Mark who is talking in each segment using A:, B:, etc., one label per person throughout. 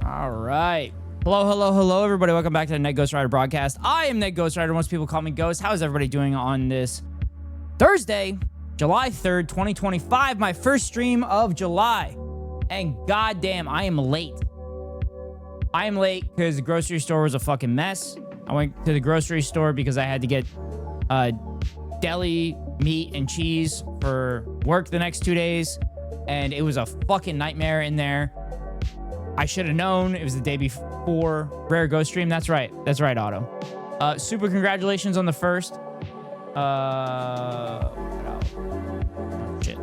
A: All right. Hello, everybody. Welcome back to the Ned Ghost Rider broadcast. I am Ned Ghost Rider. Most people call me Ghost. How is everybody doing on this Thursday, July 3rd, 2025? My first stream of July. And goddamn, I am late. I am late because the grocery store was a fucking mess. I went to the grocery store because I had to get deli meat and cheese for work the next 2 days. And it was a fucking nightmare in there. I should have known. It was the day before Rare Ghost stream. That's right. That's right, Otto. Super congratulations on the first. Oh, shit.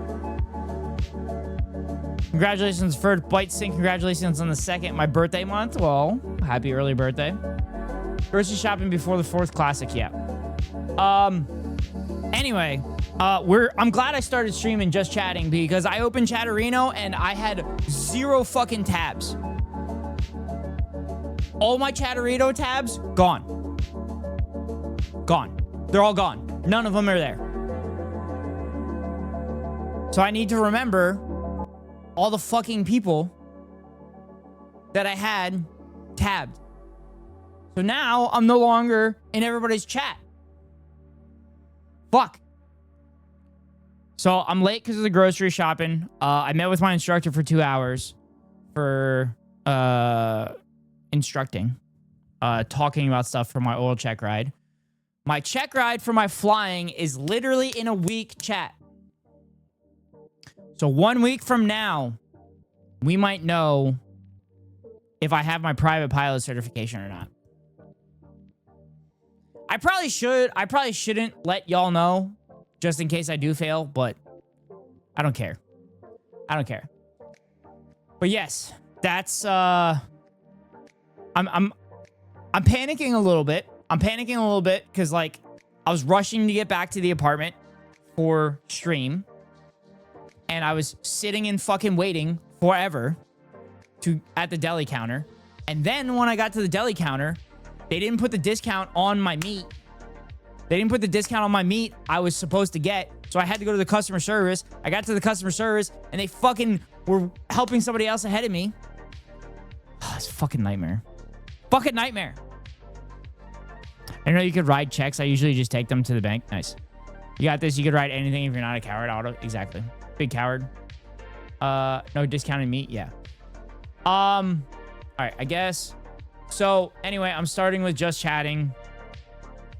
A: Congratulations on the first Bite Sync. Congratulations on the second. My birthday month. Well, happy early birthday. Grocery shopping before the 4th classic. Yeah. Anyway, I'm glad I started streaming just chatting because I opened Chatterino and I had 0 fucking tabs. All my Chatterino tabs, gone. Gone. They're all gone. None of them are there. So I need to remember all the fucking people that I had tabbed. So now I'm no longer in everybody's chat. Fuck. So I'm late because of the grocery shopping. I met with my instructor for 2 hours for instructing, talking about stuff for my oil check ride. My check ride for my flying is literally in a week, chat. So 1 week from now, we might know if I have my private pilot certification or not. I probably shouldn't let y'all know just in case I do fail, but I don't care. I don't care. But yes, that's I'm panicking a little bit. I'm panicking a little bit because like I was rushing to get back to the apartment for stream and I was sitting and fucking waiting forever at the deli counter. And then when I got to the deli counter, they didn't put the discount on my meat. They didn't put the discount on my meat I was supposed to get. So I had to go to the customer service. I got to the customer service and they fucking were helping somebody else ahead of me. Oh, it's a fucking nightmare. Fucking nightmare. I know you could ride checks. I usually just take them to the bank. Nice. You got this. You could ride anything if you're not a coward. Auto. Exactly. Big coward. No discounted meat. Yeah. All right. I guess. So anyway, I'm starting with just chatting.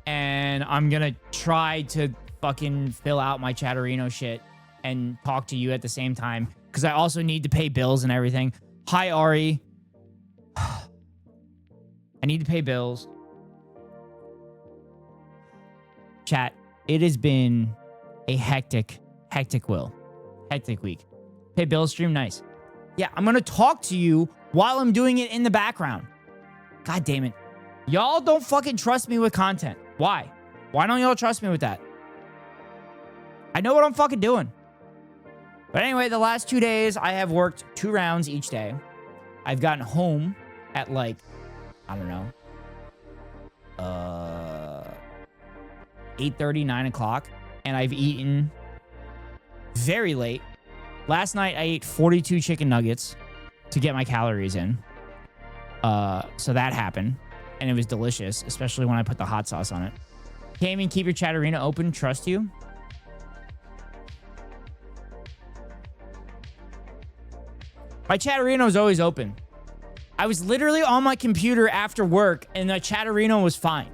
A: And I'm going to try to fucking fill out my Chatterino shit and talk to you at the same time. Because I also need to pay bills and everything. Hi, Ari. I need to pay bills. Chat, it has been a hectic week. Pay bills stream, nice. Yeah, I'm going to talk to you while I'm doing it in the background. God damn it. Y'all don't fucking trust me with content. Why? Why don't y'all trust me with that? I know what I'm fucking doing. But anyway, the last 2 days, I have worked 2 rounds each day. I've gotten home at like, I don't know, 8:30, 9 o'clock. And I've eaten very late. Last night, I ate 42 chicken nuggets to get my calories in. So that happened. And it was delicious, especially when I put the hot sauce on it. Can't even keep your Chatterino open. Trust you. My Chatterino is always open. I was literally on my computer after work, and the Chatterino was fine.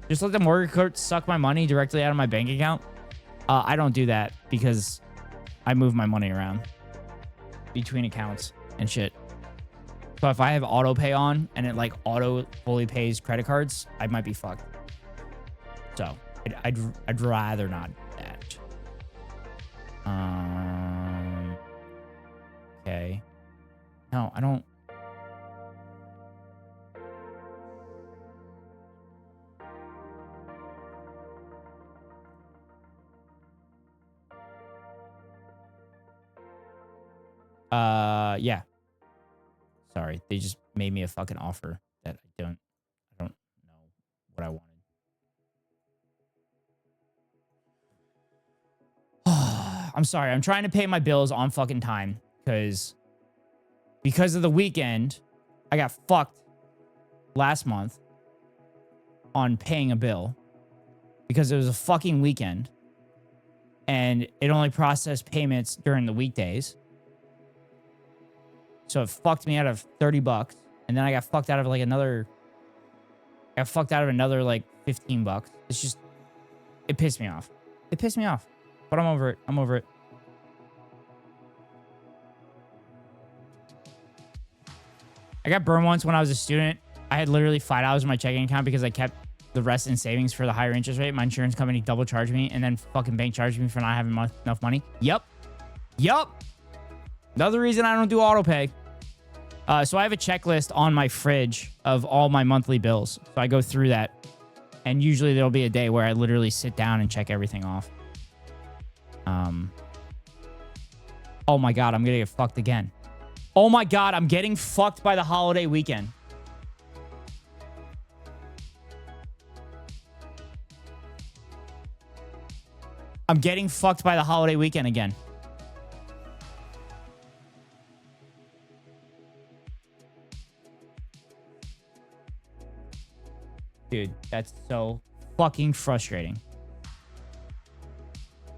A: Just let the mortgage court suck my money directly out of my bank account. I don't do that because I move my money around between accounts and shit. So if I have auto pay on and it like auto fully pays credit cards, I might be fucked. So I'd rather not do that. Okay. No, I don't. Yeah. Sorry, they just made me a fucking offer that I don't know what I wanted. I'm sorry. I'm trying to pay my bills on fucking time because of the weekend, I got fucked last month on paying a bill because it was a fucking weekend and it only processed payments during the weekdays. So it fucked me out of 30 bucks. And then I got fucked out of like another like 15 bucks. It's just, it pissed me off. It pissed me off. But I'm over it. I'm over it. I got burned once when I was a student. I had literally $5 in my checking account because I kept the rest in savings for the higher interest rate. My insurance company double charged me and then fucking bank charged me for not having enough money. Yep. Another reason I don't do auto pay. So I have a checklist on my fridge of all my monthly bills. So I go through that. And usually there'll be a day where I literally sit down and check everything off. Oh my God, I'm going to get fucked again. Oh my God, I'm getting fucked by the holiday weekend. I'm getting fucked by the holiday weekend again. Dude, that's so fucking frustrating.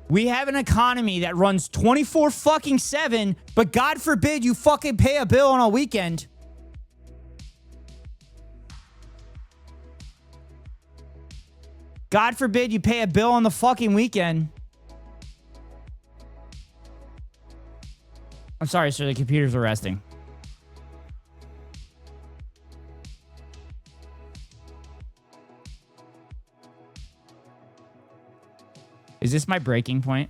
A: We have an economy that runs 24 fucking 7, but God forbid you fucking pay a bill on a weekend. God forbid you pay a bill on the fucking weekend. I'm sorry, sir. The computers are resting. Is this my breaking point?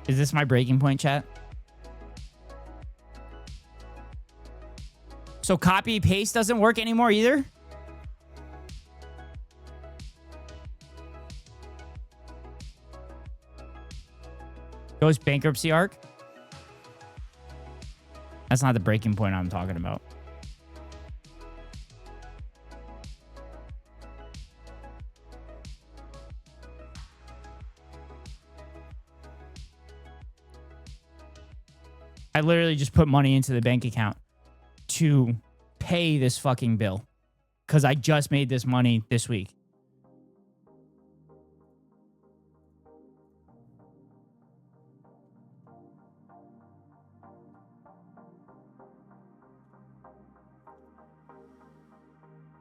A: Is this my breaking point, chat? So copy paste doesn't work anymore either? Goes bankruptcy arc? That's not the breaking point I'm talking about. I literally just put money into the bank account to pay this fucking bill because I just made this money this week.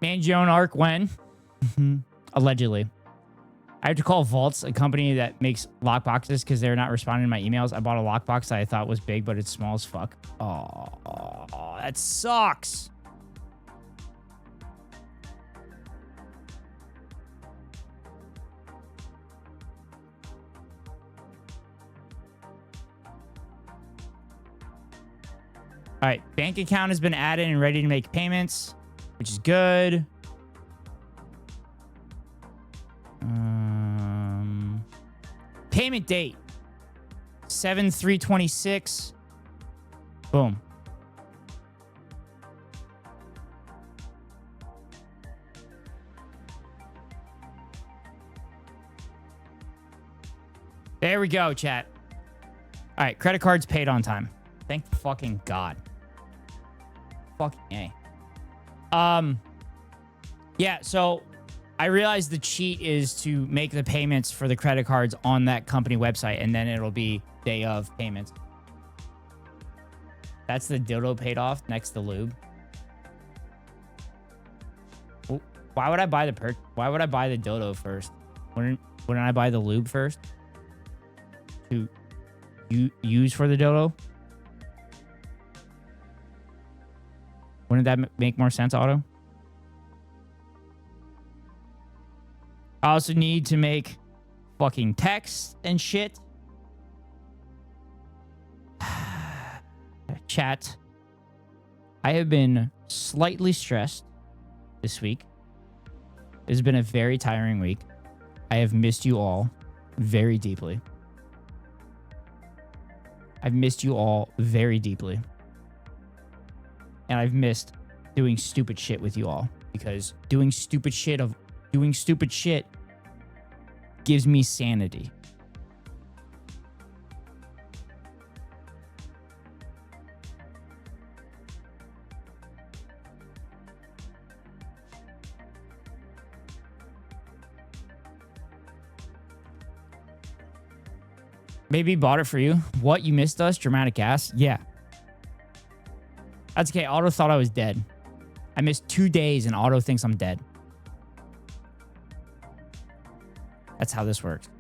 A: Mangione arc when? Allegedly. I have to call Vaults, a company that makes lockboxes, because they're not responding to my emails. I bought a lockbox that I thought was big, but it's small as fuck. Oh, that sucks. All right, bank account has been added and ready to make payments, which is good. Payment date 7/3/26. Boom. There we go, chat. All right, credit cards paid on time. Thank fucking God. Fucking A. Yeah, so I realized the cheat is to make the payments for the credit cards on that company website, and then it'll be day of payments. That's the dildo paid off next to lube. Why would I buy the Why would I buy the dildo first? Wouldn't I buy the lube first? To use for the dildo? Wouldn't that make more sense, Otto? I also need to make fucking text and shit. Chat. I have been slightly stressed this week. It's been a very tiring week. I have missed you all very deeply. I've missed you all very deeply. And I've missed doing stupid shit with you all, because doing stupid shit gives me sanity. Maybe bought it for you. What? You missed us? Dramatic ass? Yeah. That's okay. Otto thought I was dead. I missed 2 days and Otto thinks I'm dead. That's how this works.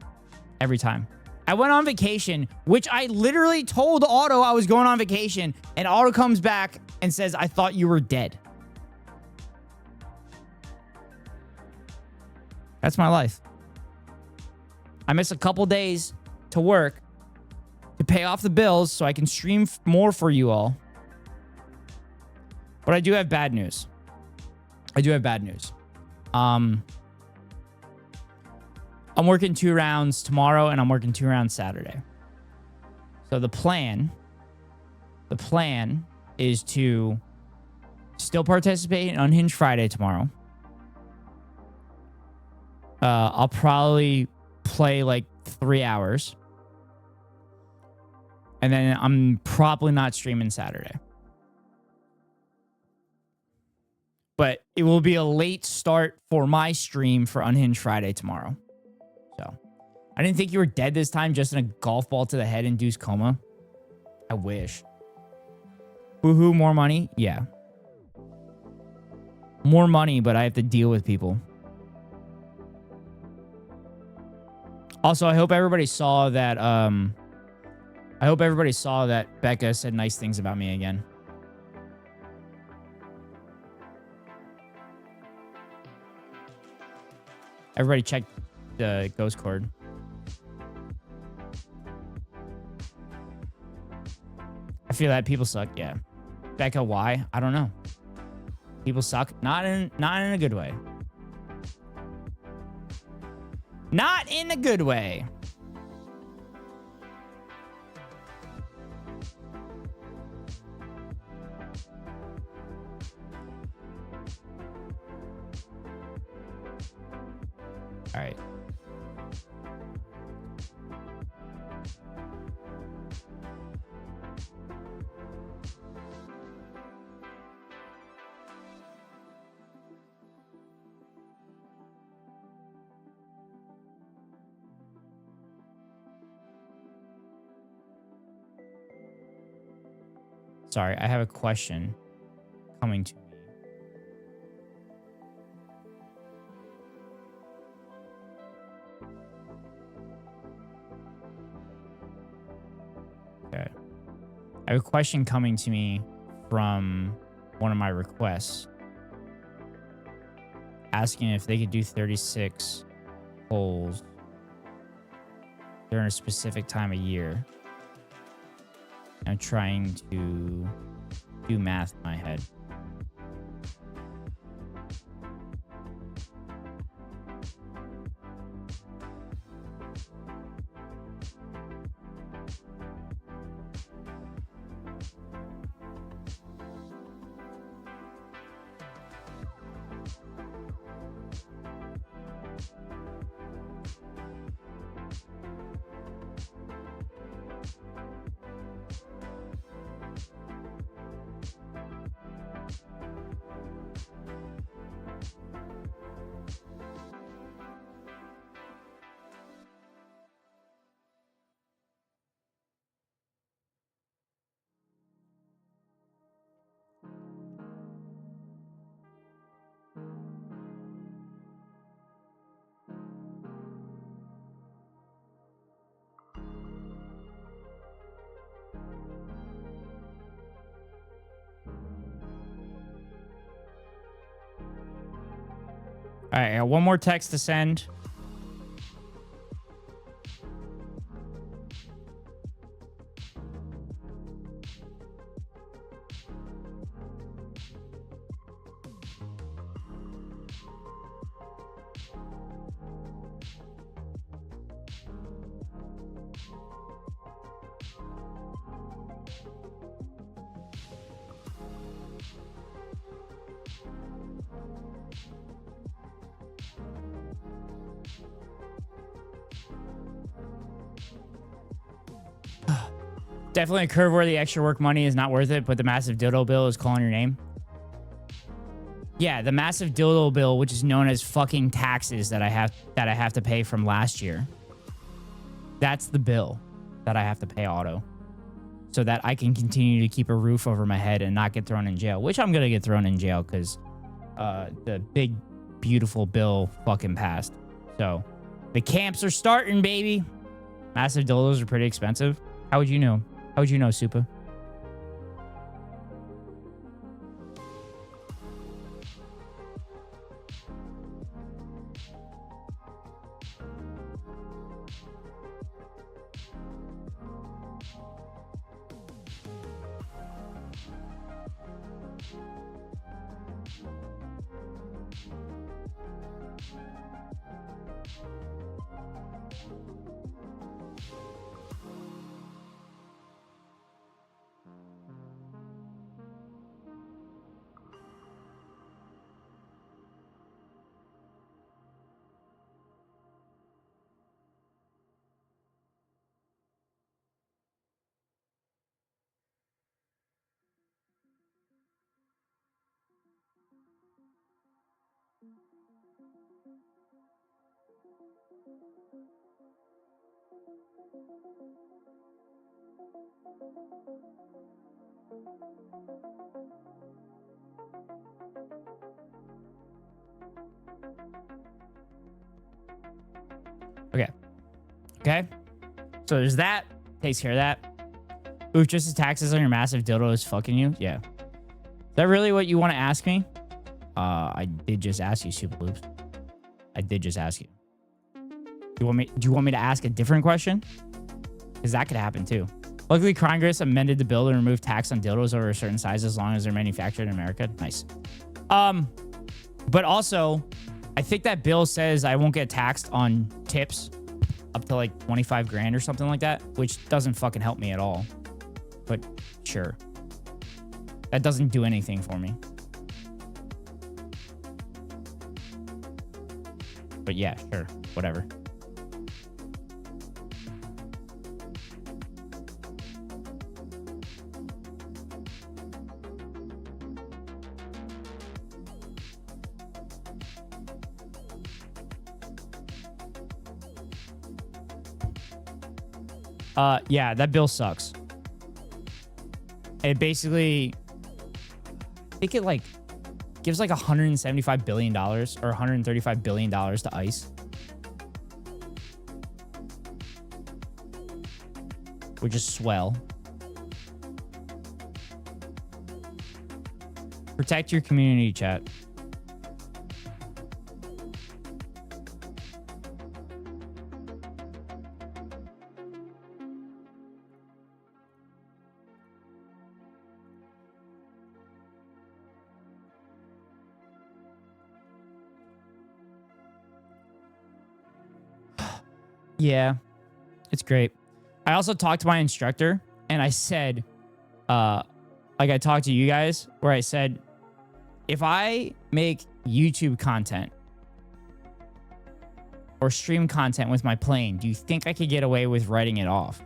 A: Every time. I went on vacation, which I literally told Otto I was going on vacation, and Otto comes back and says, I thought you were dead. That's my life. I miss a couple days to work to pay off the bills so I can stream more for you all. But I do have bad news. I'm working 2 rounds tomorrow and I'm working 2 rounds Saturday. So the plan is to still participate in Unhinged Friday tomorrow. I'll probably play like 3 hours. And then I'm probably not streaming Saturday. But it will be a late start for my stream for Unhinged Friday tomorrow. So, I didn't think you were dead this time, just in a golf ball to the head induced coma. I wish. Woohoo, more money? Yeah. More money, but I have to deal with people. Also, I hope everybody saw that, Becca said nice things about me again. Everybody check the ghost cord. I feel that people suck. Yeah. Becca, why? I don't know. People suck. Not in a good way. Not in a good way. All right. Sorry, I have a question coming to me. Okay. I have a question coming to me from one of my requests, asking if they could do 36 holes during a specific time of year. I'm trying to do math in my head. All right, I got one more text to send. Definitely a curve where the extra work money is not worth it, but the massive dildo bill is calling your name. Yeah, the massive dildo bill, which is known as fucking taxes that I have to pay from last year. That's the bill that I have to pay Otto, so that I can continue to keep a roof over my head and not get thrown in jail, which I'm gonna get thrown in jail because the big beautiful bill fucking passed. So the camps are starting, baby. Massive dildos are pretty expensive. How would you know? How would you know, Supa? Okay. Okay. So there's that. Takes care of that. Oof, just the taxes on your massive dildo is fucking you? Yeah. Is that really what you want to ask me? I did just ask you, Super Loops. I did just ask you. Do you want me to ask a different question? Because that could happen too. Luckily, Congress amended the bill to remove tax on dildos over a certain size as long as they're manufactured in America. Nice. But also, I think that bill says I won't get taxed on tips up to like 25 grand or something like that, which doesn't fucking help me at all. But sure. That doesn't do anything for me. But yeah, sure. Whatever. Yeah, that bill sucks. It basically, I think it like gives like $175 billion or $135 billion to ICE. Which is swell. Protect your community, chat. Yeah, it's great. I also talked to my instructor and I said, like I talked to you guys where I said, if I make YouTube content or stream content with my plane, do you think I could get away with writing it off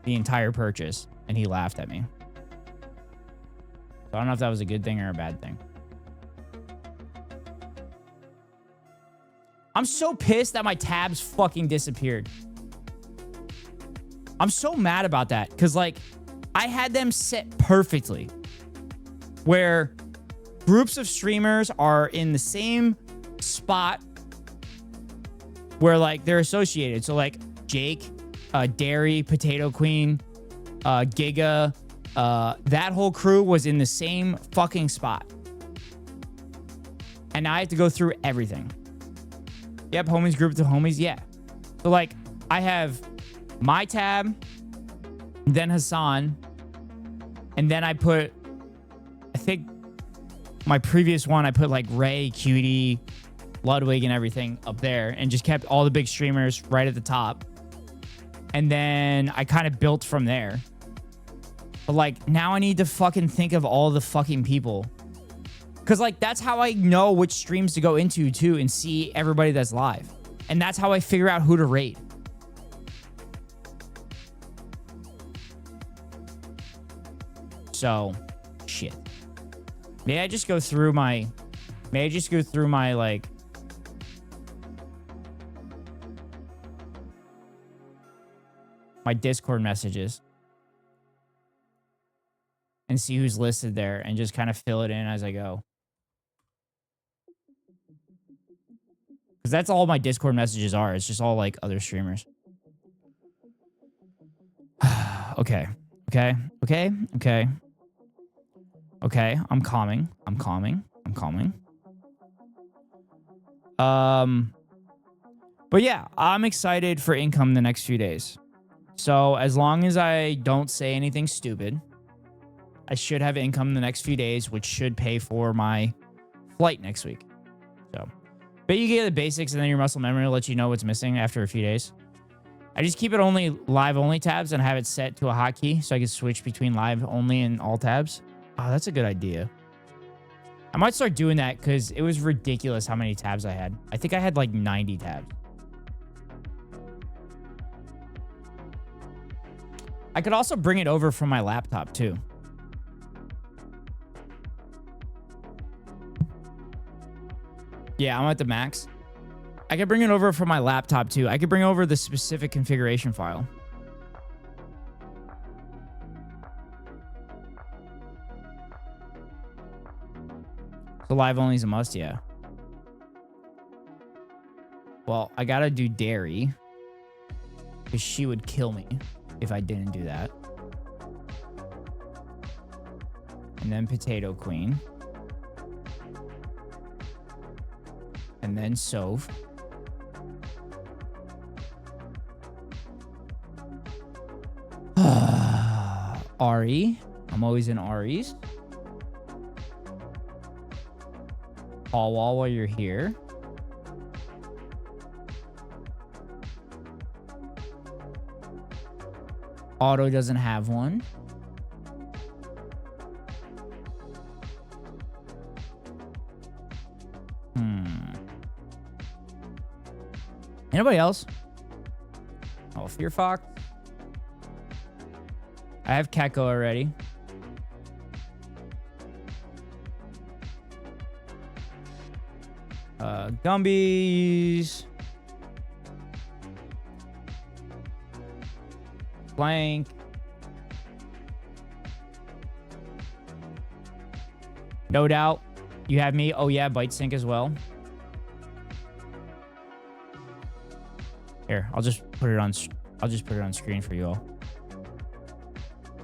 A: the entire purchase? And he laughed at me. So I don't know if that was a good thing or a bad thing. I'm so pissed that my tabs fucking disappeared. I'm so mad about that because, like, I had them set perfectly where groups of streamers are in the same spot where, like, they're associated. So, like, Jake, Dairy, Potato Queen, Giga, that whole crew was in the same fucking spot. And now I have to go through everything. Yep, homies group to homies, yeah. So, like, I have my tab, then Hassan, and then I put, I think my previous one, I put, like, Ray, Cutie, Ludwig, and everything up there, and just kept all the big streamers right at the top. And then I kind of built from there. But, like, now I need to fucking think of all the fucking people. Because, like, that's how I know which streams to go into, too, and see everybody that's live. And that's how I figure out who to raid. So, shit. May I just go through my... like... my Discord messages. And see who's listed there and just kind of fill it in as I go. Because that's all my Discord messages are. It's just all like other streamers. Okay. Okay. Okay. Okay. Okay. I'm calming. I'm calming. I'm calming. But yeah, I'm excited for income the next few days. So as long as I don't say anything stupid, I should have income the next few days, which should pay for my flight next week. So, but you get the basics and then your muscle memory will let you know what's missing after a few days. I just keep it only live only tabs and have it set to a hotkey so I can switch between live only and all tabs. Oh, that's a good idea. I might start doing that because it was ridiculous how many tabs I had. I think I had like 90 tabs. I could also bring it over from my laptop too. Yeah, I'm at the max. I could bring it over from my laptop too. I could bring over the specific configuration file. So live only is a must, yeah. Well, I gotta do dairy. Because she would kill me if I didn't do that. And then potato queen. And then Soph. Ari. I'm always in Ari's. Paul Wall while you're here. Auto doesn't have one. Anybody else? Oh, Fear Fox. I have Keko already. Gumbies. Blank. No doubt. You have me. Oh yeah, Bite Sync as well. Here, I'll just put it on screen for you all.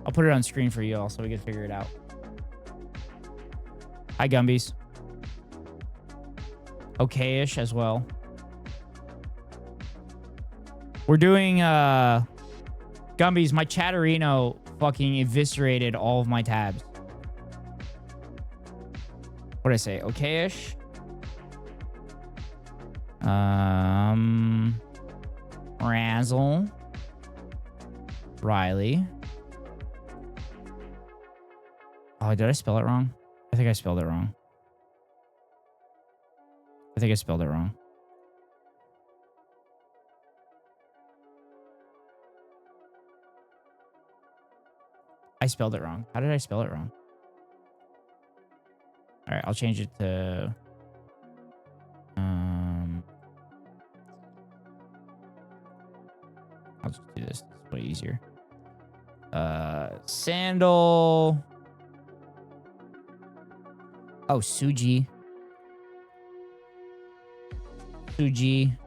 A: I'll put it on screen for you all so we can figure it out. Hi, Gumbies. Okay-ish as well. We're doing Gumbies. My Chatterino fucking eviscerated all of my tabs. What did I say? Okay-ish. Razzle. Riley. Oh, did I spell it wrong? I think I spelled it wrong. I think I spelled it wrong. I spelled it wrong. How did I spell it wrong? All right, I'll change it to... I'll just do this. It's way easier. Sandal. Oh, Suji. Suji.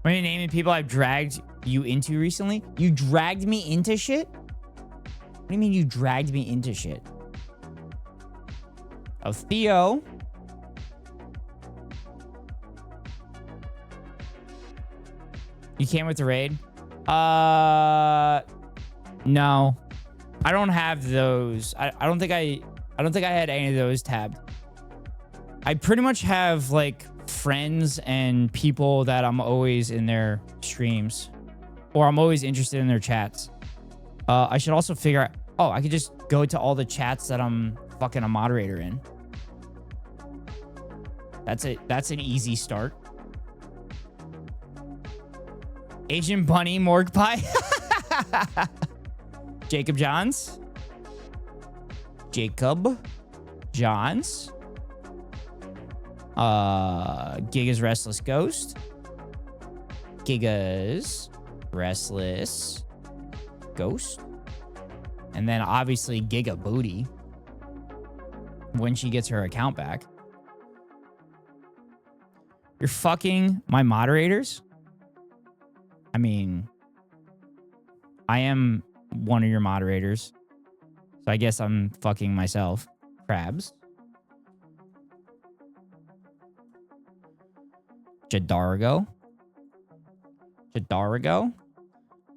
A: When you're naming people I've dragged you into recently? You dragged me into shit? What do you mean you dragged me into shit? Oh, Theo. You came with the raid? No. I don't have those. I don't think I had any of those tabbed. I pretty much have like friends and people that I'm always in their streams or I'm always interested in their chats. I should also figure out, oh, I could just go to all the chats that I'm fucking a moderator in. That's it. That's an easy start. Agent Bunny, Morgue Pie. Jacob Johns. Jacob Johns. Giga's Restless Ghost. Giga's Restless Ghost. And then obviously Giga Booty when she gets her account back. You're fucking my moderators? I mean, I am one of your moderators. So I guess I'm fucking myself. Crabs. Jadarigo.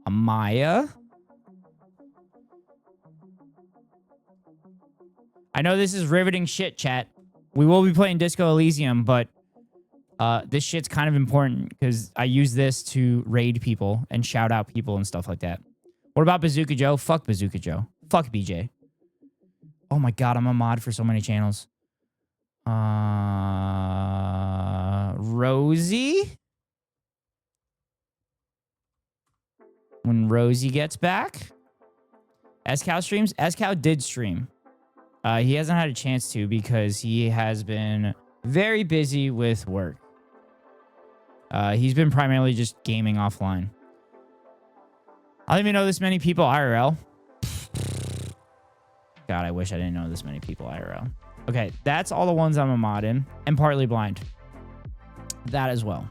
A: Amaya. I know this is riveting shit, chat. We will be playing Disco Elysium, but this shit's kind of important because I use this to raid people and shout out people and stuff like that. What about Bazooka Joe? Fuck Bazooka Joe. Fuck BJ. Oh my god, I'm a mod for so many channels. Rosie? When Rosie gets back? S-Cow streams? S-Cow did stream. He hasn't had a chance to because he has been very busy with work. He's been primarily just gaming offline. I don't even know this many people IRL. God, I wish I didn't know this many people IRL. Okay, that's all the ones I'm a mod in. And partly blind. That as well.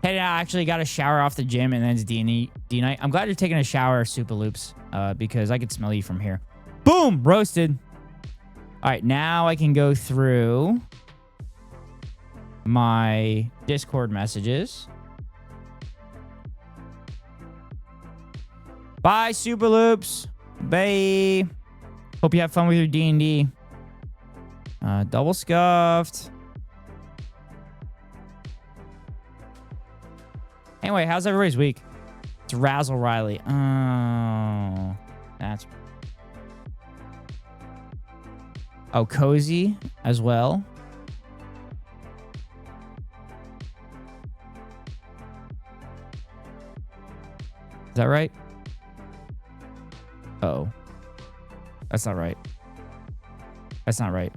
A: Hey, I actually got a shower off the gym and then it's D night. I'm glad you're taking a shower, Super Loops, because I could smell you from here. Boom! Roasted. All right, now I can go through my Discord messages. Bye, Super Loops. Bye. Hope you have fun with your D&D. Double scuffed. Anyway, how's everybody's week? It's Razzle Riley. Oh, that's... Oh, Cozy as well. Is that right? Uh-oh. That's not right. That's not right.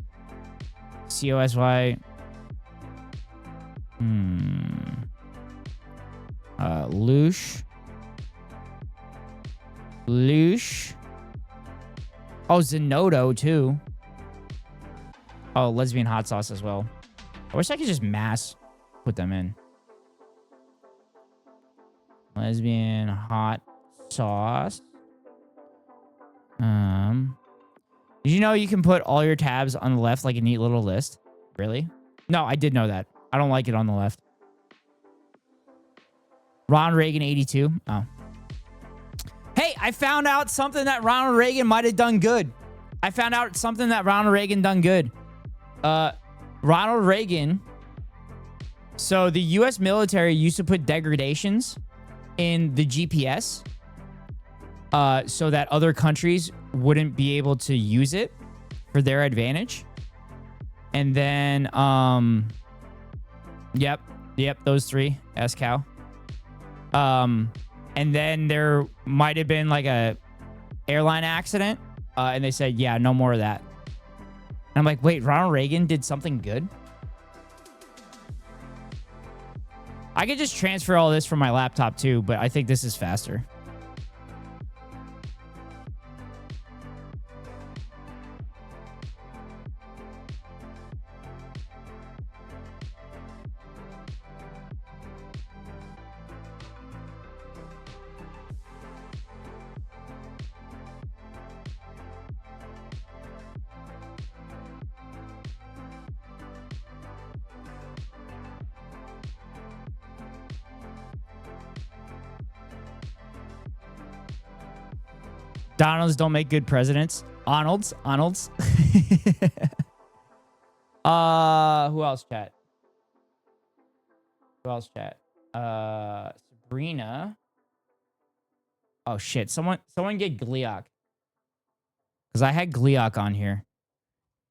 A: COSY. Loosh. Oh, Zenodo, too. Oh, lesbian hot sauce as well. I wish I could just mass put them in. Lesbian hot sauce. Did you know you can put all your tabs on the left like a neat little list? Really? No, I did know that. I don't like it on the left. Ronald Reagan 82. Oh. Hey, I found out something that Ronald Reagan might have done good. Ronald Reagan. So the U.S. military used to put degradations in the GPS so that other countries wouldn't be able to use it for their advantage. And then, yep, those three, S-Cow. And then there might have been like a airline accident, and they said, yeah, no more of that. And I'm like, wait, Ronald Reagan did something good? I could just transfer all this from my laptop too, but I think this is faster. Donalds don't make good presidents. Arnold's. Who else, chat? Sabrina. Oh shit! Someone get Gliok. Because I had Gliok on here,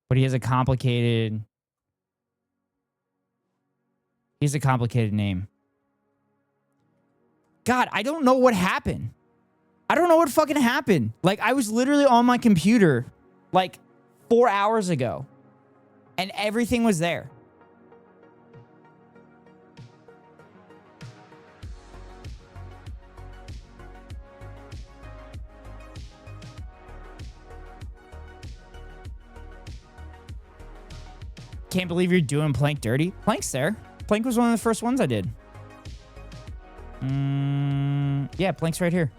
A: but he has a complicated. He's a complicated name. God, I don't know what happened. I don't know what fucking happened. Like, I was literally on my computer like 4 hours ago and everything was there. Can't believe you're doing Plank dirty. Plank's there. Plank was one of the first ones I did. Yeah, Plank's right here.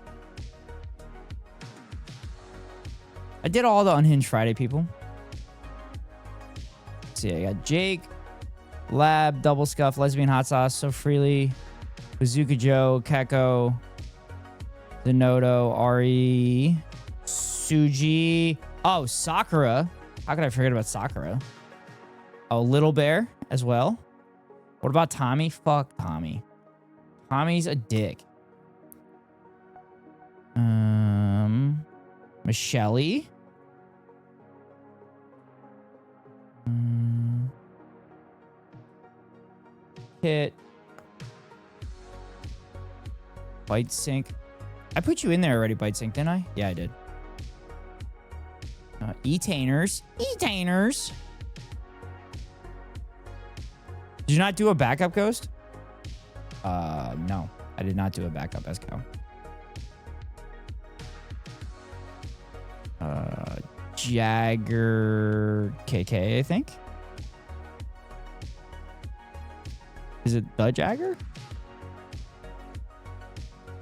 A: I did all the Unhinged Friday people. Let's see, I got Jake, Lab, Double Scuff, Lesbian Hot Sauce, So Freely, Bazooka Joe, Keko, Denoto, Ari, Suji. Oh, Sakura. How could I forget about Sakura? Oh, Little Bear as well. What about Tommy? Fuck Tommy. Tommy's a dick. Michelle. Hit. Bite Sync. I put you in there already, Bite Sync, didn't I? Yeah, I did. E-Tainers. E-Tainers. Did you not do a backup, Ghost? No. I did not do a backup, Esco. Jagger KK, I think. Is it the Jagger?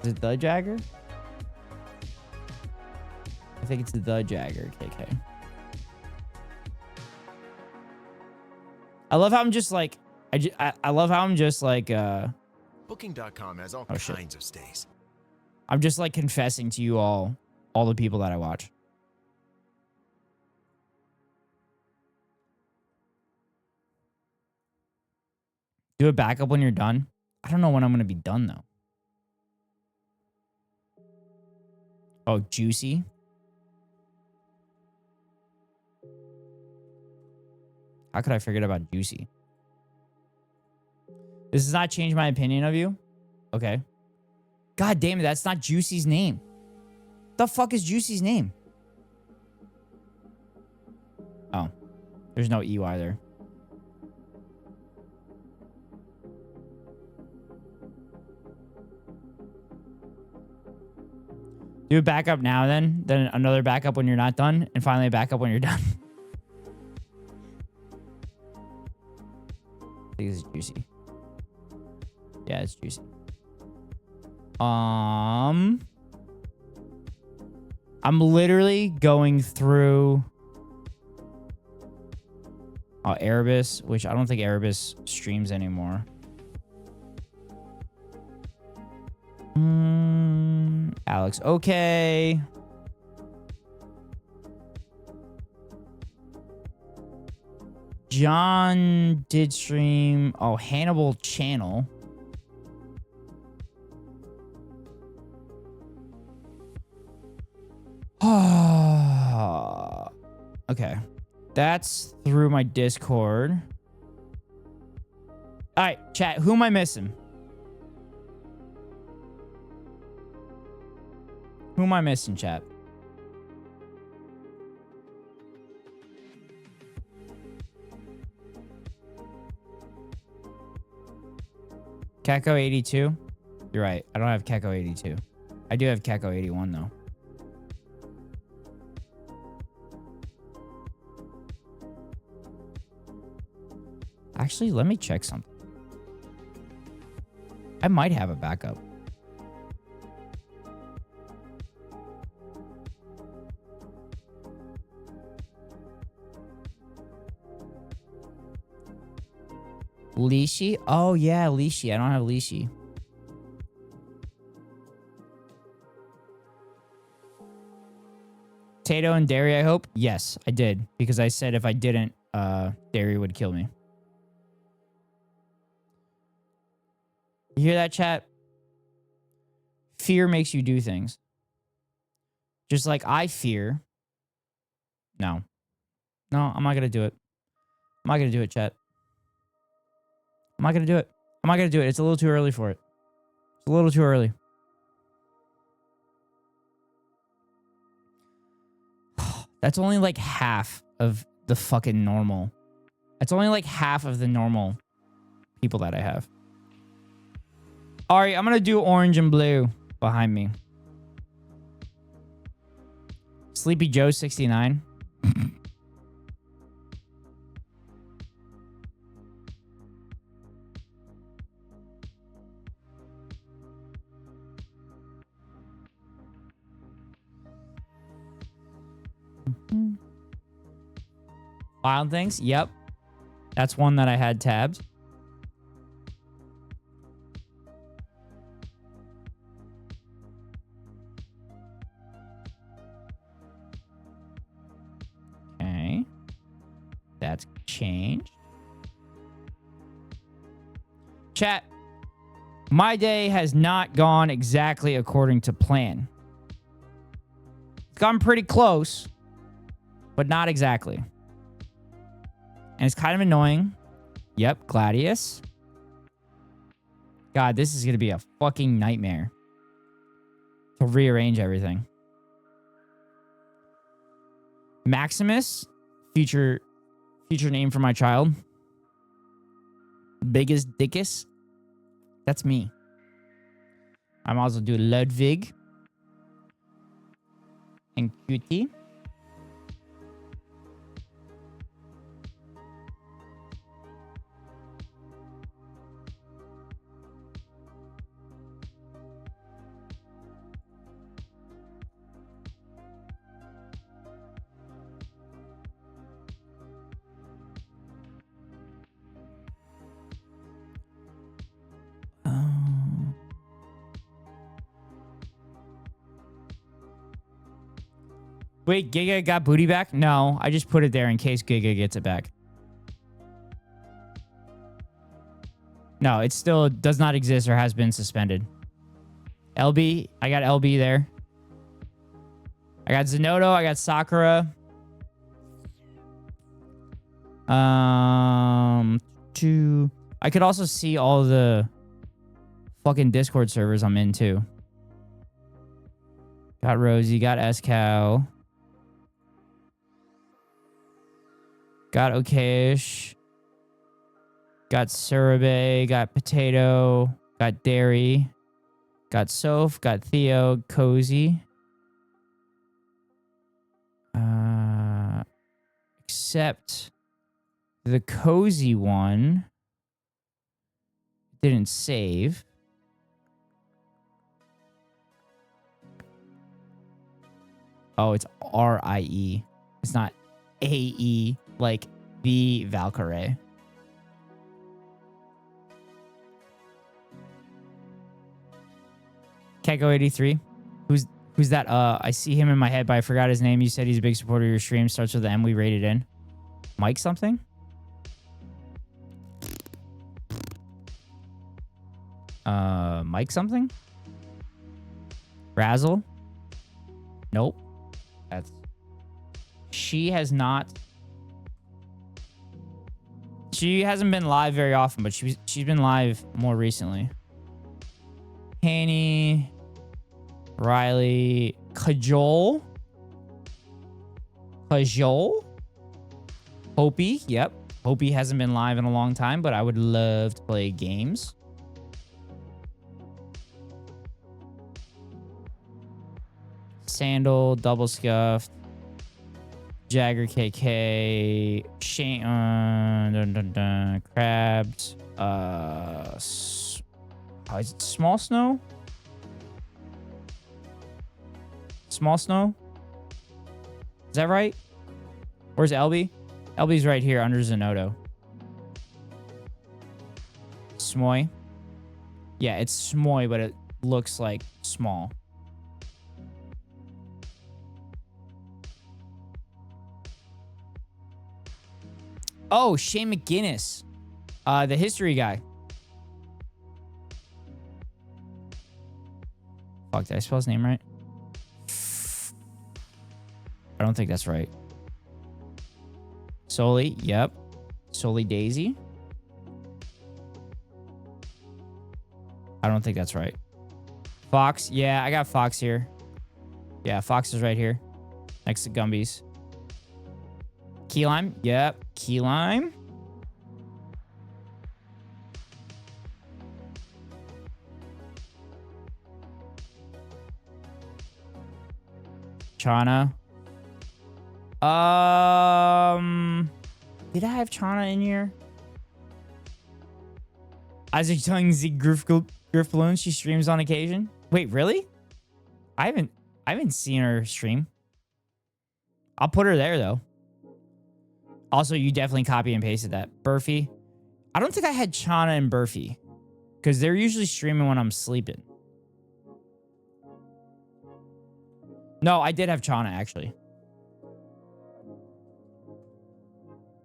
A: Is it the Jagger? I think it's the Jagger KK. I love how I'm just like, I love how I'm just like,
B: Booking.com has all kinds of stays.
A: I'm just like confessing to you all the people that I watch. Do a backup when you're done. I don't know when I'm going to be done, though. Oh, Juicy. How could I forget about Juicy? This does not change my opinion of you. Okay. God damn it, that's not Juicy's name. The fuck is Juicy's name? Oh. There's no EY there. Do a backup now then another backup when you're not done, and finally a backup when you're done. I think this is Juicy. Yeah, it's Juicy. I'm literally going through Erebus, which I don't think Erebus streams anymore. Alex, okay. John did stream. Oh, Hannibal Channel. Okay. That's through my Discord. All right, chat. Who am I missing? Who am I missing, chat? Keko 82? You're right. I don't have Keko 82. I do have Keko 81, though. Actually, let me check something. I might have a backup. Leashy? Oh, yeah, Leashy. I don't have Leashy. Tato and Derry, I hope? Yes, I did. Because I said if I didn't, Derry would kill me. You hear that, chat? Fear makes you do things. Just like I fear. No. No, I'm not going to do it. I'm not going to do it, chat. I'm not going to do it. I'm not going to do it. It's a little too early for it. It's a little too early. That's only like half of the fucking normal. That's only like half of the normal people that I have. All right, I'm going to do orange and blue behind me. Sleepy Joe 69. Wild Things. Yep. That's one that I had tabbed. Okay. That's changed. Chat. My day has not gone exactly according to plan. It's gone pretty close, but not exactly. And it's kind of annoying. Yep, Gladius. God, this is going to be a fucking nightmare to rearrange everything. Maximus, future name for my child. Biggest Dickus. That's me. I might as well do Ludwig and Cutie. Wait, Giga got booty back? No, I just put it there in case Giga gets it back. No, it still does not exist or has been suspended. LB, I got LB there. I got Zenodo, I got Sakura. I could also see all the fucking Discord servers I'm in too. Got Rosie, got S-Cow. Got Okayish. Got Surabe. Got Potato. Got Dairy. Got Soph. Got Theo. Cozy. Except the Cozy one didn't save. Oh, it's R-I-E. It's not A-E. Like the Valkyrie. Keko 83. Who's that? I see him in my head, but I forgot his name. You said he's a big supporter of your stream. Starts with the M. We rated in. Mike something? Mike something? Razzle? Nope. That's... She has not... She hasn't been live very often, but she's been live more recently. Hanny, Riley, Kajol, Hopi. Yep, Hopi hasn't been live in a long time, but I would love to play games. Sandal, Double Scuffed, Jagger KK, Shane, Crabs, is it Small Snow? Small Snow? Is that right? Where's LB? LB's right here under Zenodo. Smoy. Yeah, it's Smoy, but it looks like small. Oh, Shane McGinnis. The history guy. Fuck, did I spell his name right? I don't think that's right. Soli, yep. Soli Daisy. I don't think that's right. Fox, yeah, I got Fox here. Yeah, Fox is right here. Next to Gumby's. Key lime. Yep. Key lime. Chana. Did I have Chana in here? Isaac telling Z Griffaloon she streams on occasion. Wait, really? I haven't seen her stream. I'll put her there though. Also, you definitely copy and pasted that. Burfy. I don't think I had Chana and Burfy. Because they're usually streaming when I'm sleeping. No, I did have Chana, actually.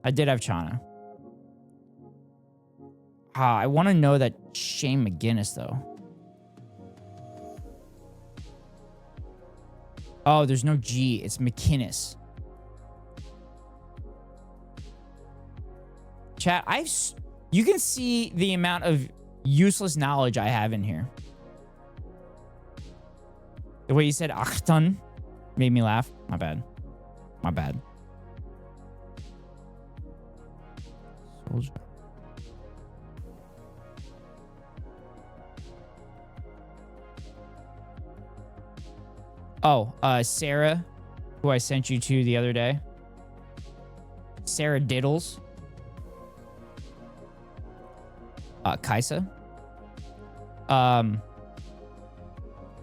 A: I did have Chana. I want to know that Shane McGinnis, though. Oh, there's no G. It's McInnes. Chat, you can see the amount of useless knowledge I have in here. The way you said Achtan made me laugh. My bad. My bad. Soldier. Oh, Sarah, who I sent you to the other day. Sarah Diddles. Kaisa.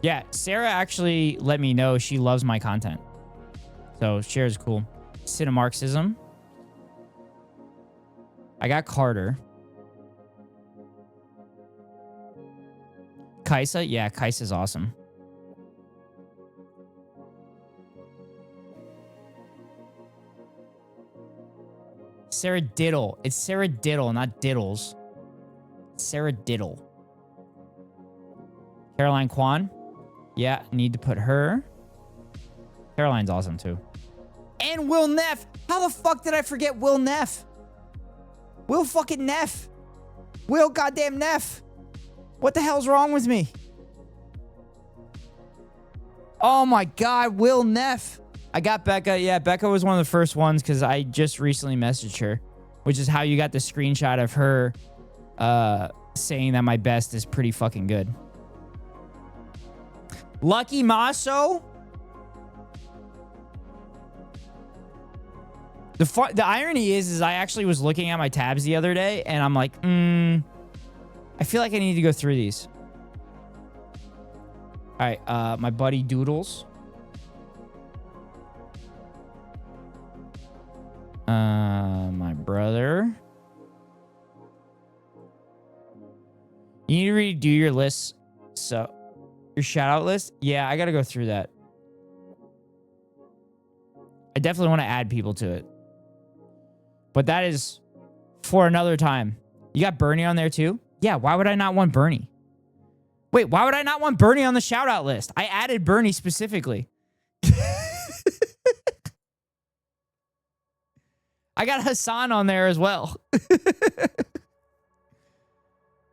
A: Yeah, Sarah actually let me know she loves my content. So, share is cool. Cinemarxism. I got Carter. Kaisa? Yeah, Kaisa's awesome. Sarah Diddle. It's Sarah Diddle, not Diddles. Sarah Diddle. Caroline Kwan. Yeah, need to put her. Caroline's awesome too. And Will Neff. How the fuck did I forget Will Neff? Will fucking Neff. Will goddamn Neff. What the hell's wrong with me? Oh my God, Will Neff. I got Becca. Yeah, Becca was one of the first ones because I just recently messaged her, which is how you got the screenshot of her saying that my best is pretty fucking good. Lucky Maso. The irony is I actually was looking at my tabs the other day and I'm like, I feel like I need to go through these. All right, my buddy Doodles. My brother. You need to redo your list. So, your shout out list? Yeah, I got to go through that. I definitely want to add people to it. But that is for another time. You got Bernie on there too? Yeah, why would I not want Bernie? Wait, why would I not want Bernie on the shout out list? I added Bernie specifically. I got Hassan on there as well.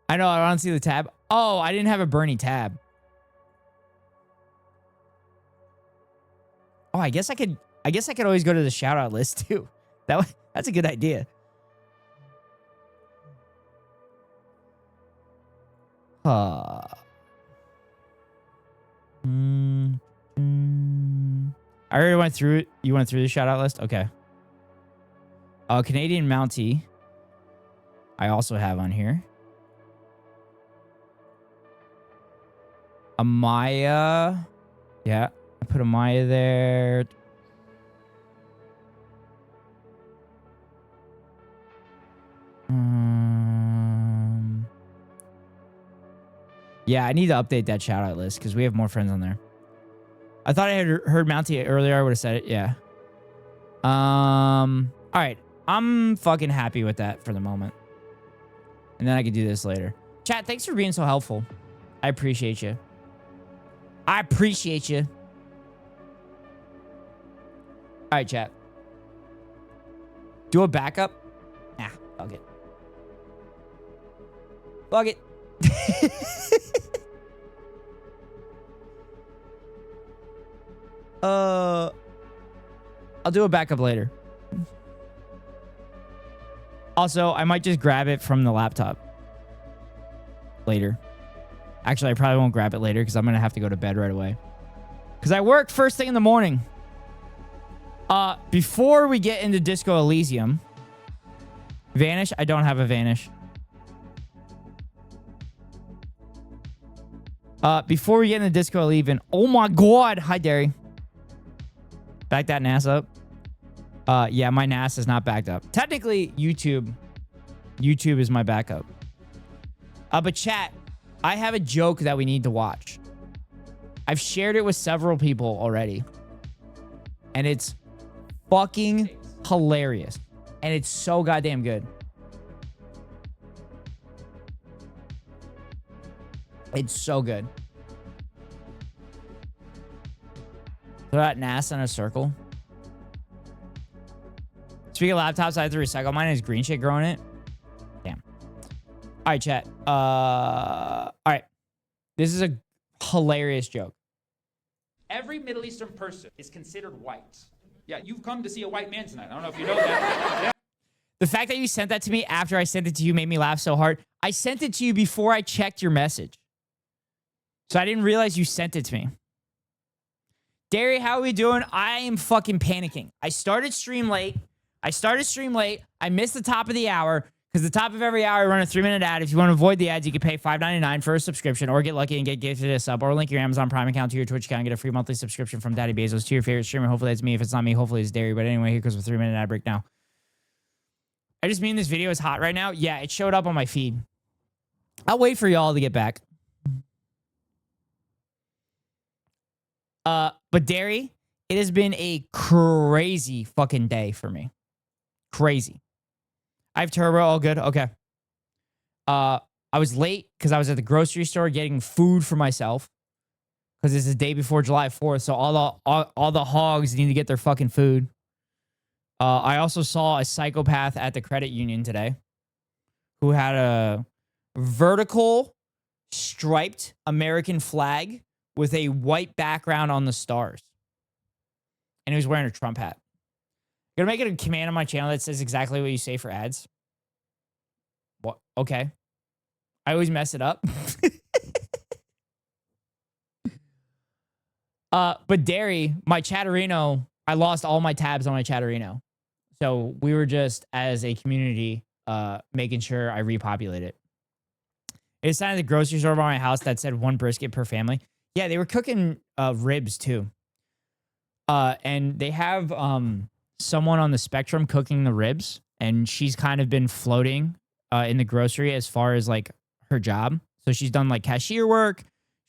A: I know, I don't see the tab. Oh, I didn't have a Bernie tab. Oh, I guess I could always go to the shout out list too. That's a good idea. I already went through it. You went through the shout out list? Okay. Canadian Mountie. I also have on here. Amaya. Yeah, I put Amaya there. Yeah, I need to update that shout out list because we have more friends on there. I thought I had heard Mountie earlier. I would have said it. Yeah. All right. I'm fucking happy with that for the moment. And then I can do this later. Chat, thanks for being so helpful. I appreciate you. I appreciate you. All right, chat. Do a backup? Nah, fuck it. Fuck it. I'll do a backup later. Also, I might just grab it from the laptop later. Actually, I probably won't grab it later because I'm going to have to go to bed right away. Because I work first thing in the morning. Before we get into Disco Elysium. Vanish? I don't have a Vanish. Before we get into Disco Elysium. Oh my god. Hi, Derry. Back that NAS up. Yeah, my NAS is not backed up. Technically, YouTube is my backup. But chat, I have a joke that we need to watch. I've shared it with several people already. And it's fucking hilarious. And it's so goddamn good. It's so good. Throw that NAS in a circle. Speaking of laptops, I have to recycle. Mine is green shit growing it. Damn. All right, chat. All right. This is a hilarious joke.
C: Every Middle Eastern person is considered white. Yeah, you've come to see a white man tonight. I don't know if you know that. Yeah.
A: The fact that you sent that to me after I sent it to you made me laugh so hard. I sent it to you before I checked your message. So I didn't realize you sent it to me. Derry, how are we doing? I am fucking panicking. I started stream late. I missed the top of the hour because the top of every hour I run a 3-minute ad. If you want to avoid the ads, you can pay $5.99 for a subscription or get lucky and get gifted a sub or link your Amazon Prime account to your Twitch account and get a free monthly subscription from Daddy Bezos to your favorite streamer. Hopefully it's me. If it's not me, hopefully it's Derry. But anyway, here goes a 3-minute ad break now. I just mean this video is hot right now. Yeah, it showed up on my feed. I'll wait for y'all to get back. But Derry, it has been a crazy fucking day for me. Crazy. I have turbo, all good. Okay. I was late because I was at the grocery store getting food for myself because it's the day before July 4th, so all the hogs need to get their fucking food. I also saw a psychopath at the credit union today who had a vertical striped American flag with a white background on the stars. And he was wearing a Trump hat. Gonna make it a command on my channel that says exactly what you say for ads. What? Okay. I always mess it up. But Derry, my Chatterino, I lost all my tabs on my Chatterino. So we were just, as a community, making sure I repopulate it. It's signed at the grocery store by my house that said 1 brisket per family. Yeah, they were cooking ribs too. And they have someone on the spectrum cooking the ribs, and she's kind of been floating in the grocery as far as like her job. So she's done like cashier work.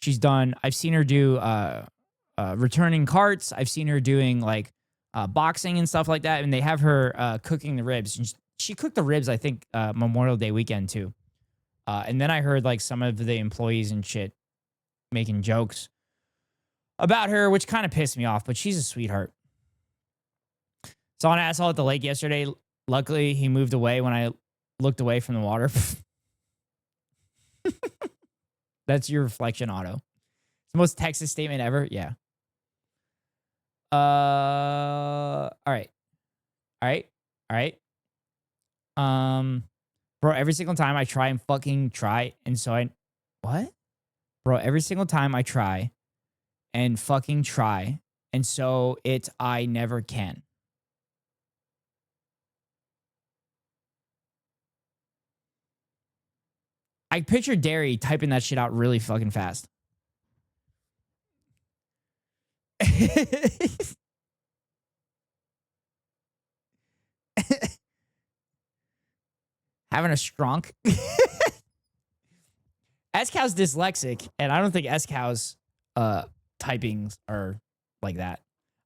A: I've seen her do returning carts. I've seen her doing like boxing and stuff like that. And they have her cooking the ribs. And she cooked the ribs, I think, Memorial Day weekend too. And then I heard like some of the employees and shit making jokes about her, which kind of pissed me off, but she's a sweetheart. Saw an asshole at the lake yesterday. Luckily, he moved away when I looked away from the water. That's your reflection, Otto. It's the most Texas statement ever. Yeah. All right. Bro, every single time I try and fucking try, and so what? Bro, every single time I try and fucking try, and so I never can. I picture Derry typing that shit out really fucking fast. Having a stronk. S-Cow's dyslexic, and I don't think S-Cow's typings are like that.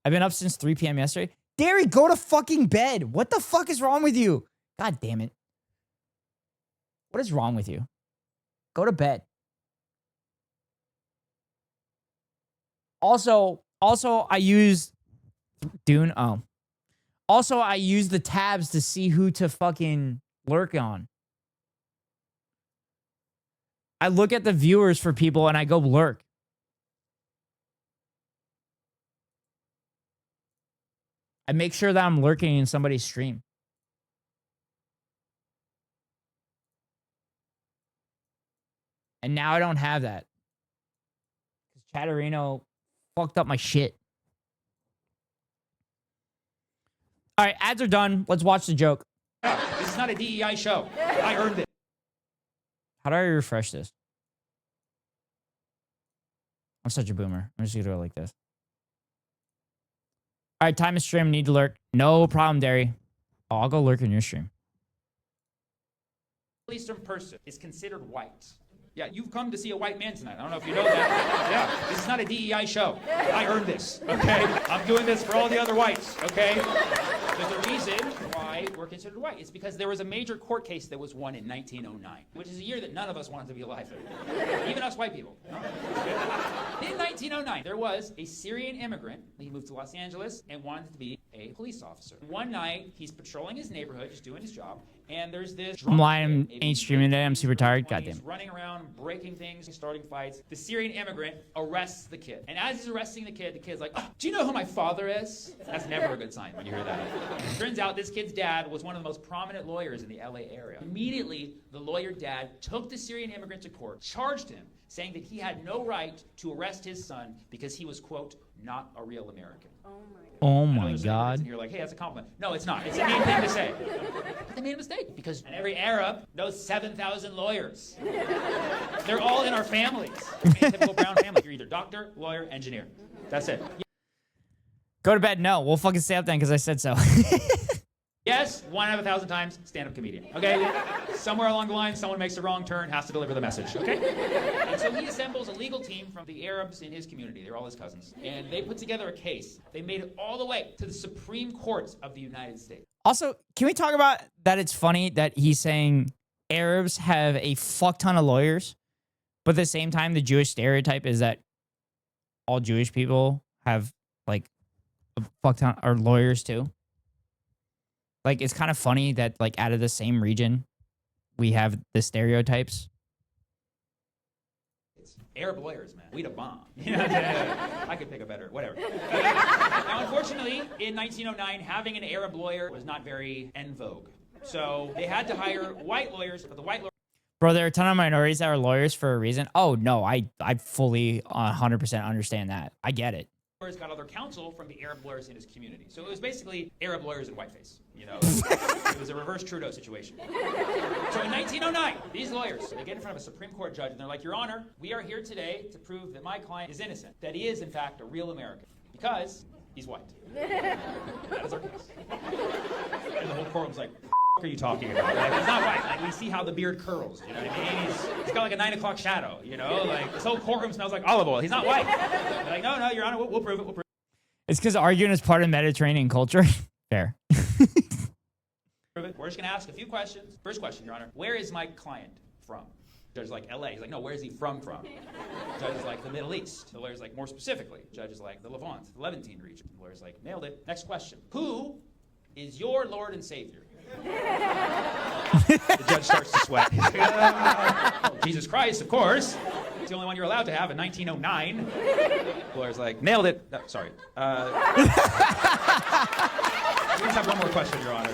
A: I've been up since 3 p.m. yesterday. Derry, go to fucking bed. What the fuck is wrong with you? God damn it. What is wrong with you? Go to bed. Also, I use Dune. Oh. Also, I use the tabs to see who to fucking lurk on. I look at the viewers for people and I go lurk. I make sure that I'm lurking in somebody's stream. And now I don't have that. Because Chatterino fucked up my shit. All right, ads are done. Let's watch the joke.
C: This is not a DEI show. I earned it.
A: How do I refresh this? I'm such a boomer. I'm just gonna do it like this. All right, time to stream. Need to lurk. No problem, Derry. Oh, I'll go lurk in your stream.
C: Middle Eastern person is considered white. Yeah, you've come to see a white man tonight. I don't know if you know that. Yeah, this is not a DEI show. I earned this, okay? I'm doing this for all the other whites, okay? There's a reason why we're considered white. It's because there was a major court case that was won in 1909, which is a year that none of us wanted to be alive in. Even us white people. No? In 1909, there was a Syrian immigrant. He moved to Los Angeles and wanted to be a police officer. One night, he's patrolling his neighborhood, just doing his job, and there's this...
A: I'm lying. Ain't streaming today. I'm super tired. Goddamn.
C: Running around, breaking things, starting fights. The Syrian immigrant arrests the kid. And as he's arresting the kid's like, oh, do you know who my father is? That's never a good sign when you hear that. Turns out this kid's dad was one of the most prominent lawyers in the LA area. Immediately, the lawyer dad took the Syrian immigrant to court, charged him, saying that he had no right to arrest his son because he was, quote, not a real American.
A: Oh my God.
C: And you're like, hey, that's a compliment. No, it's not. It's a mean thing to say. But they made a mistake because every Arab knows 7,000 lawyers. They're all in our families. In a typical brown family. You're either doctor, lawyer, engineer. That's it.
A: Go to bed. No, we'll fucking stay up then because I said so.
C: Yes, 1 out of 1,000 times, stand-up comedian, okay? Somewhere along the line, someone makes a wrong turn, has to deliver the message, okay? And so he assembles a legal team from the Arabs in his community. They're all his cousins. And they put together a case. They made it all the way to the Supreme Court of the United States.
A: Also, can we talk about that? It's funny that he's saying Arabs have a fuck ton of lawyers, but at the same time, the Jewish stereotype is that all Jewish people have like a fuck ton are lawyers too. Like, it's kind of funny that, like, out of the same region, we have the stereotypes.
C: It's Arab lawyers, man. We'd a bomb. I could pick a better, whatever. Now, unfortunately, in 1909, having an Arab lawyer was not very en vogue. So they had to hire white lawyers, but the white lawyers...
A: Bro, there are a ton of minorities that are lawyers for a reason. Oh, no, I fully 100% understand that. I get it.
C: Got other counsel from the Arab lawyers in his community. So it was basically Arab lawyers in whiteface. You know, it was a reverse Trudeau situation. So in 1909, these lawyers, they get in front of a Supreme Court judge and they're like, Your Honor, we are here today to prove that my client is innocent, that he is in fact a real American, because he's white. That is our case. And the whole courtroom's like, what are you talking about? Like, he's not white. Like, we see how the beard curls. You know what I mean? He's got like a 9 o'clock shadow. You know, like this whole courtroom smells like olive oil. He's not white. They're like, no, Your Honor, we'll prove it. We'll prove it.
A: It's because arguing is part of Mediterranean culture. Fair.
C: We're just gonna ask a few questions. First question, Your Honor, where is my client from? Judge is like, L.A. He's like, no, where is he from? Judge is like, the Middle East. The lawyer's like, more specifically. Judge is like, the Levant, the Levantine region. The lawyer's like, nailed it. Next question. Who is your Lord and Savior? The judge starts to sweat. He's like, oh, Jesus Christ, of course. It's the only one you're allowed to have in 1909. The lawyer's like, nailed it. Sorry. We just have one more question, Your Honor.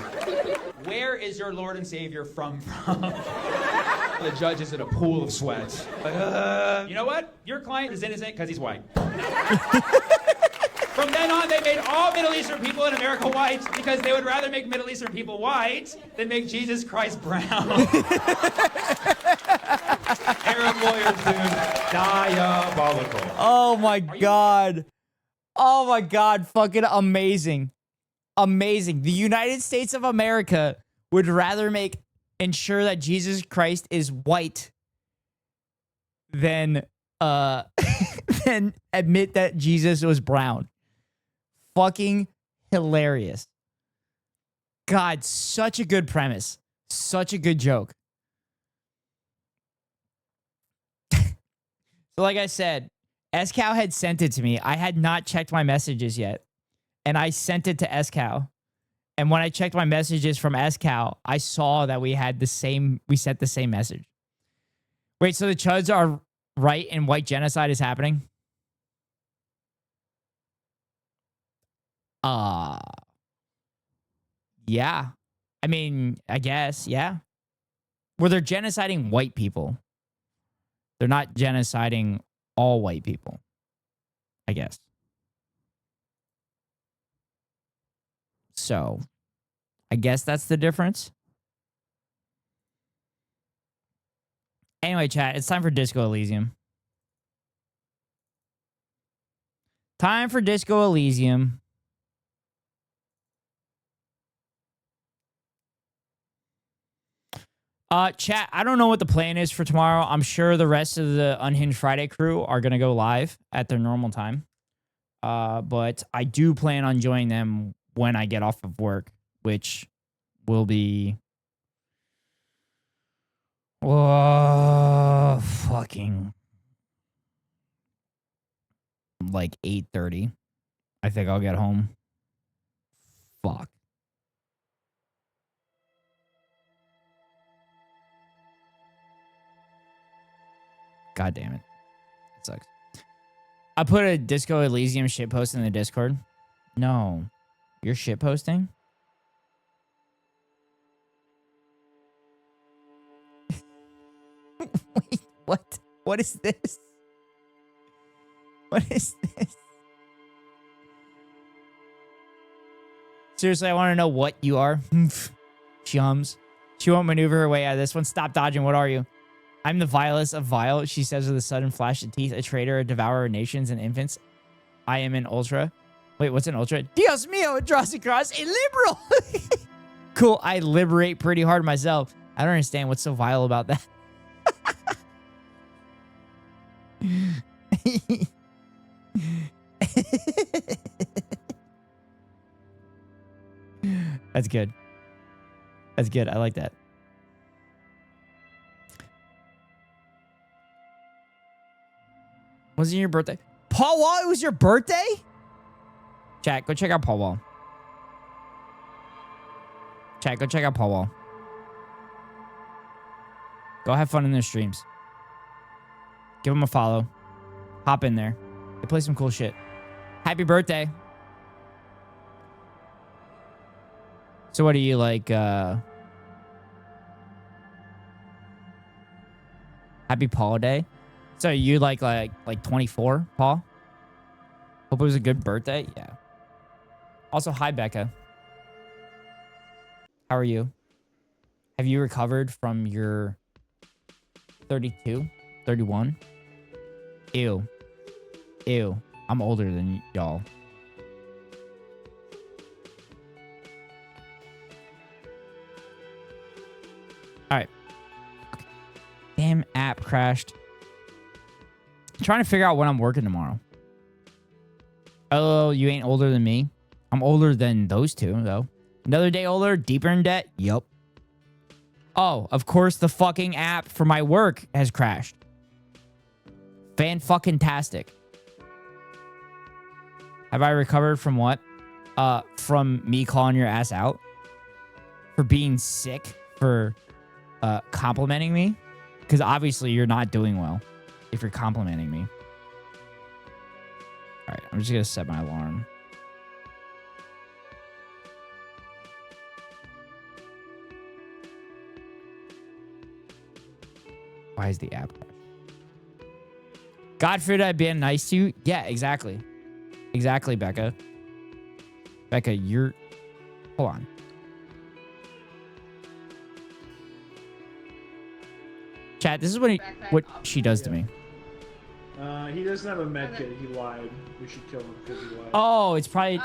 C: Where is your Lord and Savior from? The judge is in a pool of sweat. Like, you know what? Your client is innocent because he's white. From then on, they made all Middle Eastern people in America white because they would rather make Middle Eastern people white than make Jesus Christ brown. Arab lawyers, dude. Diabolical.
A: Oh my God. Oh my God. Fucking amazing. Amazing. The United States of America would rather ensure that Jesus Christ is white than than admit that Jesus was brown. Fucking hilarious. God, such a good premise. Such a good joke. So like I said, SCow had sent it to me. I had not checked my messages yet. And I sent it to SCow. And when I checked my messages from SCow, I saw that we sent the same message. Wait, so the Chuds are right and white genocide is happening? Yeah. I mean, I guess, yeah. Where they're genociding white people. They're not genociding all white people, I guess. So, I guess that's the difference. Anyway, chat, it's time for Disco Elysium. Time for Disco Elysium. Chat, I don't know what the plan is for tomorrow. I'm sure the rest of the Unhinged Friday crew are going to go live at their normal time. But I do plan on joining them when I get off of work, which will be fucking like 8:30. I think I'll get home. Fuck. God damn it. It sucks. I put a Disco Elysium shit post in the Discord. No. You're shit posting? Wait, what? What is this? What is this? Seriously, I want to know what you are. Chums. She won't maneuver her way out of this one. Stop dodging. What are you? I'm the vilest of vile, she says with a sudden flash of teeth, a traitor, a devourer of nations and infants. I am an ultra. Wait, what's an ultra? Dios mío, it draws across a liberal. Cool, I liberate pretty hard myself. I don't understand what's so vile about that. That's good. That's good. I like that. Was it your birthday? Paul Wall, it was your birthday? Chat, go check out Paul Wall. Chat, go check out Paul Wall. Go have fun in their streams. Give them a follow. Hop in there. They play some cool shit. Happy birthday. So what are you like, Happy Paul Day? So you like 24, Paul? Hope it was a good birthday. Yeah. Also, hi, Becca. How are you? Have you recovered from your 32? 31? Ew. Ew. I'm older than y'all. All right. Damn app crashed. I'm trying to figure out when I'm working tomorrow. Oh, you ain't older than me? I'm older than those two, though. Another day older, deeper in debt? Yup. Oh, of course the fucking app for my work has crashed. Fan-fucking-tastic. Have I recovered from what? From me calling your ass out? For being sick? For complimenting me? Because obviously you're not doing well if you're complimenting me. All right, I'm just going to set my alarm. Why is the app crashed? God forbid I've been nice to you. Yeah, exactly. Exactly, Becca. Becca, you're... Hold on. Chat, this is what she does to me.
D: He doesn't have a med kit. He lied. We should kill him because he lied.
A: Oh, it's probably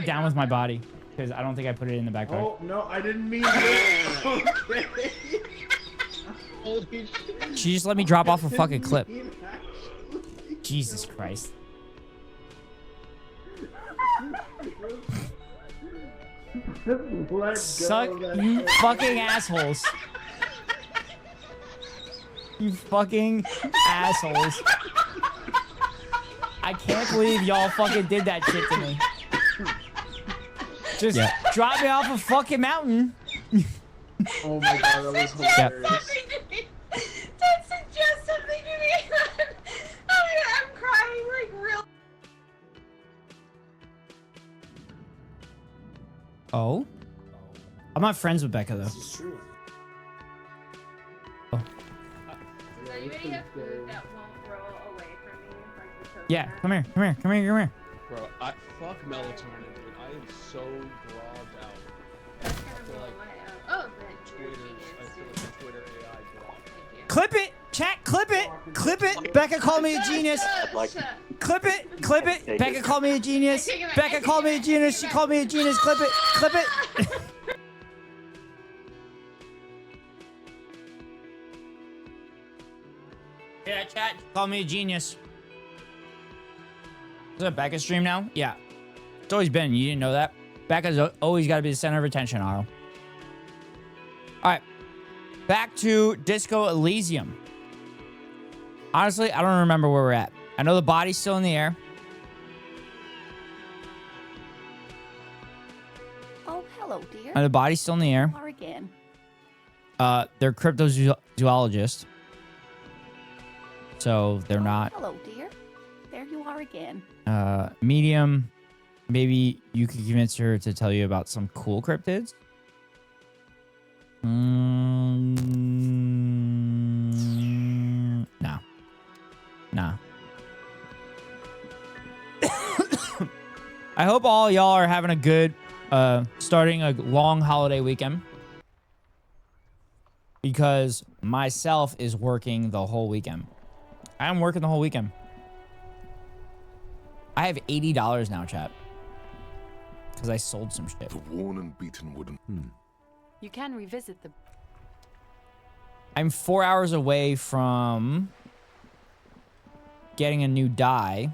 A: down with my body because I don't think I put it in the backpack.
D: Oh no, I didn't mean to. Okay. Holy shit.
A: She just let me drop off a fucking clip. Jesus Christ. Suck, you fucking assholes. You fucking assholes. I can't believe y'all fucking did that shit to me. Just drop me off a fucking mountain.
D: Oh my god, that was hilarious.
E: Don't suggest something to me. I'm crying like real.
A: Oh? I'm not friends with Becca though.
D: This is true.
A: Oh.
E: anybody have food that won't roll away from me? Like the toast
A: Yeah,
E: rack?
A: come here, come here, come here, come here.
D: Bro, fuck melatonin, dude. I am so grogged out.
E: That's gonna roll my Oh, but you're a
D: Twitter, I
E: genius,
D: feel
E: dude.
D: like the Twitter AI grog.
E: Thank you.
A: Clip it, chat, clip it, clip it. Becca called me a genius. Clip it, clip it. Becca called me a genius. Becca called me a genius. She called me a genius. Clip it, clip it. Yeah, chat. Call me a genius. Is that Becca's stream now? Yeah. It's always been. You didn't know that? Becca's always got to be the center of attention, Otto. All right. Back to Disco Elysium. Honestly, I don't remember where we're at. I know the body's still in the air.
F: Oh, hello, dear.
A: The body's still in the air.
F: Or again.
A: They're cryptozoologists. So they're not.
F: Hello, dear. There you are again.
A: Medium. Maybe you could convince her to tell you about some cool cryptids. No. Nah. I hope all y'all are having a good, starting a long holiday weekend. Because myself is working the whole weekend. I'm working the whole weekend. I have $80 now, chat. Because I sold some shit.
G: The worn and beaten wooden.
H: You can revisit the...
A: I'm 4 hours away from getting a new die,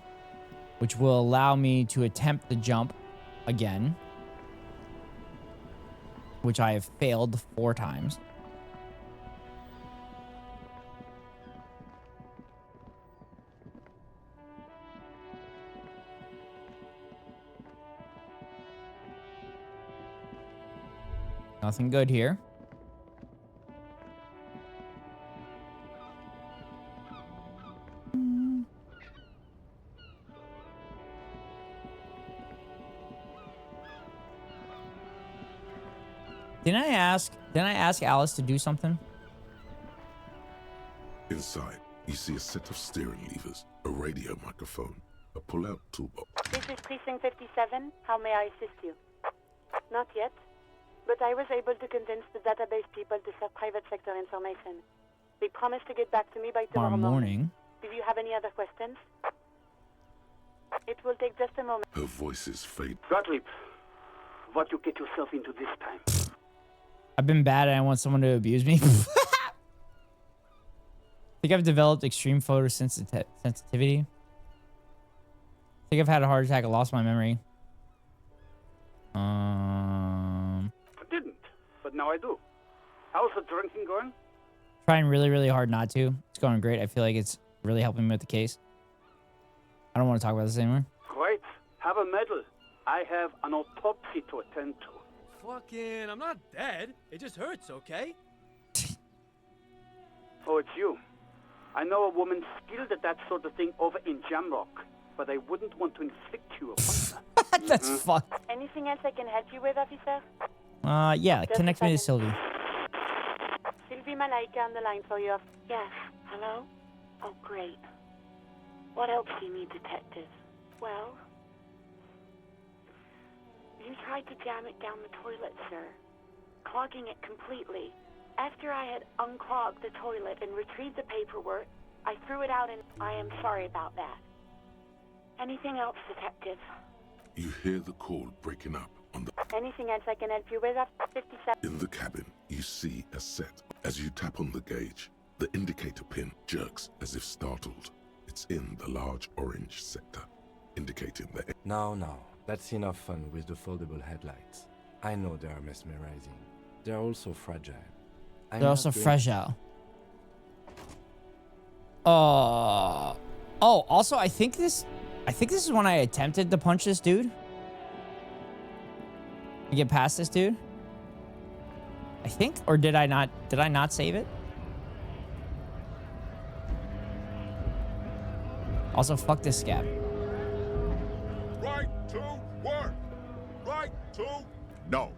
A: which will allow me to attempt the jump again, which I have failed 4 times. Nothing good here. Didn't I ask Alice to do something?
G: Inside, you see a set of steering levers, a radio microphone, a pull-out toolbox.
I: This is Precinct 57. How may I assist you? Not yet, but I was able to convince the database people to share private sector information. They promised to get back to me by tomorrow morning. Do you have any other questions? It will take just a moment.
G: Her voice is fade.
J: Gottlieb, what you get yourself into this time?
A: I've been bad and I want someone to abuse me. I think I've developed extreme photosensitivity. I think I've had a heart attack. I lost my memory.
J: I didn't, but now I do. How's the drinking going?
A: Trying really, really hard not to. It's going great. I feel like it's really helping me with the case. I don't want to talk about this anymore.
J: Great. Have a medal. I have an autopsy to attend to.
K: Fucking, I'm not dead. It just hurts, okay?
J: Oh, it's you. I know a woman skilled at that sort of thing over in Jamrock, but I wouldn't want to inflict you upon her.
A: That's fucked.
I: Anything else I can help you with, officer?
A: Yeah, connect me to Sylvie.
I: Sylvie Malaika on the line for you. Yes. Hello? Oh, great. What else do you need, detective? Well, you tried to jam it down the toilet, sir, clogging it completely. After I had unclogged the toilet and retrieved the paperwork, I threw it out and I am sorry about that. Anything else, detective?
G: You hear the cord breaking up on the...
I: Anything else I can help you with? 57.
G: In the cabin, you see a set. As you tap on the gauge, the indicator pin jerks as if startled. It's in the large orange sector, indicating the...
L: No. That's enough fun with the foldable headlights. I know they are mesmerizing. They're also fragile.
A: They're also fragile. Oh, also, I think this is when I attempted to punch this dude. To get past this dude. I think, or did I not save it? Also, fuck this scab.
M: Right to work. Right to... No,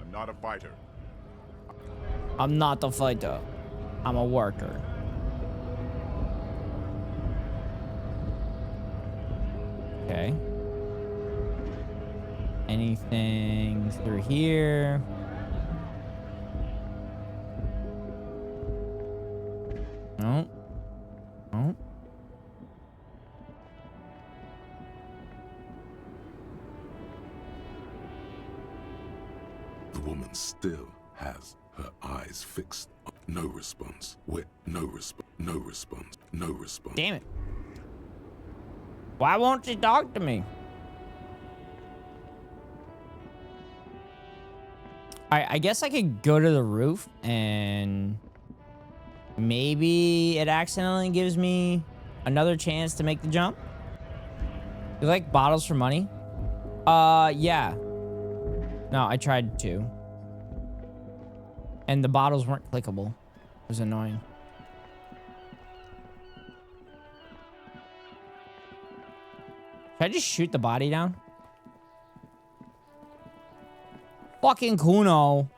M: I'm not a fighter.
A: I'm not a fighter. I'm a worker. Okay. Anything through here? No. No.
G: The woman still has her eyes fixed. No response. No response. No response. No response.
A: Damn it. Why won't she talk to me? Alright, I guess I could go to the roof and maybe it accidentally gives me another chance to make the jump. You like bottles for money? Yeah. No, I tried to. And the bottles weren't clickable. It was annoying. Should I just shoot the body down? Fucking Kuno.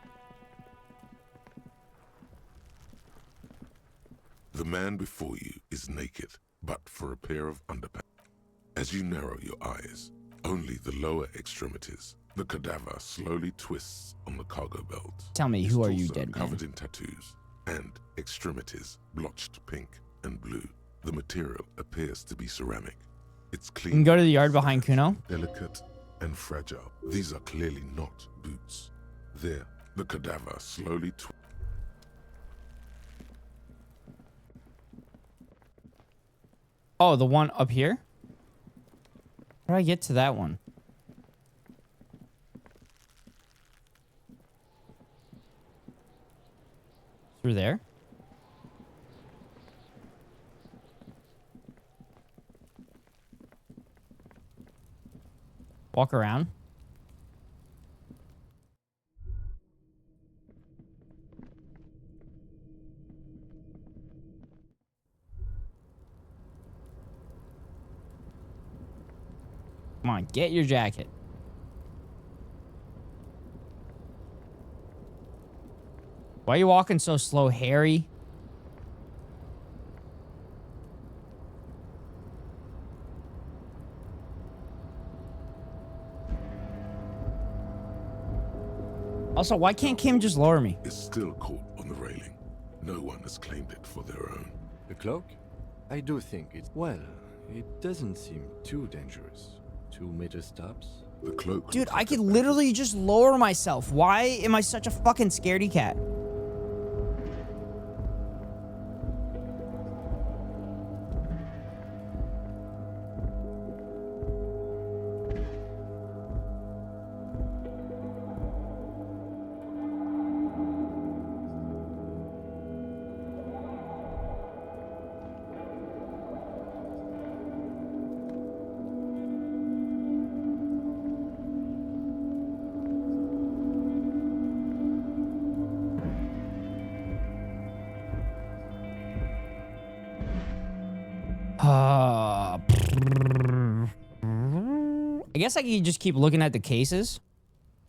G: The man before you is naked, but for a pair of underpants. As you narrow your eyes, only the lower extremities, the cadaver slowly twists on the cargo belt.
A: Tell me,
G: His
A: who are you,
G: torso
A: dead man?
G: covered in tattoos, and extremities blotched pink and blue. The material appears to be ceramic. It's clean.
A: You can go to the yard behind Kuno.
G: Delicate and fragile. These are clearly not boots. There, the cadaver slowly
A: Oh, the one up here? How do I get to that one? Through there? Walk around. Come on, get your jacket. Why are you walking so slow, Harry? Also, why can't Kim just lower me?
G: is still caught on the railing. No one has claimed it for their own.
L: The cloak? I do think it's... Well, it doesn't seem too dangerous. 2 meter stops.
G: The cloak...
A: Dude, I could literally just lower myself. Why am I such a fucking scaredy cat? I guess I could just keep looking at the cases,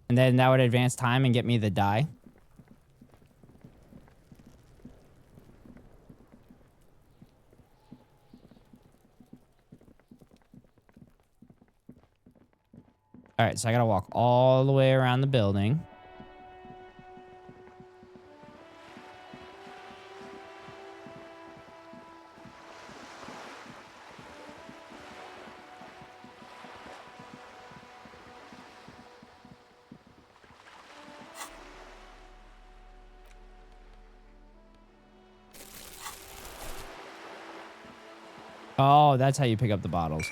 A: and then that would advance time and get me the die. All right, so I gotta walk all the way around the building. Oh, that's how you pick up the bottles.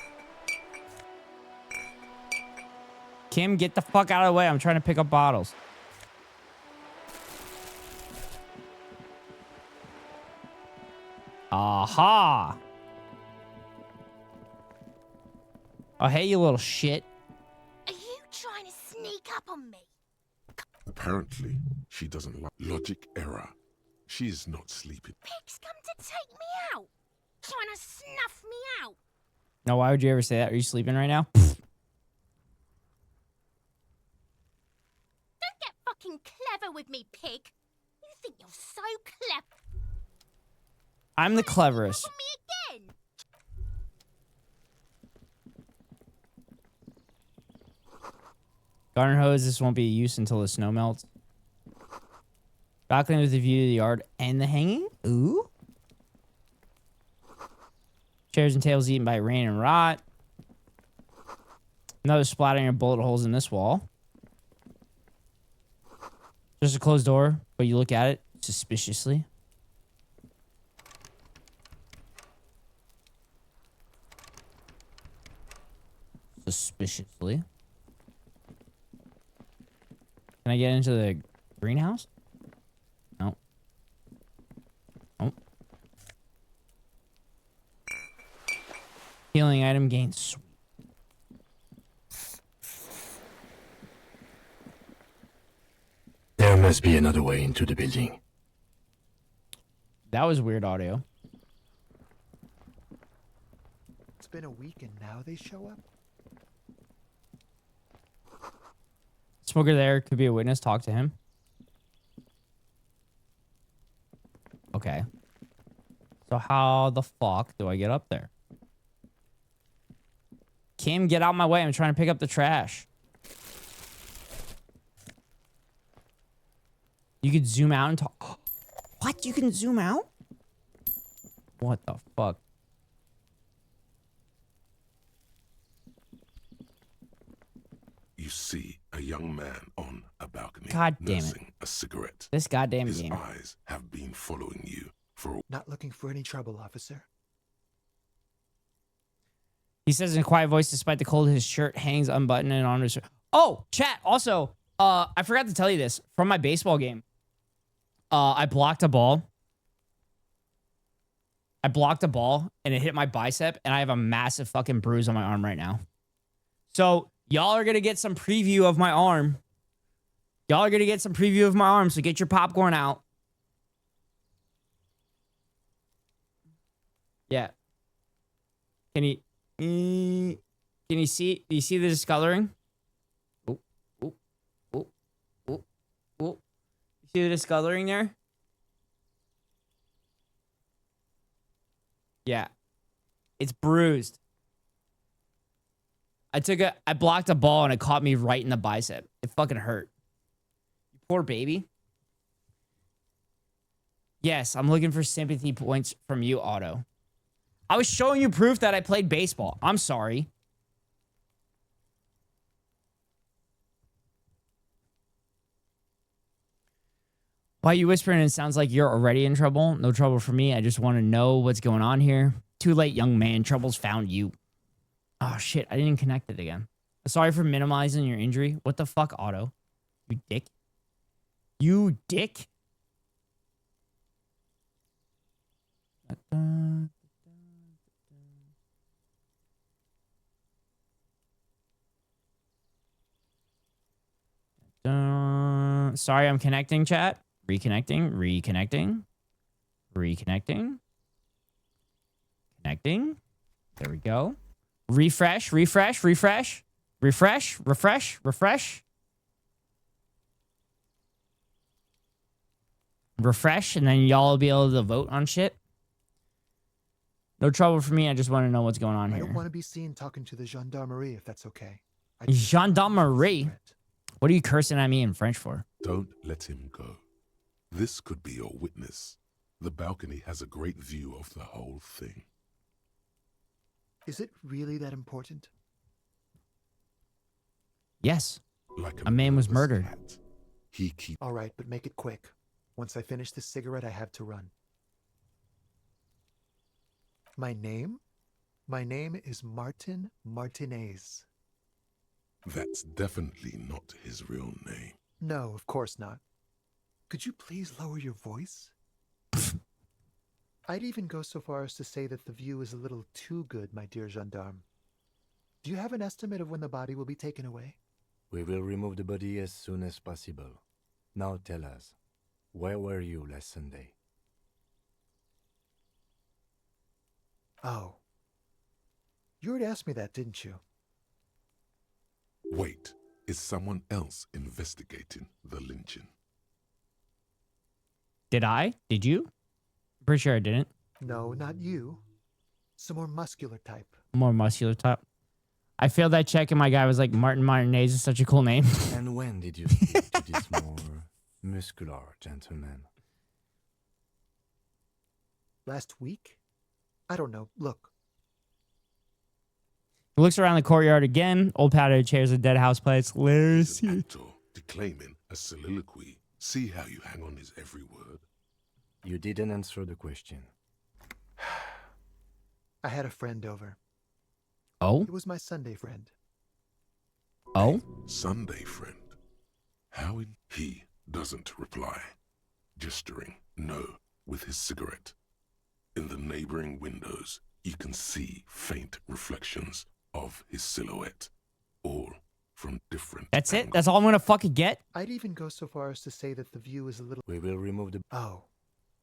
A: Kim, get the fuck out of the way. I'm trying to pick up bottles. Aha! Oh, hey, you little shit.
N: Are you trying to sneak up on me?
G: Apparently, she doesn't like logic error. She is not sleeping.
N: Pig's come to take me out. Trying to snuff me out.
A: No, why would you ever say that? Are you sleeping right now?
N: Don't get fucking clever with me, pig. You think you're so clever.
A: I'm the cleverest.
N: Me again.
A: Garden hose, this won't be a use until the snow melts. Balcony with a view to the yard and the hanging. Ooh. Chairs and tables eaten by rain and rot. Another splattering of bullet holes in this wall. There's a closed door, but you look at it suspiciously. Suspiciously. Can I get into the greenhouse? No. Nope. Healing item gained. Sweet.
L: There must be another way into the building.
A: That was weird audio.
O: It's been a week and now they show up?
A: Smoker there could be a witness. Talk to him. Okay. So how the fuck do I get up there? Kim, get out of my way. I'm trying to pick up the trash. You could zoom out and talk. What? You can zoom out? What the fuck?
G: You see a young man on a balcony
A: God damn it.
G: nursing a cigarette.
A: This goddamn
G: His
A: game.
G: eyes have been following you for
O: Not looking for any trouble, officer.
A: He says in a quiet voice, despite the cold, his shirt hangs unbuttoned and on his... Oh, chat. Also, I forgot to tell you this. From my baseball game, I blocked a ball. I blocked a ball, and it hit my bicep, and I have a massive fucking bruise on my arm right now. So, y'all are going to get some preview of my arm. Y'all are going to get some preview of my arm, so get your popcorn out. Yeah. Can you see? Do you see the discoloring? Oh, oh, oh, oh, oh. You see the discoloring there? Yeah. It's bruised. I blocked a ball and it caught me right in the bicep. It fucking hurt. You poor baby. Yes, I'm looking for sympathy points from you, Otto. I was showing you proof that I played baseball. I'm sorry. Why are you whispering? It sounds like you're already in trouble. No trouble for me. I just want to know what's going on here. Too late, young man. Trouble's found you. Oh, shit. I didn't connect it again. Sorry for minimizing your injury. What the fuck, Otto? You dick. You dick. Sorry, I'm connecting, chat. Reconnecting. Reconnecting. Reconnecting. Connecting. There we go. Refresh, refresh, refresh, refresh, refresh, refresh. Refresh, and then y'all will be able to vote on shit. No trouble for me. I just want to know what's going on
O: I
A: here.
O: don't want to be seen talking to the gendarmerie if that's okay.
A: Gendarmerie? What are you cursing at me in French for?
G: Don't let him go. This could be your witness. The balcony has a great view of the whole thing.
O: Is it really that important?
A: Yes.
G: Like
A: a man was murdered.
G: He keeps...
O: All right, but make it quick. Once I finish this cigarette, I have to run. My name? My name is Martin Martinez.
G: That's definitely not his real name.
O: No, of course not. Could you please lower your voice? I'd even go so far as to say that the view is a little too good, my dear gendarme. Do you have an estimate of when the body will be taken away?
L: We will remove the body as soon as possible. Now tell us, where were you last Sunday?
O: Oh. You already asked me that, didn't you?
G: Wait, is someone else investigating the lynching?
A: Did I? Did you? Pretty sure I didn't.
O: No, not you. Some more muscular type.
A: More muscular type. I failed that check and my guy was like, Martin Martinez is such a cool name.
L: And when did you speak to this more muscular gentleman?
O: Last week? I don't know. Look.
A: He looks around the courtyard again. Old powdered chairs and dead house plates. Hilarious.
G: Declaiming a soliloquy. See how you hang on his every word.
L: You didn't answer the question.
O: I had a friend over.
A: Oh?
O: It was my Sunday friend.
A: Oh?
G: Sunday friend. How in... He doesn't reply. Gesturing no with his cigarette. In the neighboring windows, you can see faint reflections of his silhouette. All from different
A: That's
G: angles.
A: it? That's all I'm gonna fucking get?
O: I'd even go so far as to say that the view is a little...
L: We will remove the...
O: Oh.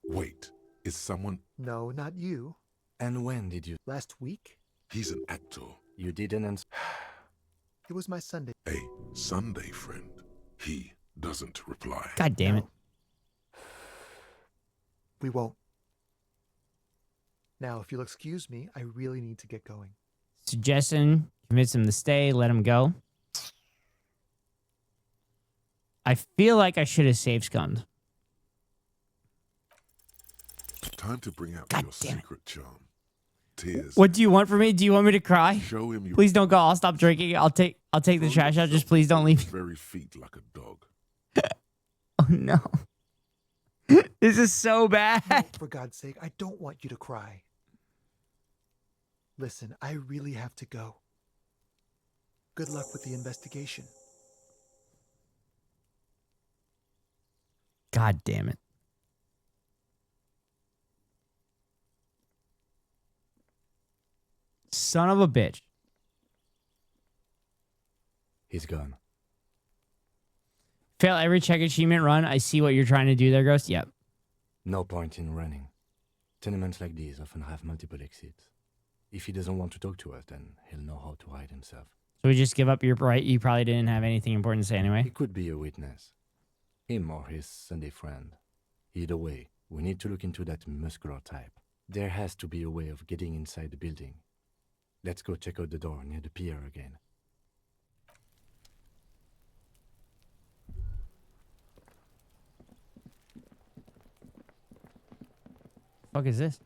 G: Wait, is someone...
O: No, not you.
L: And when did you...
O: Last week?
G: He's an actor.
L: You didn't answer...
O: It was my Sunday...
G: A Sunday friend. He doesn't reply.
A: God damn it.
O: We won't. Now, if you'll excuse me, I really need to get going.
A: Suggestion, convince him to stay, let him go. I feel like I should have safe scummed.
G: Time to bring out your secret charm. Tears.
A: What do you want from me? Do you want me to cry?
G: Show him your...
A: Please don't go. I'll stop drinking. I'll take the trash out. Just please don't leave me.
G: Very feet like a dog.
A: Oh no. This is so bad.
O: No, for God's sake, I don't want you to cry. Listen, I really have to go. Good luck with the investigation.
A: God damn it. Son of a bitch.
L: He's gone.
A: Fail every check achievement run. I see what you're trying to do there, Ghost. Yep.
L: No point in running. Tenements like these often have multiple exits. If he doesn't want to talk to us, then he'll know how to hide himself.
A: So we just give up your right. You probably didn't have anything important to say anyway.
L: He could be a witness. Him or his Sunday friend. Either way, we need to look into that muscular type. There has to be a way of getting inside the building. Let's go check out the door near the pier again.
A: Fuck is this?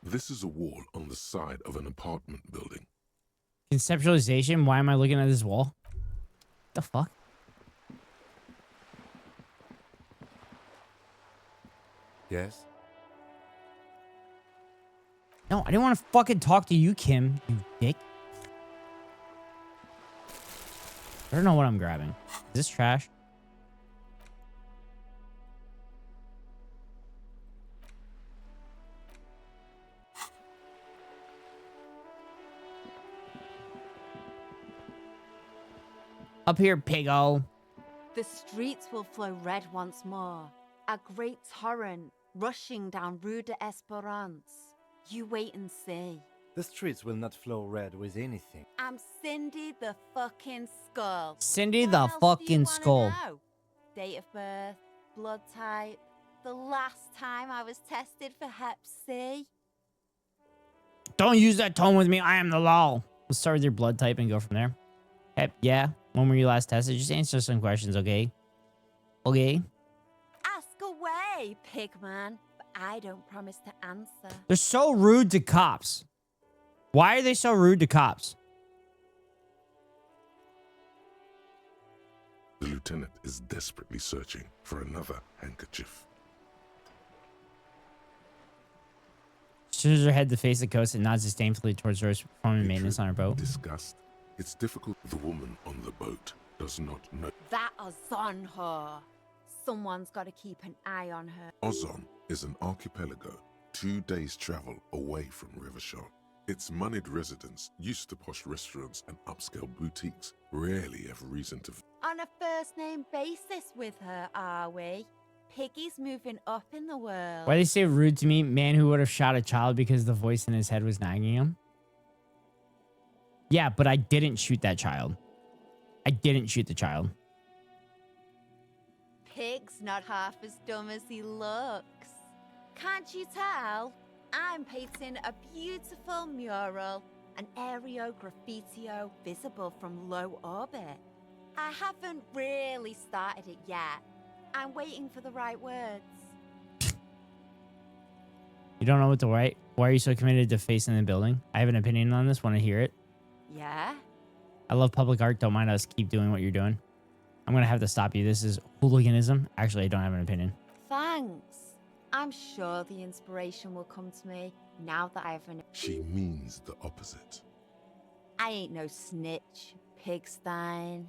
G: This is a wall on the side of an apartment building.
A: Conceptualization? Why am I looking at this wall? The fuck?
L: Yes?
A: No, I didn't want to fucking talk to you, Kim, you dick. I don't know what I'm grabbing. Is this trash? Up here, piggo.
P: The streets will flow red once more. A great torrent rushing down Rue de Esperance. You wait and see.
L: The streets will not flow red with anything.
P: I'm Cindy the fucking Skull.
A: Cindy
P: What
A: the
P: else do you
A: fucking
P: wanna
A: Skull.
P: know? Date of birth, blood type, the last time I was tested for Hep C.
A: Don't use that tone with me. I am the law. Let's start with your blood type and go from there. Yep, yeah. When were you last tested? Just answer some questions, okay? Okay.
P: Ask away, pigman. But I don't promise to answer.
A: They're so rude to cops. Why are they so rude to cops?
G: The lieutenant is desperately searching for another handkerchief.
A: She turns her head to face the coast and nods disdainfully towards Rose performing maintenance on her boat.
G: Disgust. It's difficult. The woman on the boat does not know.
P: That is on her. Someone's got to keep an eye on her.
G: Ozon is an archipelago 2 days' travel away from Rivershore. Its moneyed residents, used to posh restaurants and upscale boutiques, rarely have reason to...
P: On a first-name basis with her, are we? Piggy's moving up in the world.
A: Why they say rude to me? Man who would have shot a child because the voice in his head was nagging him. Yeah, but I didn't shoot that child. I didn't shoot the child.
P: Pig's not half as dumb as he looks. Can't you tell? I'm painting a beautiful mural an aereo graffitio visible from low orbit. I haven't really started it yet. I'm waiting for the right words.
A: You don't know what to write? Why are you so committed to facing the building? I have an opinion on this. Want to hear it?
P: Yeah?
A: I love public art. Don't mind us. Keep doing what you're doing. I'm going to have to stop you. This is hooliganism. Actually, I don't have an opinion.
P: Thanks. I'm sure the inspiration will come to me now that I've an...
G: She means the opposite.
P: I ain't no snitch, pigstein.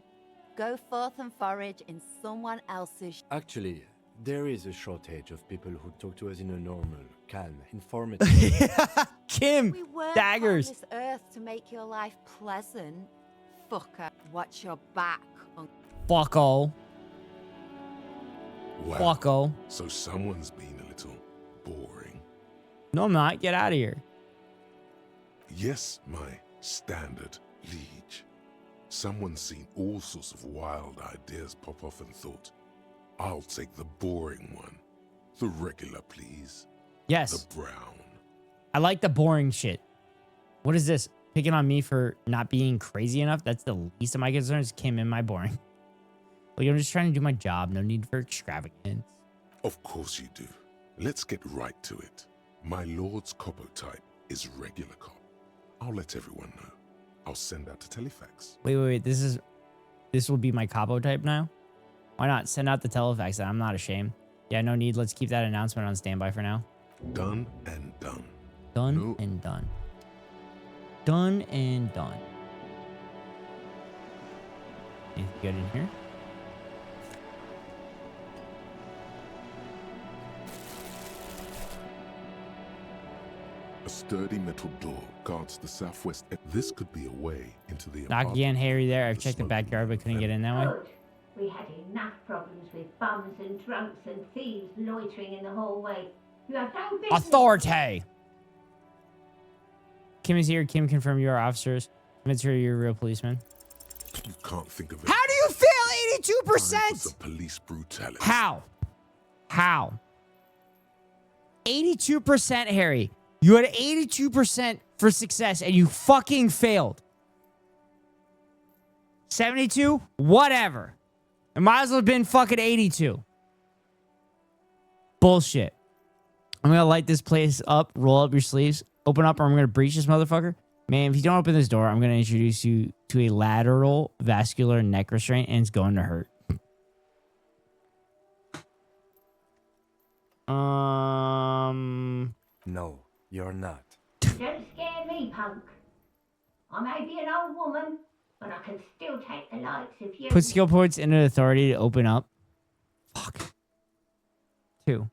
P: Go forth and forage in someone else's...
L: Actually, there is a shortage of people who talk to us in a normal, calm, informative...
A: Kim!
P: We weren't
A: Daggers!
P: on this earth to make your life pleasant. Fucker, watch your back.
A: Fucko.
G: Wow.
A: Fucko.
G: So someone's been a little boring.
A: No, I'm not. Get out of here.
G: Yes, my standard liege. Someone's seen all sorts of wild ideas pop off and thought, I'll take the boring one. The regular, please.
A: Yes.
G: The brown.
A: I like the boring shit. What is this? Picking on me for not being crazy enough? That's the least of my concerns. Kim, am I boring? Like, I'm just trying to do my job. No need for extravagance.
G: Of course you do. Let's get right to it. My lord's coppo type is regular cop. I'll let everyone know. I'll send out a telefax.
A: Wait. This will be my capo type now? Why not? Send out the telefax. I'm not ashamed. Yeah, no need. Let's keep that announcement on standby for now.
G: Done and done.
A: Done and done. Done and done. Anything good in here?
G: A sturdy metal door guards the southwest. This could be a way into the
A: Knock
G: apartment.
A: again, Harry there. I've checked the backyard but couldn't get in that way.
Q: Good. We had enough problems with bums and drunks and thieves loitering in the hallway. You have no business.
A: Authority! Kim is here. Kim, confirm you are officers. Convince her you're a real policeman.
G: You can't think of it.
A: How do you fail 82%?
G: Police brutality.
A: How? 82%, Harry. You had 82% for success and you fucking failed. 72? Whatever. It might as well have been fucking 82. Bullshit. I'm going to light this place up, roll up your sleeves, open up, or I'm going to breach this motherfucker. Man, if you don't open this door, I'm going to introduce you to a lateral vascular neck restraint, and it's going to hurt.
L: No, you're not.
Q: Don't scare me, punk. I may be an old woman, but I can still take the likes of you.
A: Put skill points into authority to open up. Fuck. 2.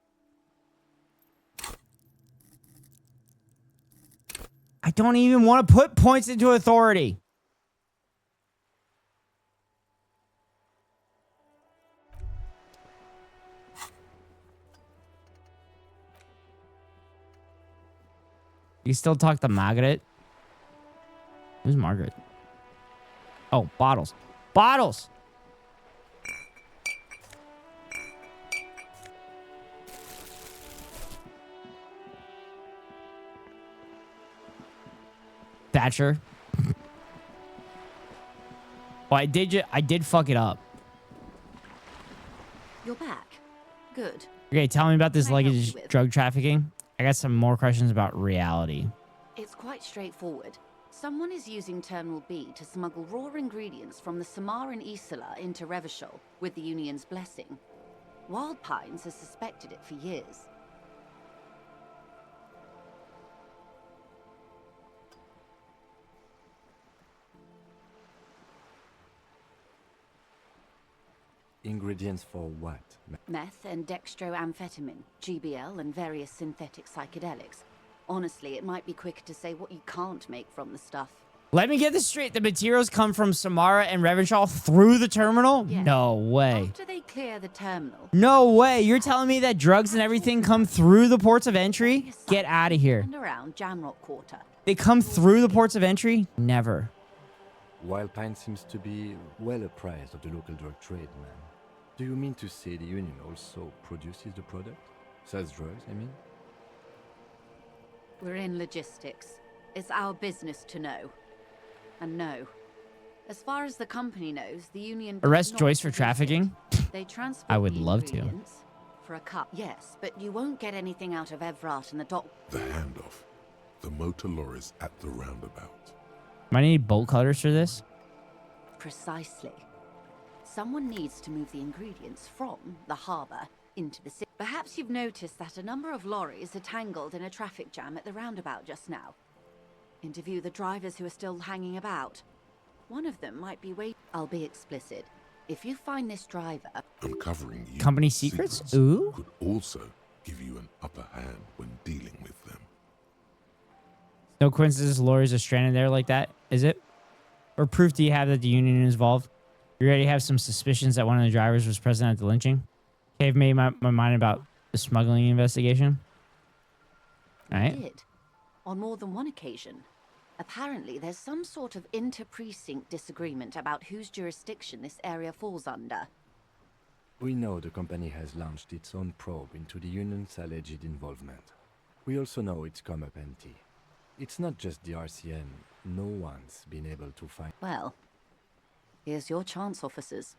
A: I don't even want to put points into authority. You still talk to Margaret? Who's Margaret? Oh, bottles. Bottles! Thatcher. Well, I did fuck it up.
F: You're back. Good.
A: Okay, tell me about this
F: Can I help
A: luggage
F: you with?
A: drug trafficking. I got some more questions about reality.
F: It's quite straightforward. Someone is using Terminal B to smuggle raw ingredients from the Samaran Isola into Revachol with the Union's blessing. Wild Pines has suspected it for years.
L: Ingredients for what?
F: Meth and dextroamphetamine, GBL, and various synthetic psychedelics. Honestly, it might be quicker to say what you can't make from the stuff.
A: Let me get this straight. The materials come from Samara and Revachol through the terminal?
F: Yes.
A: No way.
F: After they clear the terminal,
A: No way. You're telling me that drugs and everything come through the ports of entry? Get out of here.
F: and around Jamrock Quarter.
A: They come through the ports of entry? Never.
L: Wild Pine seems to be well apprised of the local drug trade, man. Do you mean to say the Union also produces the product? Sells drugs, I mean?
F: We're in logistics. It's our business to know. And no. As far as the company knows, the union does
A: Arrest
F: not
A: Joyce for
F: produce
A: trafficking?
F: it. They transport
A: I would
F: the
A: love to.
F: ingredients for a cut. Yes, but you won't get anything out of Evrat and the dock.
G: The handoff. The motor lorries at the roundabout.
A: Might need bolt cutters for this.
F: Precisely. Someone needs to move the ingredients from the harbour into the city. Perhaps you've noticed that a number of lorries are tangled in a traffic jam at the roundabout just now. Interview the drivers who are still hanging about. One of them might be waiting. I'll be explicit. If you find this driver...
G: Uncovering you
A: Company secrets? Ooh.
G: could also give you an upper hand when dealing with them.
A: No coincidence lorries are stranded there like that, is it? Or proof do you have that the union is involved? You already have some suspicions that one of the drivers was present at the lynching? Okay, I've made my mind about the smuggling investigation. All right.
F: Did. On more than one occasion. Apparently, there's some sort of inter-precinct disagreement about whose jurisdiction this area falls under.
L: We know the company has launched its own probe into the union's alleged involvement. We also know it's come up empty. It's not just the RCM. No one's been able to find...
F: Well, here's your chance, officers.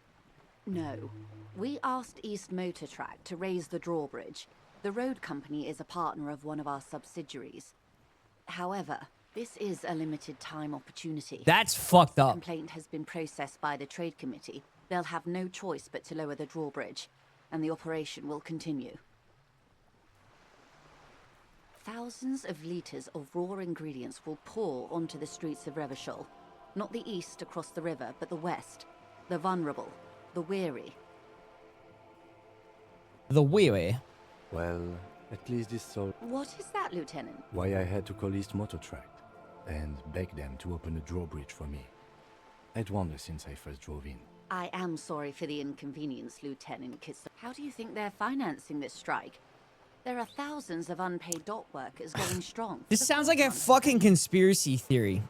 F: No. We asked East Motor Track to raise the drawbridge. The road company is a partner of one of our subsidiaries. However, this is a limited time opportunity.
A: That's fucked
F: The
A: up.
F: complaint has been processed by the trade committee. They'll have no choice but to lower the drawbridge, and the operation will continue. Thousands of litres of raw ingredients will pour onto the streets of Revachol. Not the east across the river, but the west. The vulnerable, the weary.
A: The weary.
L: Well, at least this solved
F: What is that, Lieutenant?
L: why I had to call East Motor Track and beg them to open a drawbridge for me. I'd wondered since I first drove in.
F: I am sorry for the inconvenience, Lieutenant Kitson. How do you think they're financing this strike? There are thousands of unpaid dock workers going strong.
A: This sounds like a fucking conspiracy theory.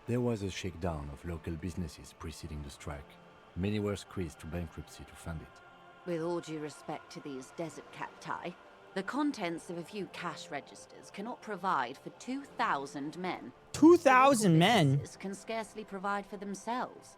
L: There was a shakedown of local businesses preceding the strike. Many were squeezed to bankruptcy to fund it.
F: With all due respect to these desert cacti, the contents of a few cash registers cannot provide for 2,000 men.
A: 2,000 men?
F: Businesses can scarcely provide for themselves.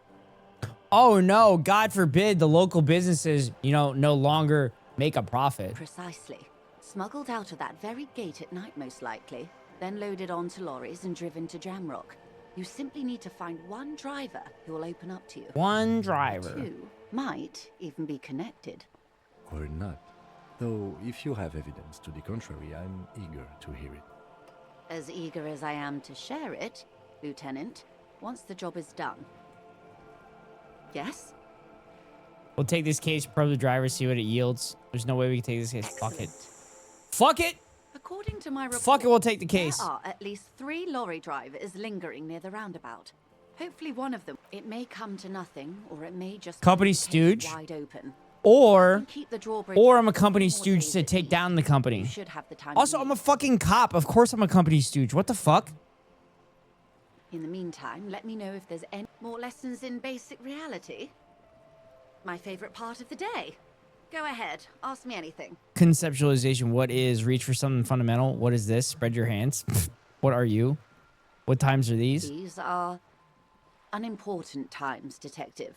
A: Oh no, God forbid the local businesses, no longer make a profit.
F: Precisely. Smuggled out of that very gate at night, most likely, then loaded onto lorries and driven to Jamrock. You simply need to find one driver who will open up to you.
A: One driver.
F: Two might even be connected.
L: Or not. Though, if you have evidence to the contrary, I'm eager to hear it.
F: As eager as I am to share it, Lieutenant, once the job is done. Yes?
A: We'll take this case, probe the driver, see what it yields. There's no way we can take this case. Fuck it. Fuck it!
F: According to my report,
A: Fuck it, we'll take the case.
F: There are at least 3 lorry drivers lingering near the roundabout. Hopefully one of them. It may come to nothing, or it may just
A: Company
F: be
A: stooge?
F: wide open.
A: Or
F: Keep the drawbridge
A: I'm a company
F: more
A: stooge
F: days
A: to
F: at
A: take
F: least.
A: down the company.
F: You should have the time.
A: Also, I'm a fucking cop. Of course I'm a company stooge. What the fuck?
F: In the meantime, let me know if there's any more lessons in basic reality. My favorite part of the day. Go ahead, ask me anything.
A: Conceptualization. What is reach for something fundamental? What is this? Spread your hands. What are you? What times are these?
F: These are unimportant times, Detective.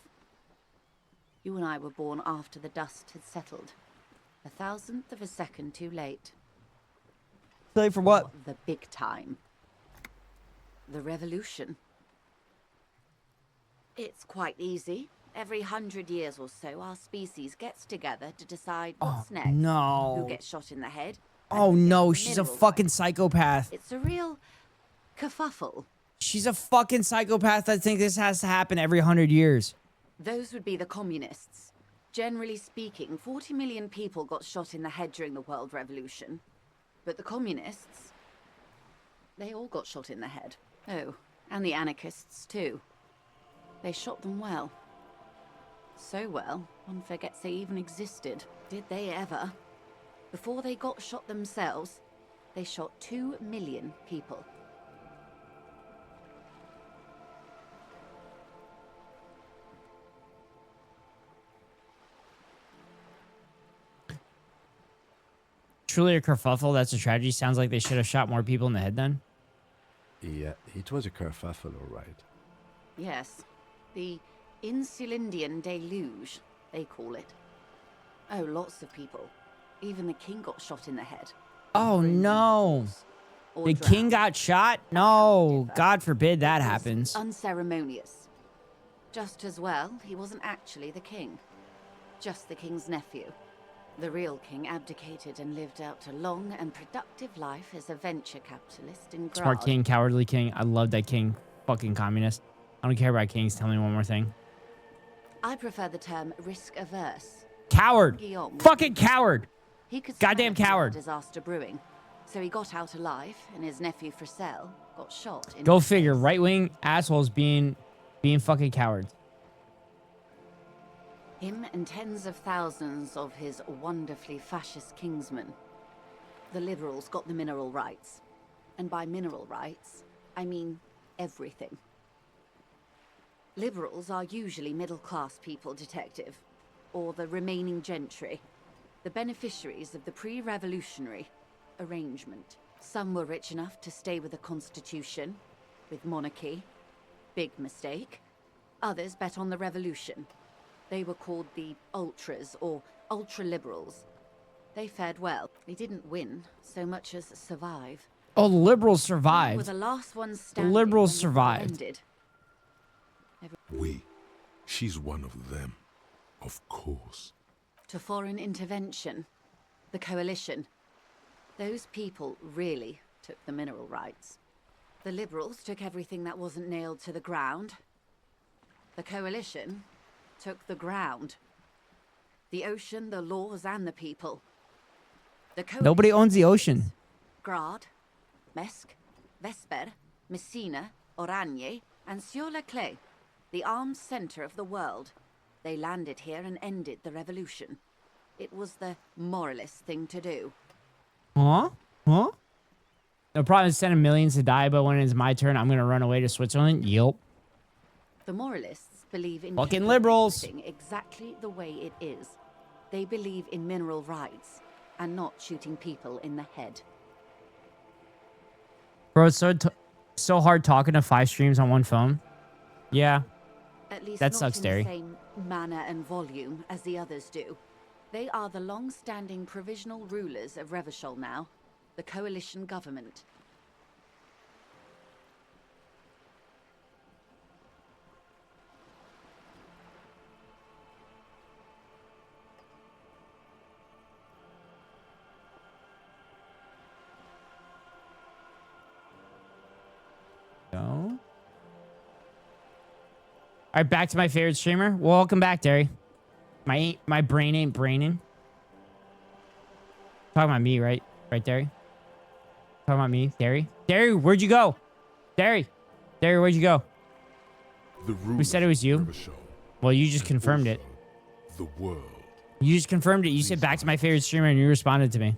F: You and I were born after the dust had settled. 1,000th of a second too late.
A: Play for what?
F: The big time. The revolution. It's quite easy. Every 100 years or so, our species gets together to decide what's next.
A: no.
F: Who gets shot in the head.
A: Oh no, she's a fucking psychopath.
F: It's a real kerfuffle.
A: She's a fucking psychopath. I think this has to happen every 100 years.
F: Those would be the communists. Generally speaking, 40 million people got shot in the head during the World Revolution. But the communists, they all got shot in the head. Oh, and the anarchists too. They shot them well. So well, one forgets they even existed. Did they ever? Before they got shot themselves, they shot 2 million people.
A: Truly a kerfuffle. That's a tragedy. Sounds like they should have shot more people in the head then.
L: Yeah, it was a kerfuffle, all right.
F: Yes. The Insulindian deluge, they call it. Oh, lots of people. Even the king got shot in the head.
A: Oh no. The king got shot? No, God forbid that happens.
F: Unceremonious. Just as well, he wasn't actually the king. Just the king's nephew. The real king abdicated and lived out a long and productive life as a venture capitalist in Grad.
A: Smart king, cowardly king. I love that king. Fucking communist. I don't care about kings. Tell me one more thing.
F: I prefer the term risk-averse.
A: Coward.
F: Guillaume.
A: Fucking coward.
F: He could
A: goddamn coward.
F: Disaster brewing. So he got out alive, and his nephew Fricelle got shot.
A: Go figure. Right-wing assholes being fucking cowards.
F: Him and tens of thousands of his wonderfully fascist kingsmen. The liberals got the mineral rights. And by mineral rights, I mean everything. Liberals are usually middle-class people, Detective. Or the remaining gentry. The beneficiaries of the pre-revolutionary arrangement. Some were rich enough to stay with the Constitution, with monarchy. Big mistake. Others bet on the revolution. They were called the ultras, or ultra-liberals. They fared well. They didn't win so much as survive.
A: Oh, the liberals
F: They were
A: survived.
F: the last ones
A: The
F: standing
A: liberals
F: when the war
A: survived.
F: ended.
G: She's one of them. Of course.
F: To foreign intervention. The coalition. Those people really took the mineral rights. The liberals took everything that wasn't nailed to the ground. The coalition took the ground. The ocean, the laws, and the people. The
A: Nobody owns the ocean.
F: Grad, Mesk, Vesper, Messina, Oranje, and Sur-le-Clay, the armed center of the world. They landed here and ended the revolution. It was the moralist thing to do.
A: Huh? Huh? The problem is sending millions to die, but when it's my turn, I'm gonna run away to Switzerland. Yup.
F: The moralists believe in
A: Fucking
F: keeping
A: liberals.
F: everything exactly the way it is. They believe in mineral rights and not shooting people in the head.
A: Bro, it's so hard talking to 5 streams on one phone. Yeah.
F: At least
A: That
F: not
A: sucks,
F: in
A: Derry.
F: the same manner and volume as the others do. They are the long-standing provisional rulers of Revachol now, the coalition government.
A: No. All right, back to my favorite streamer. Welcome back, Derry. My brain ain't braining. Talking about me, right? Right, Derry? Talking about me, Derry? Derry, where'd you go? Derry, where'd you go? Who said it was you? Well, you just confirmed it.
G: The world.
A: You just confirmed it. You said back to my favorite streamer and you responded to me.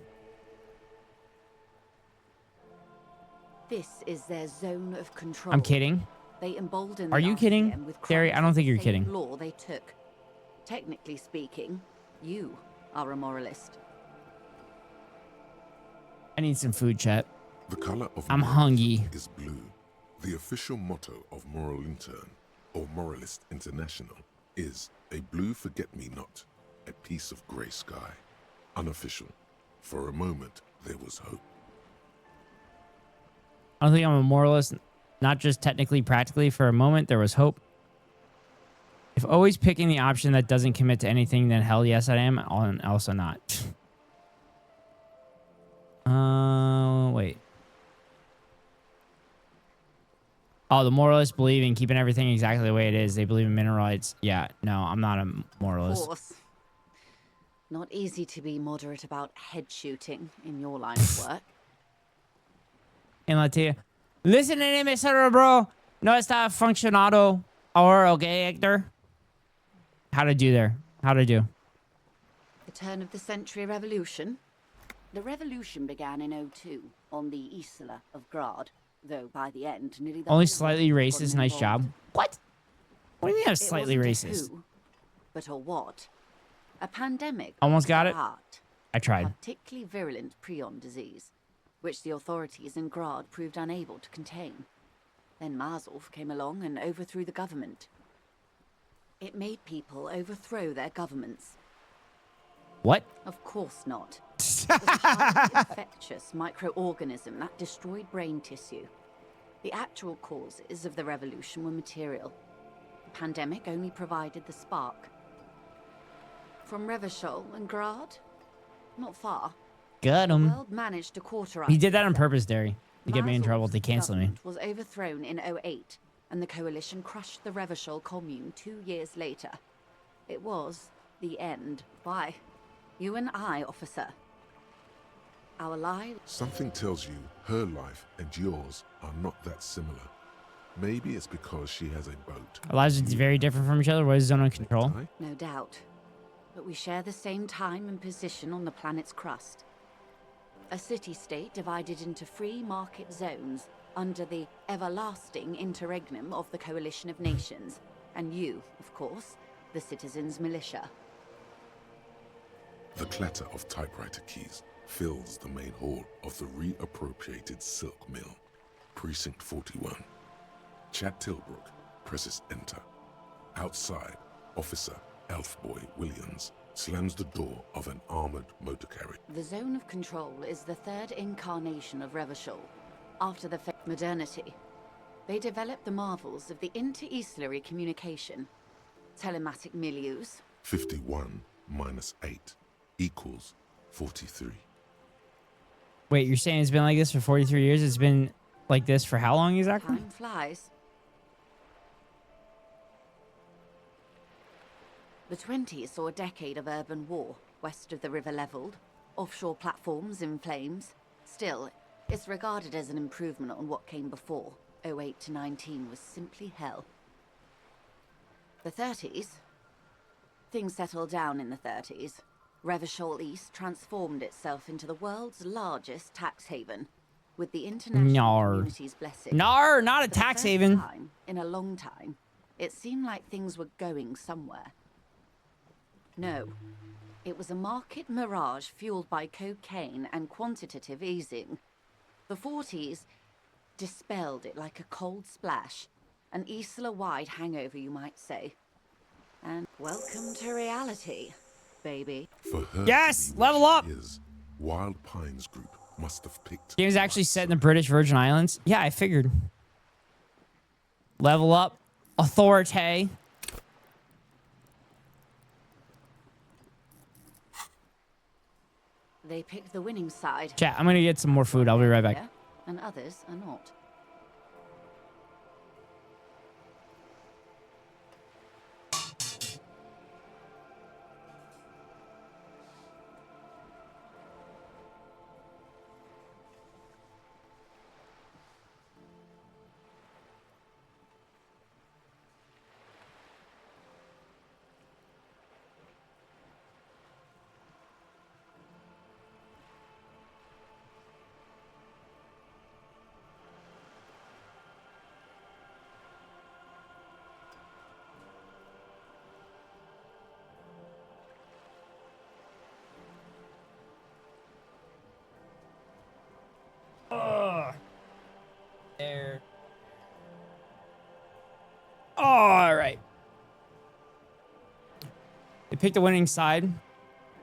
F: This is their zone of control.
A: I'm kidding.
F: They embolden
A: Are
F: the
A: you
F: RCM
A: kidding?
F: with
A: Derry, I
F: crimes
A: don't
F: of
A: think
F: the
A: you're
F: same
A: kidding.
F: law they took. Technically speaking, you are a moralist.
A: I need some food, chat.
G: The color of
A: I'm
G: moralism
A: hungry.
G: is blue. The official motto of Moral Intern, or Moralist International, is a blue forget-me-not, a piece of grey sky. Unofficial. For a moment, there was hope.
A: I don't think I'm a moralist. Not just technically, practically. For a moment, there was hope. If always picking the option that doesn't commit to anything, then hell yes, I am. Also not. Wait. Oh, the moralists believe in keeping everything exactly the way it is. They believe in mineral rights. Yeah, no, I'm not a moralist.
F: Of course. Not easy to be moderate about head shooting in your line of work.
A: En Latina. Listen to me, cerebro. No está funcionado. Ahora, okay, Hector? How to do there? How to do?
F: The turn of the century revolution. The revolution began in 02 on the Isla of Grad, though by the end, nearly the
A: Only
F: whole
A: slightly
F: world got
A: racist. Nice job.
F: involved.
A: What? What do you mean I'm
F: It
A: slightly
F: wasn't a
A: racist?
F: who, but a what? A pandemic.
A: Almost got it.
F: Art.
A: I tried.
F: Particularly virulent prion disease, which the authorities in Grad proved unable to contain. Then Marzolf came along and overthrew the government. It made people overthrow their governments.
A: What?
F: Of course not. It was a highly infectious microorganism that destroyed brain tissue. The actual causes of the revolution were material. The pandemic only provided the spark. From Revachol and Grad? Not far.
A: Got
F: The
A: him.
F: world managed to cauterize.
A: He did that on purpose, Derry, to get me in trouble, to cancel me.
F: Was overthrown in 08, and the coalition crushed the Revachol commune 2 years later. It was the end. Why? You and I, officer. Our lives...
G: Something tells you her life and yours are not that similar. Maybe it's because she has a boat.
A: Our lives are very different from each other. What is zone of control?
F: No doubt. But we share the same time and position on the planet's crust. A city-state divided into free market zones under the everlasting interregnum of the Coalition of Nations. And you, of course, the citizens' militia.
G: The clatter of typewriter keys fills the main hall of the reappropriated silk mill. Precinct 41. Chad Tilbrook presses enter. Outside, Officer Elfboy Williams slams the door of an armored motor carriage.
F: The zone of control is the third incarnation of Revachol, after the modernity. They developed the marvels of the inter-Easlary communication, telematic milieus.
G: 51 minus 8 equals 43.
A: Wait, you're saying it's been like this for 43 years? It's been like this for how long exactly?
F: Time flies. The 20s saw a decade of urban war, west of the river leveled, offshore platforms in flames. Still, it's regarded as an improvement on what came before. 08 to 19 was simply hell. The 30s? Things settled down in the 30s. Revachol East transformed itself into the world's largest tax haven, with the international community's blessing.
A: Nar, not a tax haven.
F: Time, in a long time, it seemed like things were going somewhere. No, it was a market mirage fueled by cocaine and quantitative easing. The 40s dispelled it like a cold splash, an Isla-wide hangover, you might say. And welcome to reality, baby.
G: For her,
A: yes, level up.
G: Wild Pines Group must have picked.
A: Game is actually set in the British Virgin Islands. Yeah, I figured. Level up, authority.
F: They picked the winning side.
A: Chat, I'm gonna get some more food. I'll be right back.
F: And others are not.
A: There. All right. They picked the winning side.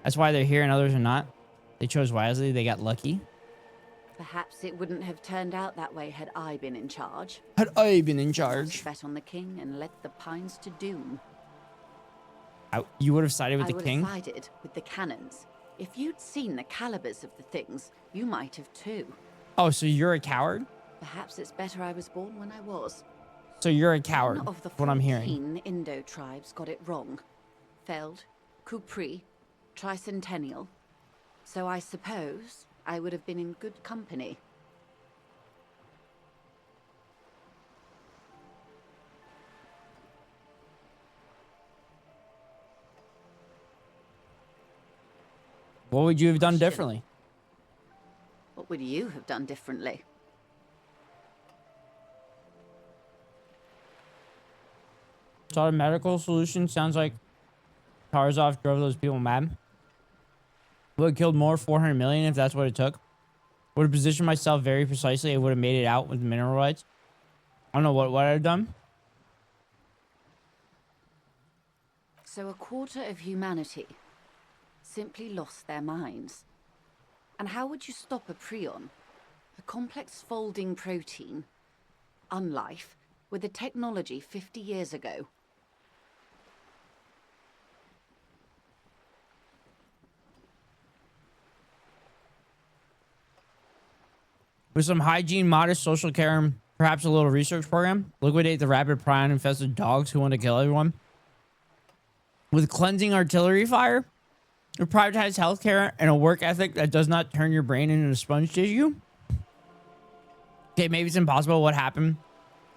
A: That's why they're here and others are not. They chose wisely. They got lucky.
F: Perhaps it wouldn't have turned out that way had I been in charge.
A: Had I been in charge.
F: Bet on the king and led the Pines to doom.
A: You would have sided with the king?
F: I would have sided with the cannons. If you'd seen the calibers of the things, you might have too.
A: Oh, so you're a coward?
F: Perhaps it's better I was born when I was.
A: So you're a coward,
F: None of the
A: what I'm hearing.
F: 14 Indo tribes got it wrong. Feld, Kupri, Tricentennial. So I suppose I would have been in good company.
A: What would you have done differently?
F: What would you have done differently?
A: Sort of medical solution sounds like Tarzov drove those people mad. Would have killed more 400 million if that's what it took. Would have positioned myself very precisely. I would have made it out with mineral rights. I don't know what I've done.
F: So a quarter of humanity simply lost their minds. And how would you stop a prion, a complex folding protein, unlife, with a technology 50 years ago?
A: With some hygiene, modest social care, and perhaps a little research program, liquidate the rabid prion-infested dogs who want to kill everyone. With cleansing artillery fire, with privatized healthcare, and a work ethic that does not turn your brain into sponge tissue. Okay, maybe it's impossible. What happened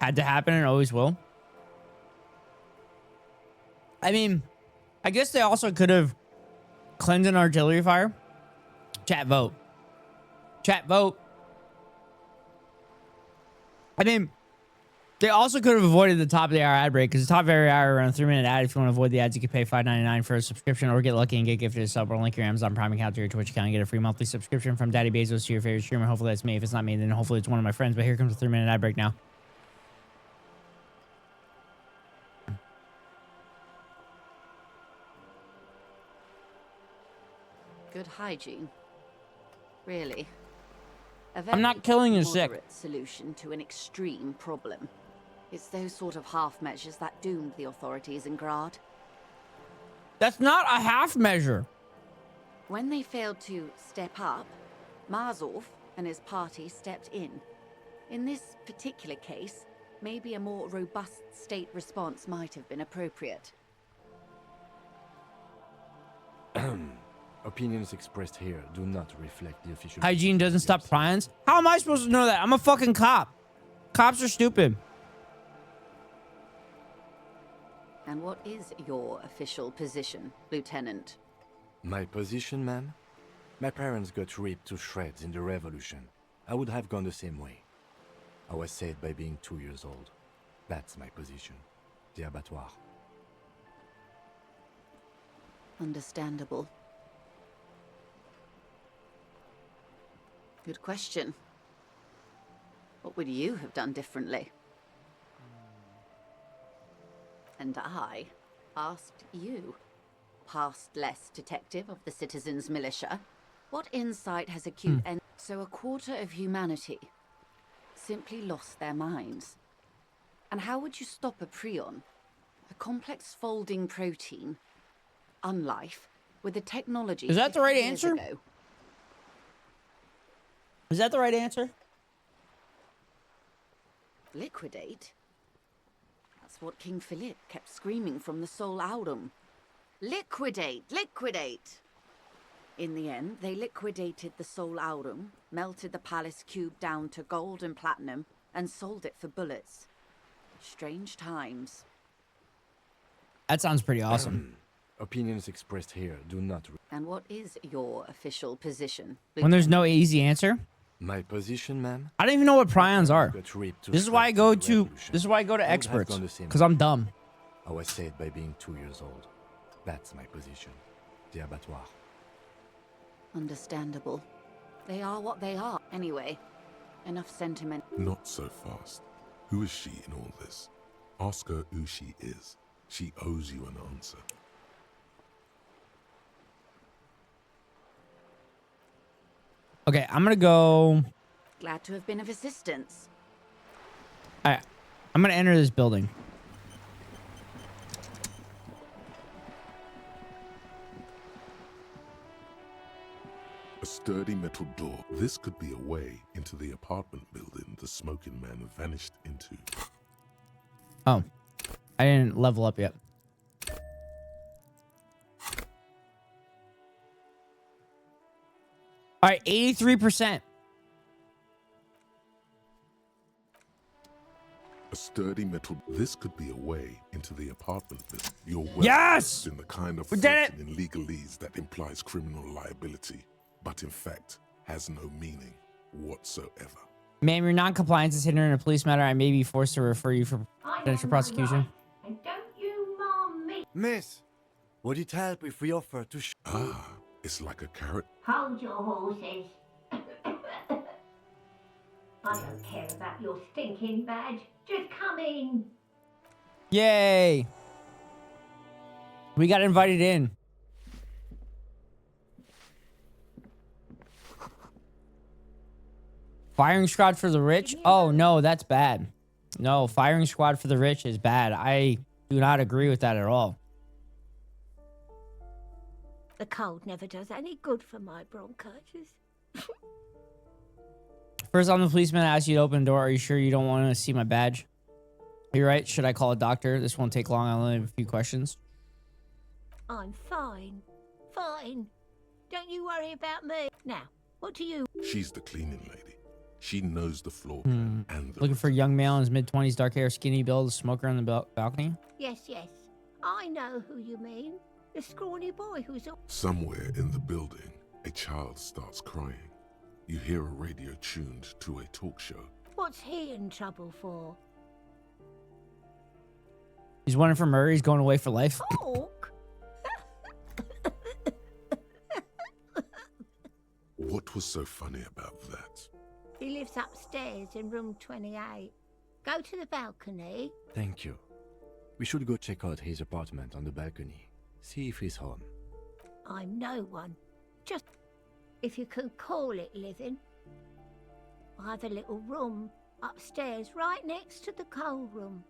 A: had to happen and always will. I mean, I guess they also could have cleansed an artillery fire. Chat vote. Chat vote. I mean, they also could have avoided the top of the hour ad break, because the top of every hour around a 3-minute ad. If you want to avoid the ads, you can pay $5.99 for a subscription, or get lucky and get gifted a sub, or link your Amazon Prime account to your Twitch account and get a free monthly subscription from Daddy Bezos to your favorite streamer. Hopefully that's me. If it's not me, then hopefully it's one of my friends. But here comes the 3-minute ad break now.
F: Good hygiene. Really.
A: I'm not killing you, sick.
F: Moderate solution to an extreme problem. It's those sort of half measures that doomed the authorities in Grad.
A: That's not a half measure.
F: When they failed to step up, Marzov and his party stepped in. In this particular case, maybe a more robust state response might have been appropriate.
L: Opinions expressed here do not reflect the official...
A: Hygiene doesn't stop prions? How am I supposed to know that? I'm a fucking cop. Cops are stupid.
F: And what is your official position, Lieutenant?
L: My position, ma'am? My parents got ripped to shreds in the revolution. I would have gone the same way. I was saved by being 2 years old. That's my position. The abattoir.
F: Understandable. Good question. What would you have done differently? And I asked you, past-less detective of the Citizens Militia, what insight has acute and so a quarter of humanity simply lost their minds. And how would you stop a prion, a complex folding protein, unlife, with a technology...
A: Is that the right
F: 50 years
A: answer?
F: ago?
A: Is that the right answer?
F: Liquidate? That's what King Philip kept screaming from the Soul Aurum. Liquidate! Liquidate! In the end, they liquidated the Soul Aurum, melted the palace cube down to gold and platinum, and sold it for bullets. Strange times.
A: That sounds pretty awesome.
L: Opinions expressed here do not...
F: And what is your official position?
A: When there's no easy answer?
L: My position, ma'am?
A: I don't even know what prions are. This is why I go to experts, because I'm dumb.
L: I was saved by being 2 years old. That's my position. The abattoir.
F: Understandable. They are what they are. Anyway, enough sentiment.
G: Not so fast. Who is she in all this? Ask her who she is. She owes you an answer.
A: Okay, I'm gonna go...
F: Glad to have been of assistance.
A: Alright, I'm gonna enter this building.
G: A sturdy metal door. This could be a way into the apartment building the smoking man vanished into.
A: Oh, I didn't level up yet. All right, 83%.
G: A sturdy metal. This could be a way into the apartment building. You're well
A: Yes!
G: in the kind of
A: We did it!
G: in legalese that implies criminal liability, but in fact has no meaning whatsoever.
A: Ma'am, your non-compliance is hidden in a police matter. I may be forced to refer you for potential prosecution.
Q: And don't you mom me.
L: Miss, would it help if we offer to...
G: It's like a carrot.
Q: Hold your horses. I don't care about your stinking badge. Just come in.
A: Yay. We got invited in. Firing squad for the rich? Oh, no, that's bad. No, firing squad for the rich is bad. I do not agree with that at all.
N: The cold never does any good for my bronchitis.
A: First, I'm the policeman. I asked you to open the door. Are you sure you don't want to see my badge? You're right. Should I call a doctor? This won't take long. I only have a few questions.
N: I'm fine. Fine. Don't you worry about me. Now, what do you...
G: She's the cleaning lady. She knows the floor plan and the...
A: Looking for a young male in his mid-20s, dark hair, skinny build, smoker on the balcony?
N: Yes, yes. I know who you mean. The scrawny boy who's...
G: Somewhere in the building, a child starts crying. You hear a radio tuned to a talk show.
N: What's he in trouble for?
A: He's wanted for murder. He's going away for life.
N: Talk?
G: What was so funny about that?
N: He lives upstairs in room 28. Go to the balcony.
L: Thank you. We should go check out his apartment on the balcony. See if he's home.
N: I'm no one. Just if you can call it living. I have a little room upstairs right next to the coal room.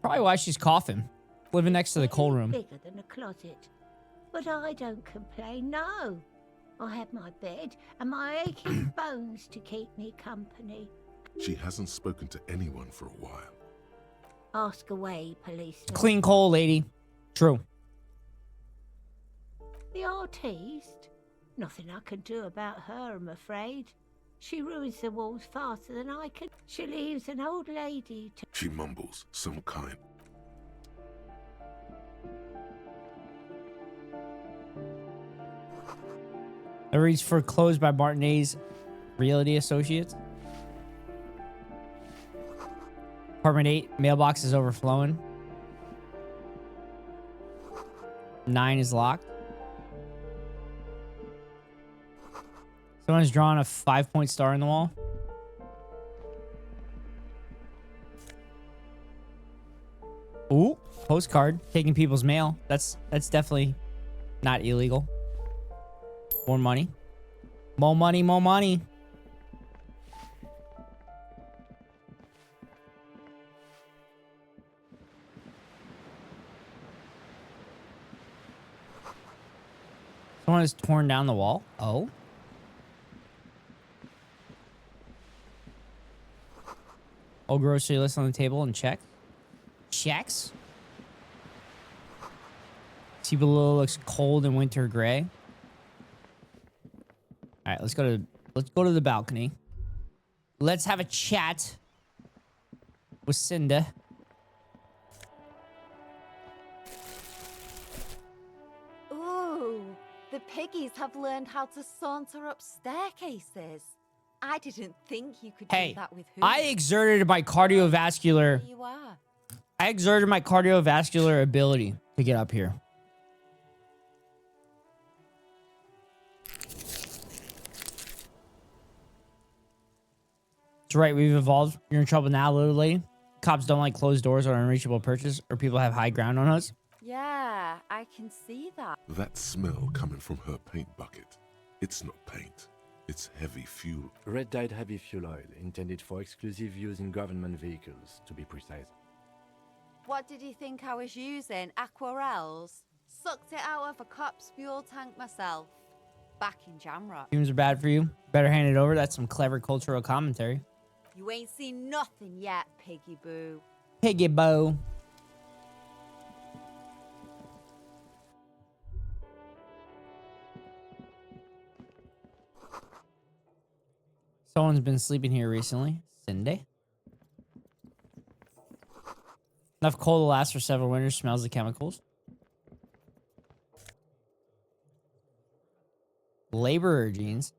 A: Probably why she's coughing. Living next to the coal room.
N: Bigger than a closet. But I don't complain, no. I have my bed and my aching bones to keep me company.
G: She hasn't spoken to anyone for a while.
N: Ask away, policeman.
A: Clean coal, lady. True.
N: The artiste? Nothing I can do about her, I'm afraid. She ruins the walls faster than I can. She leaves an old lady to...
G: She mumbles some kind.
A: It reads foreclosed by Martinez Realty Associates. Apartment 8, mailbox is overflowing. 9 is locked. Someone's drawn a 5-point star in the wall. Ooh, postcard. Taking people's mail. That's definitely not illegal. More money. More money, more money. Someone has torn down the wall. Oh. Old grocery list on the table and check. Checks. See below looks cold and winter gray. All right, let's go to the balcony. Let's have a chat with Cinda.
P: Ooh, the piggies have learned how to saunter up staircases. I didn't think you could do that with who.
A: I exerted my cardiovascular.
P: There you are.
A: I exerted my cardiovascular ability to get up here. That's right, we've evolved. You're in trouble now, little lady. Cops don't like closed doors or unreachable perches, or people have high ground on us.
P: Yeah, I can see that.
G: That smell coming from her paint bucket. It's not paint. It's heavy fuel.
L: Red dyed heavy fuel oil, intended for exclusive use in government vehicles, to be precise.
P: What did you think I was using? Aquarels? Sucked it out of a cop's fuel tank myself. Back in Jamrock.
A: Fumes are bad for you. Better hand it over. That's some clever cultural commentary.
P: You ain't seen nothing yet, Piggy Boo.
A: Piggy Boo. Someone's been sleeping here recently. Cindy. Enough coal to last for several winters. Smells the chemicals. Laborer jeans.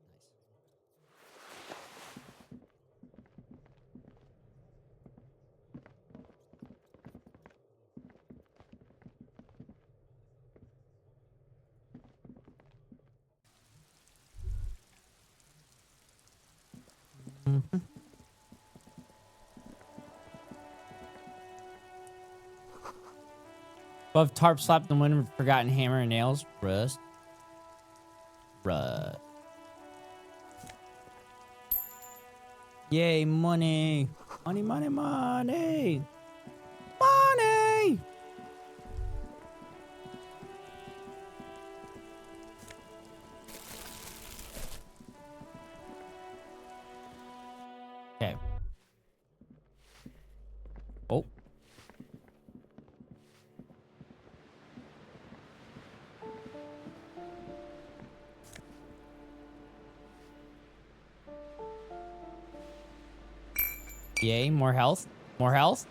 A: Above tarp slapped in the wind, forgotten hammer and nails. Rust. Rust. Yay, money. Money, money, money. Money. Okay. Oh. Yay, more health. More health.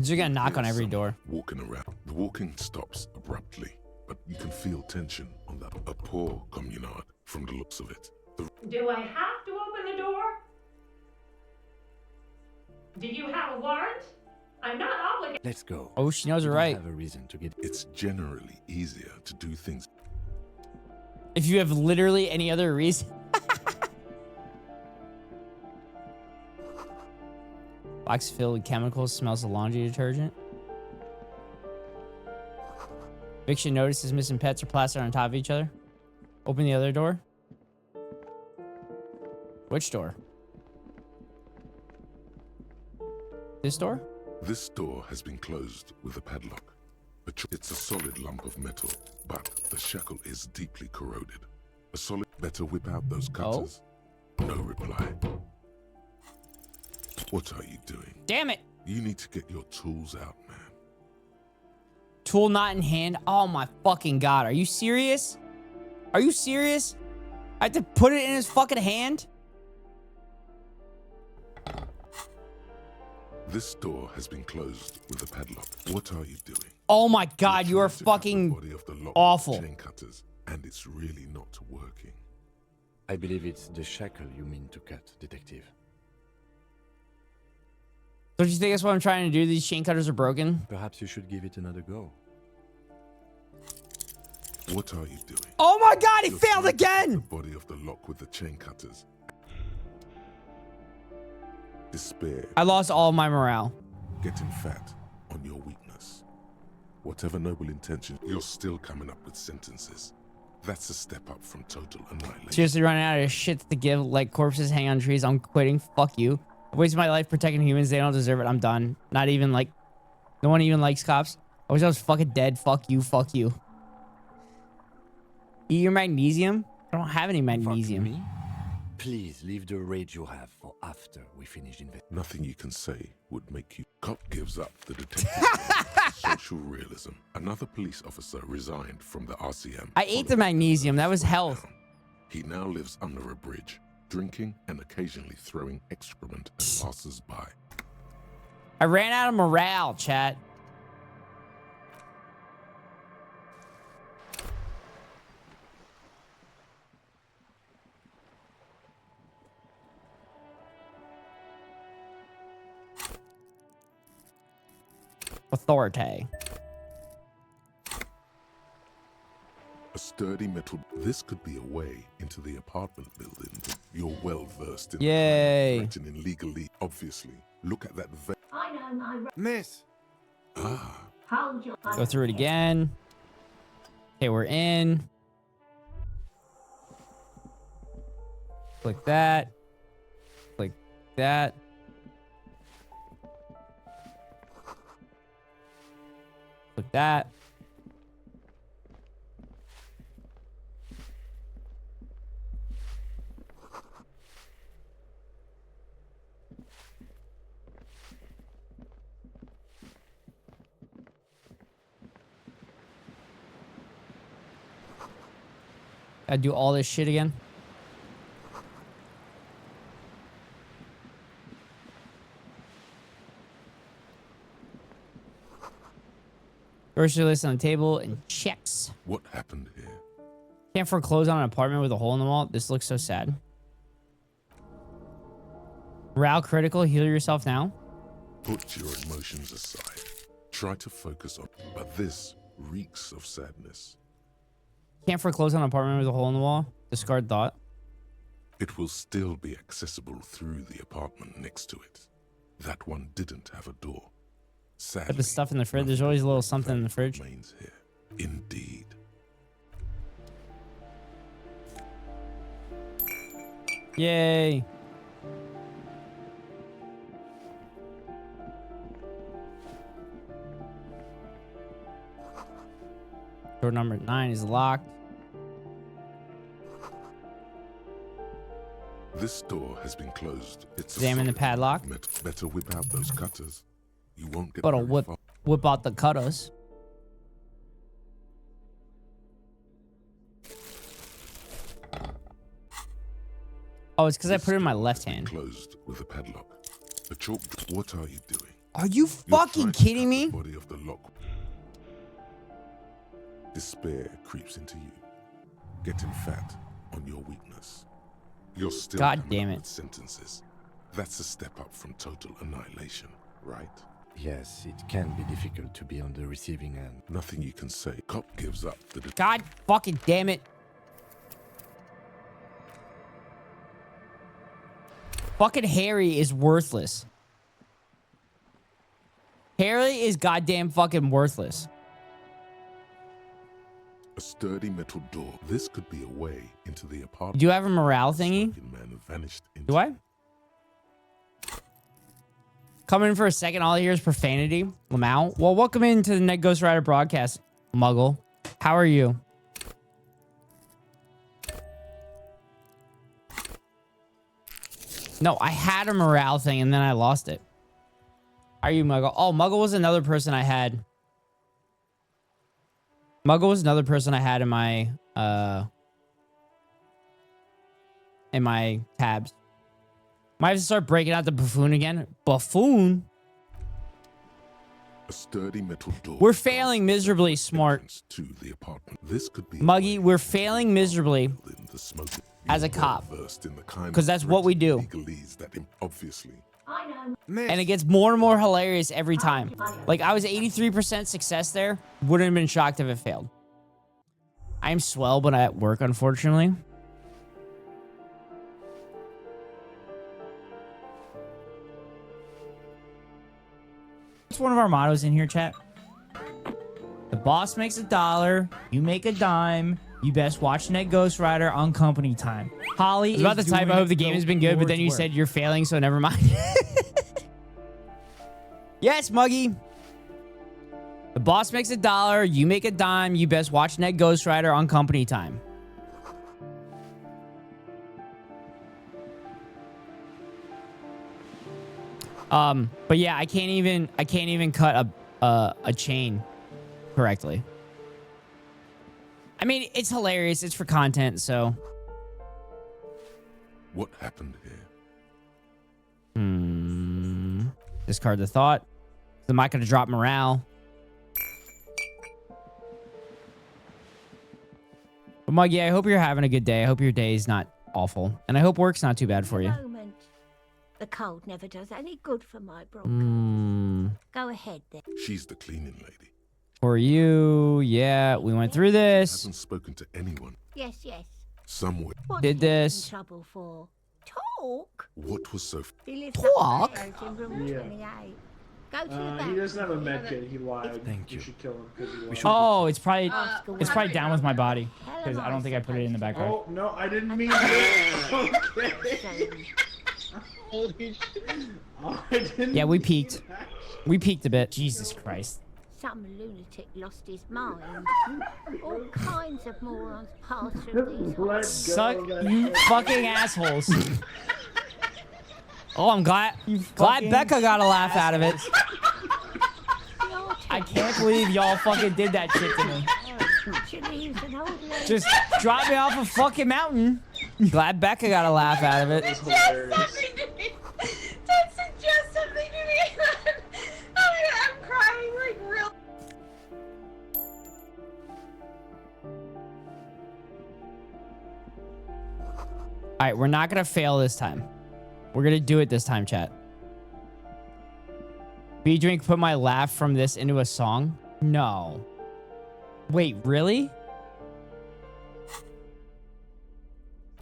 A: You're gonna knock on every door.
G: Walking around. The walking stops abruptly, but you can feel tension on that. A poor communard from the looks of it.
E: Do I have to open the door? Do you have a warrant? I'm not obligated.
L: Let's go.
A: Oh, she knows her right.
L: Have a reason to get.
G: It's generally easier to do things.
A: If you have literally any other reason. Box filled with chemicals, smells of laundry detergent. Eviction notices missing pets are plastered on top of each other. Open the other door. Which door? This door?
G: This door has been closed with a padlock. It's a solid lump of metal, but the shackle is deeply corroded. A solid. Better whip out those cutters. Oh? No reply. What are you doing?
A: Damn it!
G: You need to get your tools out, man.
A: Tool not in hand. Oh my fucking god. Are you serious? Are you serious? I have to put it in his fucking hand?
G: This door has been closed with a padlock. What are you doing?
A: Oh my god, you are fucking awful.
G: Chain cutters, and it's really not working.
L: I believe it's the shackle you mean to cut, Detective.
A: Don't you think that's what I'm trying to do? These chain cutters are broken.
L: Perhaps you should give it another go.
G: What are you doing?
A: Oh my god, he
G: You're
A: failed
G: trying to cut
A: again!
G: The body of the lock with the chain cutters. Despair.
A: I lost all my morale.
G: Getting fat on your weakness. Whatever noble intention, you're still coming up with sentences. That's a step up from total annihilation.
A: Seriously running out of shit to give, like corpses hang on trees. I'm quitting. Fuck you. I wasted my life protecting humans. They don't deserve it. I'm done. Not even like, no one even likes cops. I wish I was fucking dead. Fuck you. Fuck you. Eat your magnesium? I don't have any magnesium.
L: Fuck me? Please leave the rage you have for after we finish investigation.
G: Nothing you can say would make you. Cop gives up the detective. Social realism. Another police officer resigned from the RCM.
A: I ate the magnesium. That was health.
G: He now lives under a bridge, drinking and occasionally throwing excrement at passers-by.
A: I ran out of morale, chat. Authority.
G: A sturdy metal. This could be a way into the apartment building. You're well versed in threatening legally. Obviously, look at that.
Q: I know my.
K: Miss.
G: Ah.
Q: Hold your.
A: Go through it again. Okay, we're in. Click that. Click that. Click that. I do all this shit again. Grocery list on the table and checks.
G: What happened here?
A: Can't foreclose on an apartment with a hole in the wall. This looks so sad. Morale critical. Heal yourself now.
G: Put your emotions aside. Try to focus on. But this reeks of sadness.
A: Can't foreclose on an apartment with a hole in the wall. Discard thought.
G: It will still be accessible through the apartment next to it. That one didn't have a door. Sadly,
A: Got the stuff in the fridge. There's always a little something in the fridge.
G: remains here. Indeed.
A: Yay. Door number 9 is locked.
G: This door has been closed. It's
A: Examine the padlock.
G: Better whip out those cutters. You won't get
A: Gotta
G: very
A: whip
G: far.
A: out the cutters. Oh, it's because I put it in my left hand.
G: Closed with a padlock. The chalk. What are you doing?
A: Are you fucking kidding me?
G: Body of the lock. Despair creeps into you, getting fat on your weakness. You're still
A: God
G: coming
A: damn
G: up
A: it.
G: with sentences. That's a step up from total annihilation, right?
L: Yes, it can be difficult to be on the receiving end.
G: Nothing you can say. Cop gives up the.
A: God fucking damn it. Fucking Harry is worthless. Harry is goddamn fucking worthless.
G: A sturdy metal door. This could be a way into the apartment.
A: Do you have a morale thingy?
G: Man vanished
A: Do I? Coming in for a second, all I hear is profanity. Lamau. Well, welcome into the Ned Ghost Rider broadcast, Muggle. How are you? No, I had a morale thing and then I lost it. Are you Muggle? Oh, Muggle was another person I had. Muggle was another person I had in my tabs. Might have to start breaking out the buffoon again. Buffoon?
G: A sturdy metal door.
A: We're failing miserably, Smart.
G: To the apartment. This could be
A: Muggy, we're failing miserably as a cop. Because that's what we do.
G: Obviously.
N: I know.
A: And it gets more and more hilarious every time. Like, I was 83% success there. Wouldn't have been shocked if it failed. I'm swell, but at work, unfortunately. What's one of our mottos in here, chat? The boss makes $1, you make a dime. You best watch Ned Ghost Rider on company time. Holly, I was about to type, I hope the game has been good, but then you said you're failing, so never mind. Yes, Muggy. The boss makes $1, you make a dime. You best watch Ned Ghost Rider on company time. But yeah, I can't even cut a chain correctly. I mean, it's hilarious. It's for content, so.
G: What happened here?
A: Discard the thought. I'm not going to drop morale. But Muggy, I hope you're having a good day. I hope your day is not awful. And I hope work's not too bad for you.
N: Moment. The cold never does any good for my bronchitis. Go ahead then.
G: She's the cleaning lady.
A: For you, yeah, we went through this.
G: Hasn't spoken to anyone.
N: Yes, yes.
G: Somewhere.
N: What
A: Did
N: are you
A: this.
N: in trouble for? Talk.
G: What was so?
N: He lives
A: Talk?
N: upstairs in room 28. Go to the back.
D: He doesn't have a med kit. He lied.
L: Thank you.
D: We should kill him because he lied.
A: Oh, it's probably down with my body because I don't think I put it in the back.
D: Oh no, I didn't mean to. Okay. Holy shit. Oh, I didn't
A: Yeah, we peaked. We peaked a bit. Jesus Christ.
N: Some lunatic lost his mind. All kinds of morons pass through these.
A: Suck, you fucking assholes. Oh, I'm glad Becca got a laugh out of it. I can't believe y'all fucking did that shit to me. Just drop me off a fucking mountain. Glad Becca got a laugh out of it.
E: Don't suggest something to me. I'm crying like real.
A: All right, we're not going to fail this time. We're going to do it this time, chat. B-Drink put my laugh from this into a song? No. Wait, really?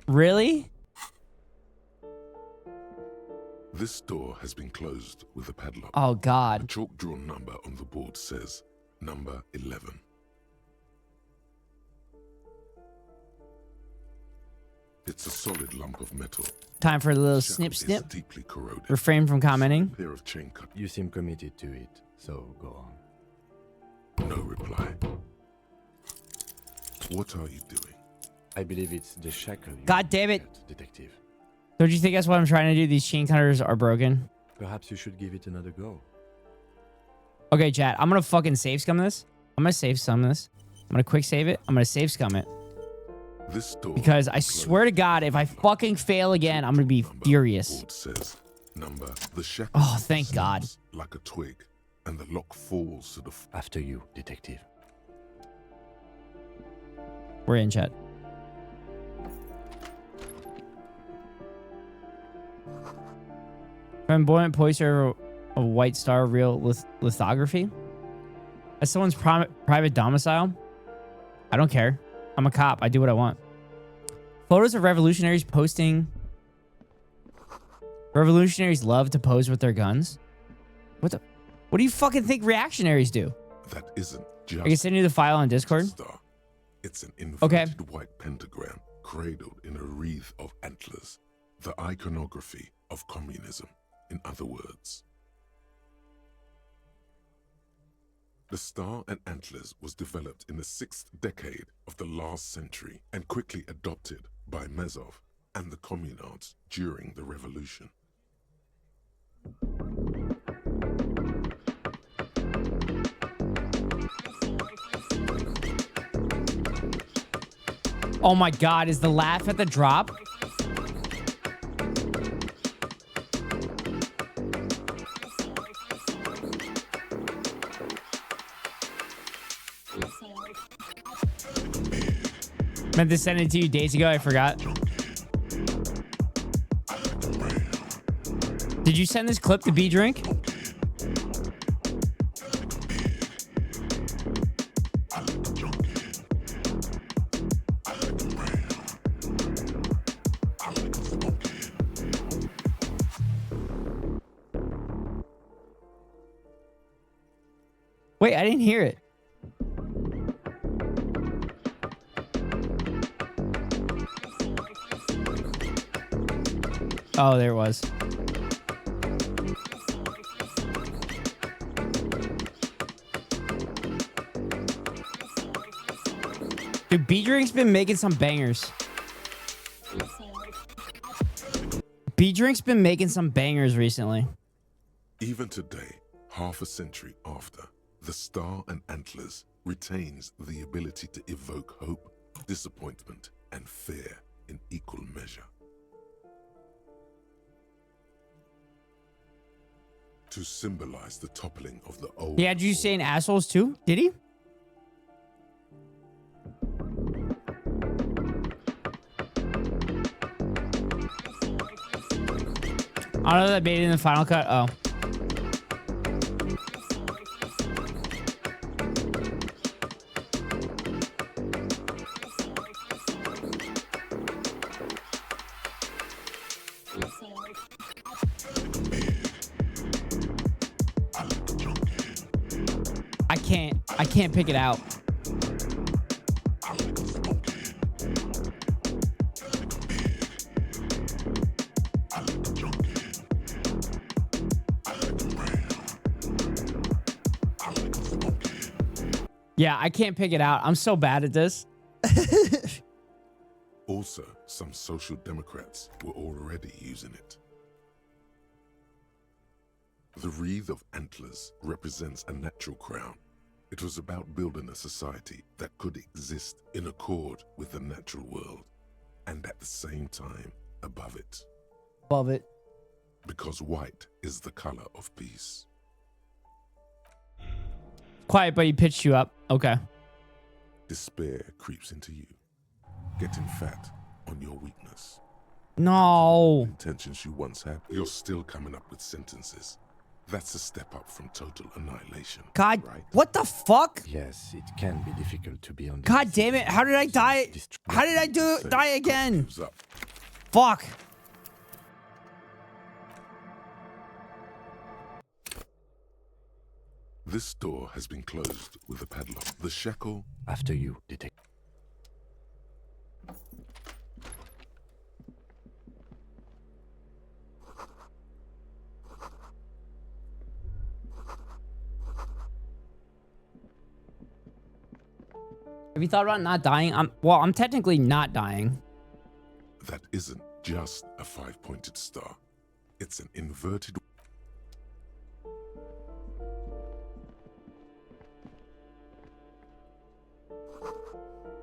A: Really?
G: This door has been closed with a padlock.
A: Oh, God.
G: A chalk-drawn number on the board says number 11. It's a solid lump of metal.
A: Time for a little
G: Shackle
A: snip
G: is
A: snip.
G: deeply corroded.
A: Refrain from commenting.
G: A pair of chain cut.
L: You seem committed to it, so go on.
G: No reply. What are you doing?
L: I believe it's the shackle.
A: God damn it.
L: Detective.
A: Don't you think that's what I'm trying to do? These chain cutters are broken.
L: Perhaps you should give it another go.
A: Okay, chat. I'm going to fucking save scum this. I'm going to save scum this. I'm going to quick save it. I'm going to save scum it.
G: This door
A: Because I swear to God, if I fucking fail again, I'm going to be furious.
G: Says number. The shackle
A: Oh, thank God.
G: Like a twig, and the lock falls to the
L: After you, detective.
A: We're in, chat. Flamboyant poster of a white star real lithography. That's someone's private domicile. I don't care. I'm a cop. I do what I want. Photos of revolutionaries posting. Revolutionaries love to pose with their guns. What the? What do you fucking think reactionaries do?
G: That isn't just.
A: I can send you the file on Discord.
G: Star. It's an inverted white pentagram cradled in a wreath of antlers. The iconography of communism, in other words. The star and antlers was developed in the 6th decade of the last century and quickly adopted by Mazov and the communards during the revolution.
A: Oh my God, is the laugh at the drop? Meant to send it to you days ago, I forgot. Did you send this clip to B Drink? Wait, I didn't hear it. Oh, there it was. Dude, B-Drink's been making some bangers. B-Drink's been making some bangers recently.
G: Even today, half a century after, the star and antlers retains the ability to evoke hope, disappointment, and fear in equal measure. To symbolize the toppling of the old.
A: Yeah, did you say in assholes too? Did he? I don't know that made it in the final cut. Oh. I can't pick it out. Yeah, I can't pick it out. I'm so bad at this.
G: Also, some social democrats were already using it. The wreath of antlers represents a natural crown. It was about building a society that could exist in accord with the natural world, and at the same time, above it.
A: Above it.
G: Because white is the color of peace.
A: Quiet, but he pitched you up. Okay.
G: Despair creeps into you, getting fat on your weakness.
A: No.
G: Intentions you once had, you're still coming up with sentences. That's a step up from total annihilation.
A: God,
G: right?
A: What the fuck?
L: Yes, it can be difficult to be on.
A: God damn it! How did I die? How did I die again? Fuck.
G: This door has been closed with a padlock. The shackle...
L: After you, detective.
A: Have you thought about not dying? I'm technically not dying.
G: That isn't just a 5-pointed star. It's an inverted...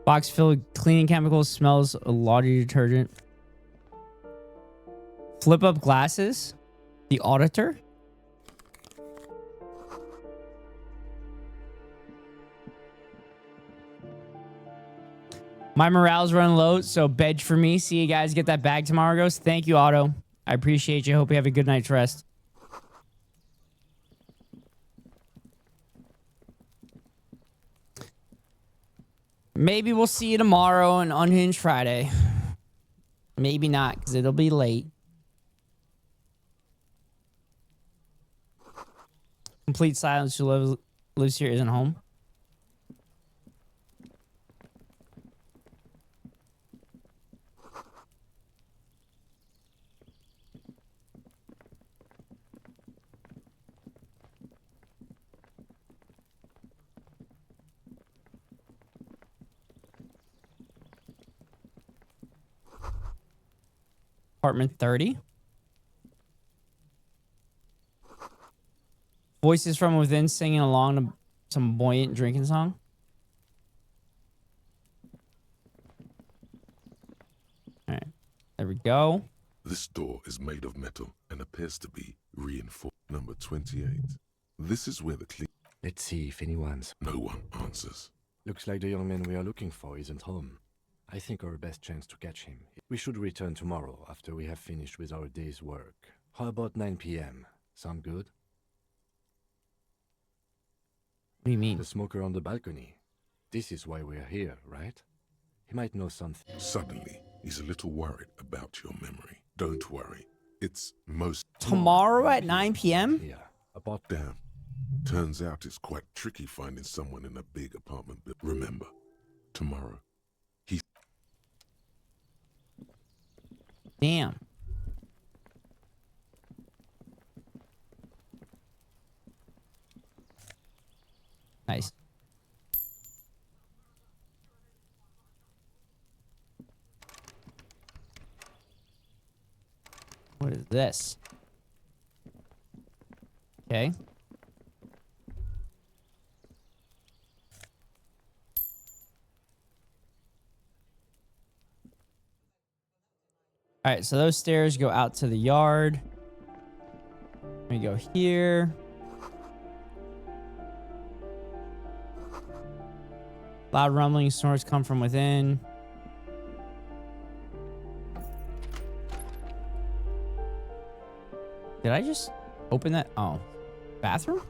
A: Box filled with cleaning chemicals, smells a laundry detergent. Flip up glasses? The auditor? My morale's running low, so bed for me. See you guys get that bag tomorrow, Ghost. Thank you, Otto. I appreciate you. Hope you have a good night's rest. Maybe we'll see you tomorrow on Unhinged Friday. Maybe not, because it'll be late. Complete silence who lives here isn't home. Apartment 30. Voices from within singing along to some buoyant drinking song. All right, there we go.
G: This door is made of metal and appears to be reinforced. Number 28. This is where the clean...
L: Let's see if anyone's...
G: No one answers.
L: Looks like the young man we are looking for isn't home. I think our best chance to catch him. We should return tomorrow after we have finished with our day's work. How about 9 p.m.? Sound good?
A: What do you mean?
L: The smoker on the balcony. This is why we're here, right? He might know something.
G: Suddenly, he's a little worried about your memory. Don't worry. It's most...
A: Tomorrow at 9 p.m.?
L: Yeah. About...
G: Damn. Turns out it's quite tricky finding someone in a big apartment. But remember, tomorrow, he's...
A: Damn. Nice. What is this? Okay. All right, so those stairs go out to the yard. We go here. Loud rumbling snorts come from within. Did I just open that? Oh, bathroom?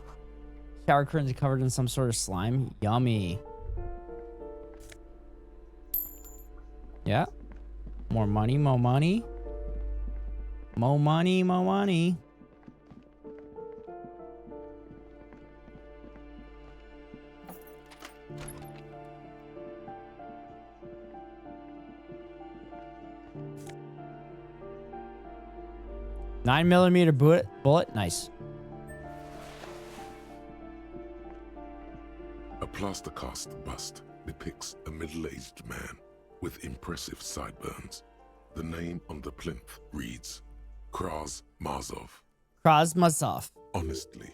A: Shower curtains are covered in some sort of slime. Yummy. Yeah. More money, more money. More money, more money. .9mm bullet. Nice.
G: A plaster cast bust depicts a middle-aged man with impressive sideburns. The name on the plinth reads Krasmazov.
A: Krasmazov.
G: Honestly,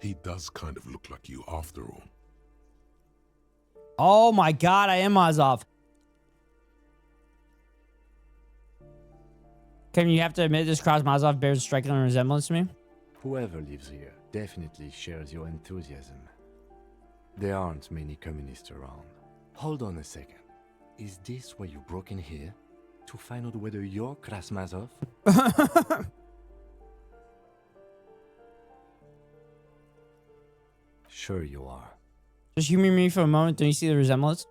G: he does kind of look like you after all.
A: Oh my god, I am Mazov. Kevin, you have to admit this Krasmazov bears a striking resemblance to me.
L: Whoever lives here definitely shares your enthusiasm. There aren't many communists around. Hold on a second. Is this why you broke in here? To find out whether you're Krasmazov? Sure you are.
A: Just humor me for a moment. Don't you see the resemblance?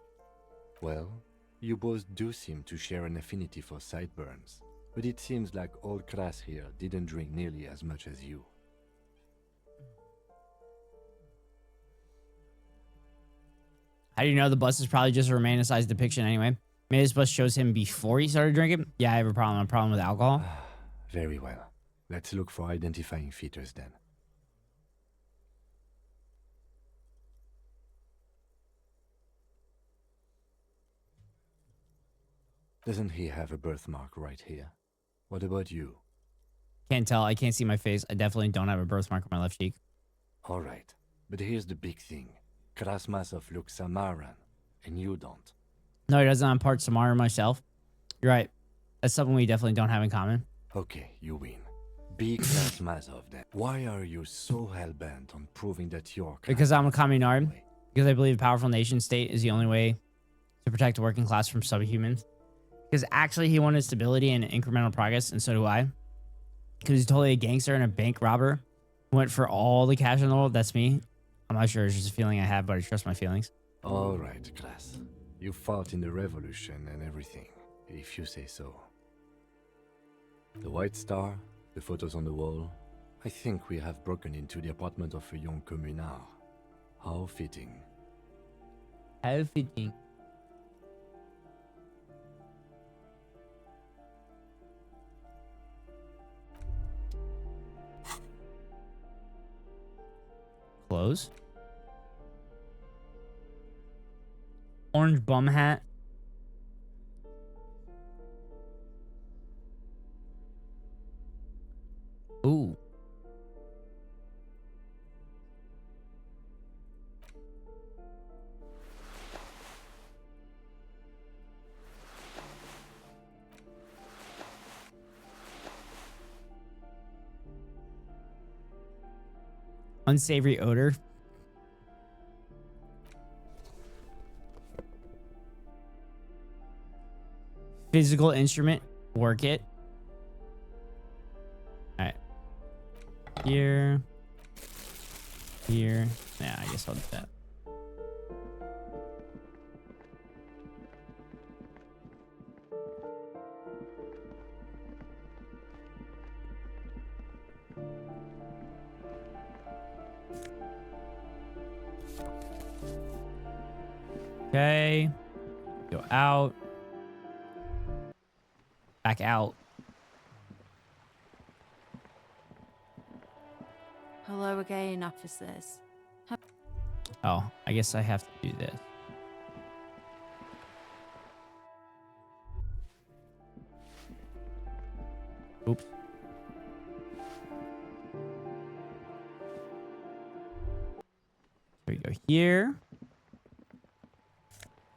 L: Well, you both do seem to share an affinity for sideburns. But it seems like old Kras here didn't drink nearly as much as you.
A: How do you know the bus is probably just a romanticized depiction anyway? Maybe this bus shows him before he started drinking? Yeah, I have a problem with alcohol.
L: Very well. Let's look for identifying features then. Doesn't he have a birthmark right here? What about you?
A: Can't tell. I can't see my face. I definitely don't have a birthmark on my left cheek.
L: All right. But here's the big thing. Krasmasov looks Samaran, and you don't.
A: No, he doesn't. I'm part Samara myself. You're right. That's something we definitely don't have in common.
L: Okay, you win. Be Krasmasov then. Why are you so hell-bent on proving that you're...
A: Because I'm a communard. Because I believe a powerful nation state is the only way to protect the working class from subhumans. Because actually he wanted stability and incremental progress, and so do I. Because he's totally a gangster and a bank robber who went for all the cash in the world. That's me. I'm not sure. It's just a feeling I have, but I trust my feelings.
L: All right, Kras. You fought in the revolution and everything, if you say so. The White Star, the photos on the wall. I think we have broken into the apartment of a young communard. How fitting.
A: How fitting. Clothes. Orange bum hat. Ooh. Unsavory odor. Physical instrument. Work it. Alright. Here. Here. Nah, I guess I'll do that. Okay. Go out. Back out.
P: Hello again, officers.
A: Oh, I guess I have to do this. Oops. Here we go here.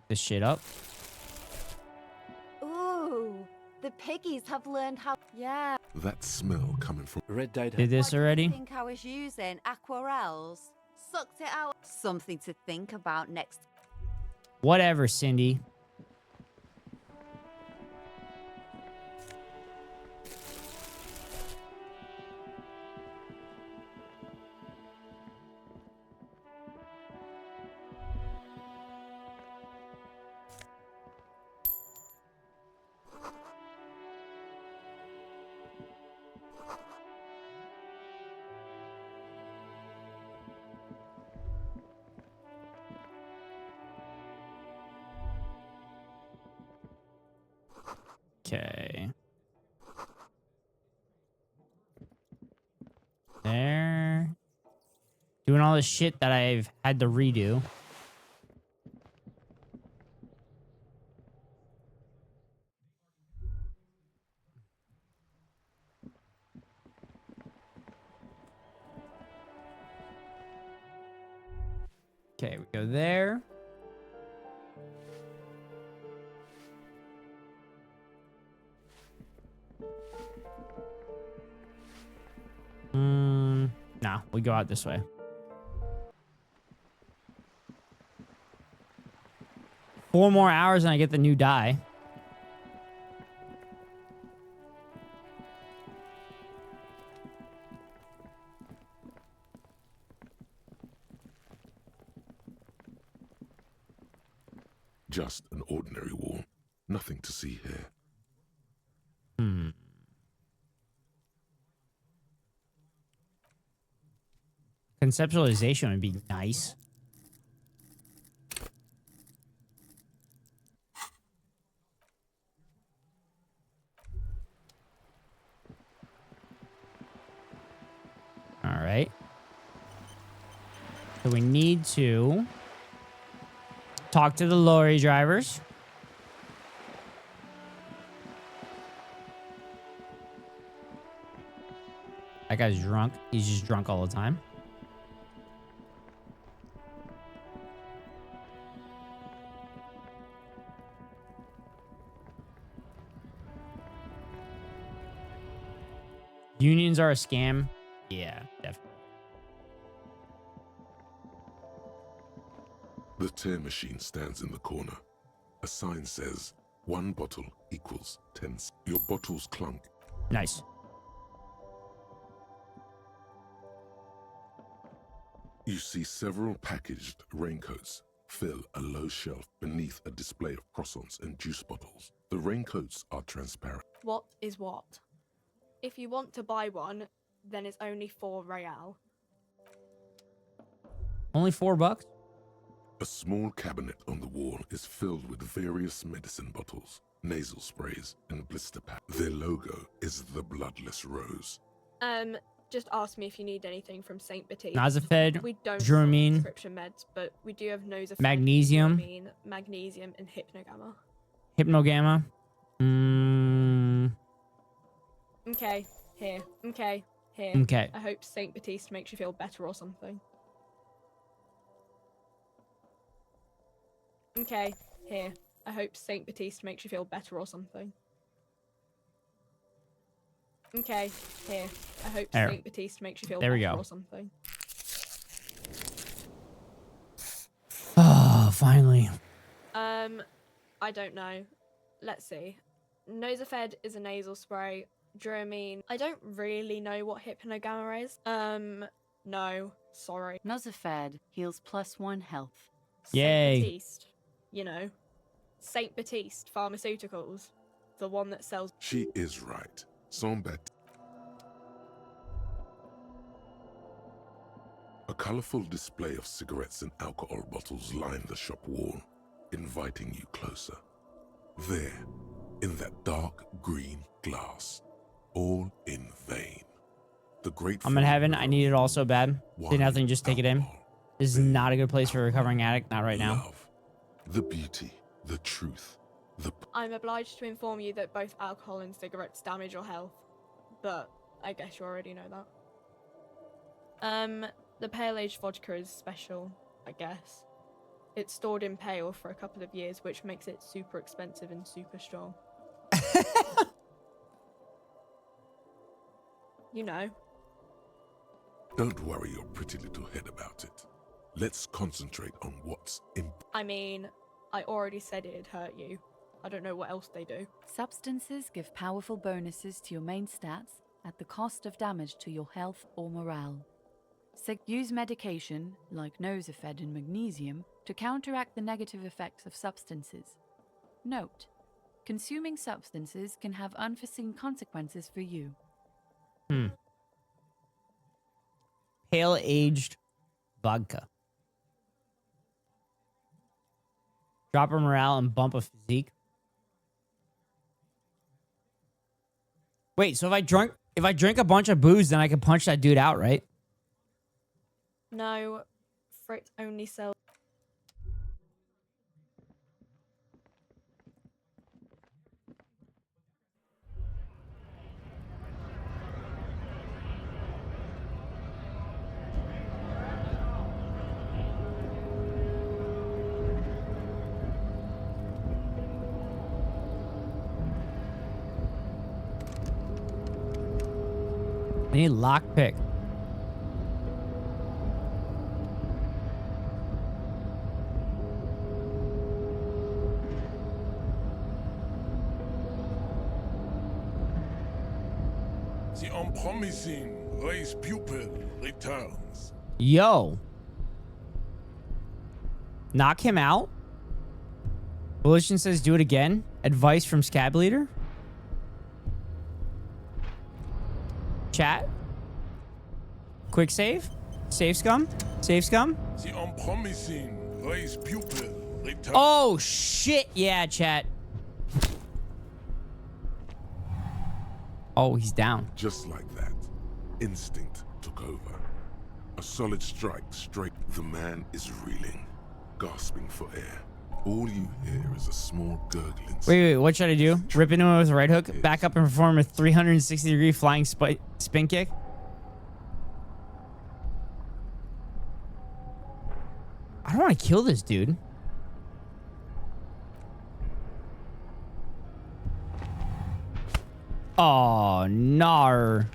A: This shit up.
P: Ooh, the piggies have learned how. Yeah.
G: That smell coming from
L: red dyed.
A: Did this already?
P: I think I was using aquarels. Sucked it out. Something to think about next.
A: Whatever, Cindy. Okay. There. Doing all this shit that I've had to redo. Okay, we go there. Nah, we go out this way. Four more hours and I get the new die.
G: just an ordinary wall. Nothing to see here.
A: Conceptualization would be nice. right? So we need to talk to the lorry drivers. That guy's drunk. He's just drunk all the time. Unions are a scam. Yeah, definitely.
G: The tear machine stands in the corner. A sign says, 1 bottle equals 10 cents. Your bottles clunk.
A: Nice.
G: You see several packaged raincoats fill a low shelf beneath a display of croissants and juice bottles. The raincoats are transparent.
R: What is what? If you want to buy one, then it's only 4 real.
A: Only $4?
G: A small cabinet on the wall is filled with various medicine bottles, nasal sprays, and blister packs. Their logo is the bloodless rose.
R: Just ask me if you need anything from St. Baptiste.
A: Nazafed,
R: We don't
A: Dramine,
R: sell prescription meds, but we do have Nosafed,
A: Magnesium.
R: Dramine, Magnesium, and Hypnogamma.
A: Hypnogamma.
R: Okay, here. Okay, here.
A: Okay.
R: I hope St. Baptiste makes you feel better or something. Okay, here. I hope St. Baptiste makes you feel better or something. Okay, here. I hope
A: There.
R: St. Baptiste makes you feel
A: There we
R: better
A: go.
R: or something.
A: Oh, finally.
R: I don't know. Let's see. Nosafed is a nasal spray. Dramine. I don't really know what Hypnogamma is. No. Sorry.
H: Nosafed heals +1 health.
A: Yay.
R: Saint Baptiste. You know. Saint Baptiste Pharmaceuticals. The one that sells...
G: She is right. Saint-Baptiste. A colorful display of cigarettes and alcohol bottles line the shop wall, inviting you closer. There, in that dark green glass, all in vain. The great.
A: I'm in heaven. I need it all so bad. Say nothing, just take it in. This is not a good place for a recovering addict. Not right now.
G: The beauty, the truth, the...
R: I'm obliged to inform you that both alcohol and cigarettes damage your health. But I guess you already know that. The pale aged vodka is special, I guess. It's stored in pale for a couple of years, which makes it super expensive and super strong. You know.
G: Don't worry your pretty little head about it. Let's concentrate on what's important.
R: I mean, I already said it'd hurt you. I don't know what else they do.
H: Substances give powerful bonuses to your main stats at the cost of damage to your health or morale. Use medication, like Nosafed and Magnesium, to counteract the negative effects of substances. Note: consuming substances can have unforeseen consequences for you.
A: Pale aged vodka. Drop her morale and bump a physique. Wait, so if I drink a bunch of booze, then I can punch that dude out, right?
R: No, Fritz only sells...
A: I need lockpick.
M: The unpromising race pupil returns.
A: Yo. Knock him out? Volition says do it again. Advice from Scab Leader. Chat. Quick save. Save scum. Save scum.
M: The unpromising race pupil returns.
A: Oh shit. Yeah, chat. Oh, he's down.
G: Just like that, instinct took over. A solid strike straight. The man is reeling, gasping for air. All you hear is a small gurgling.
A: Wait, what should I do? Rip into him with a right hook, back up and perform a 360-degree flying spin kick? I don't want to kill this dude. Oh, nar.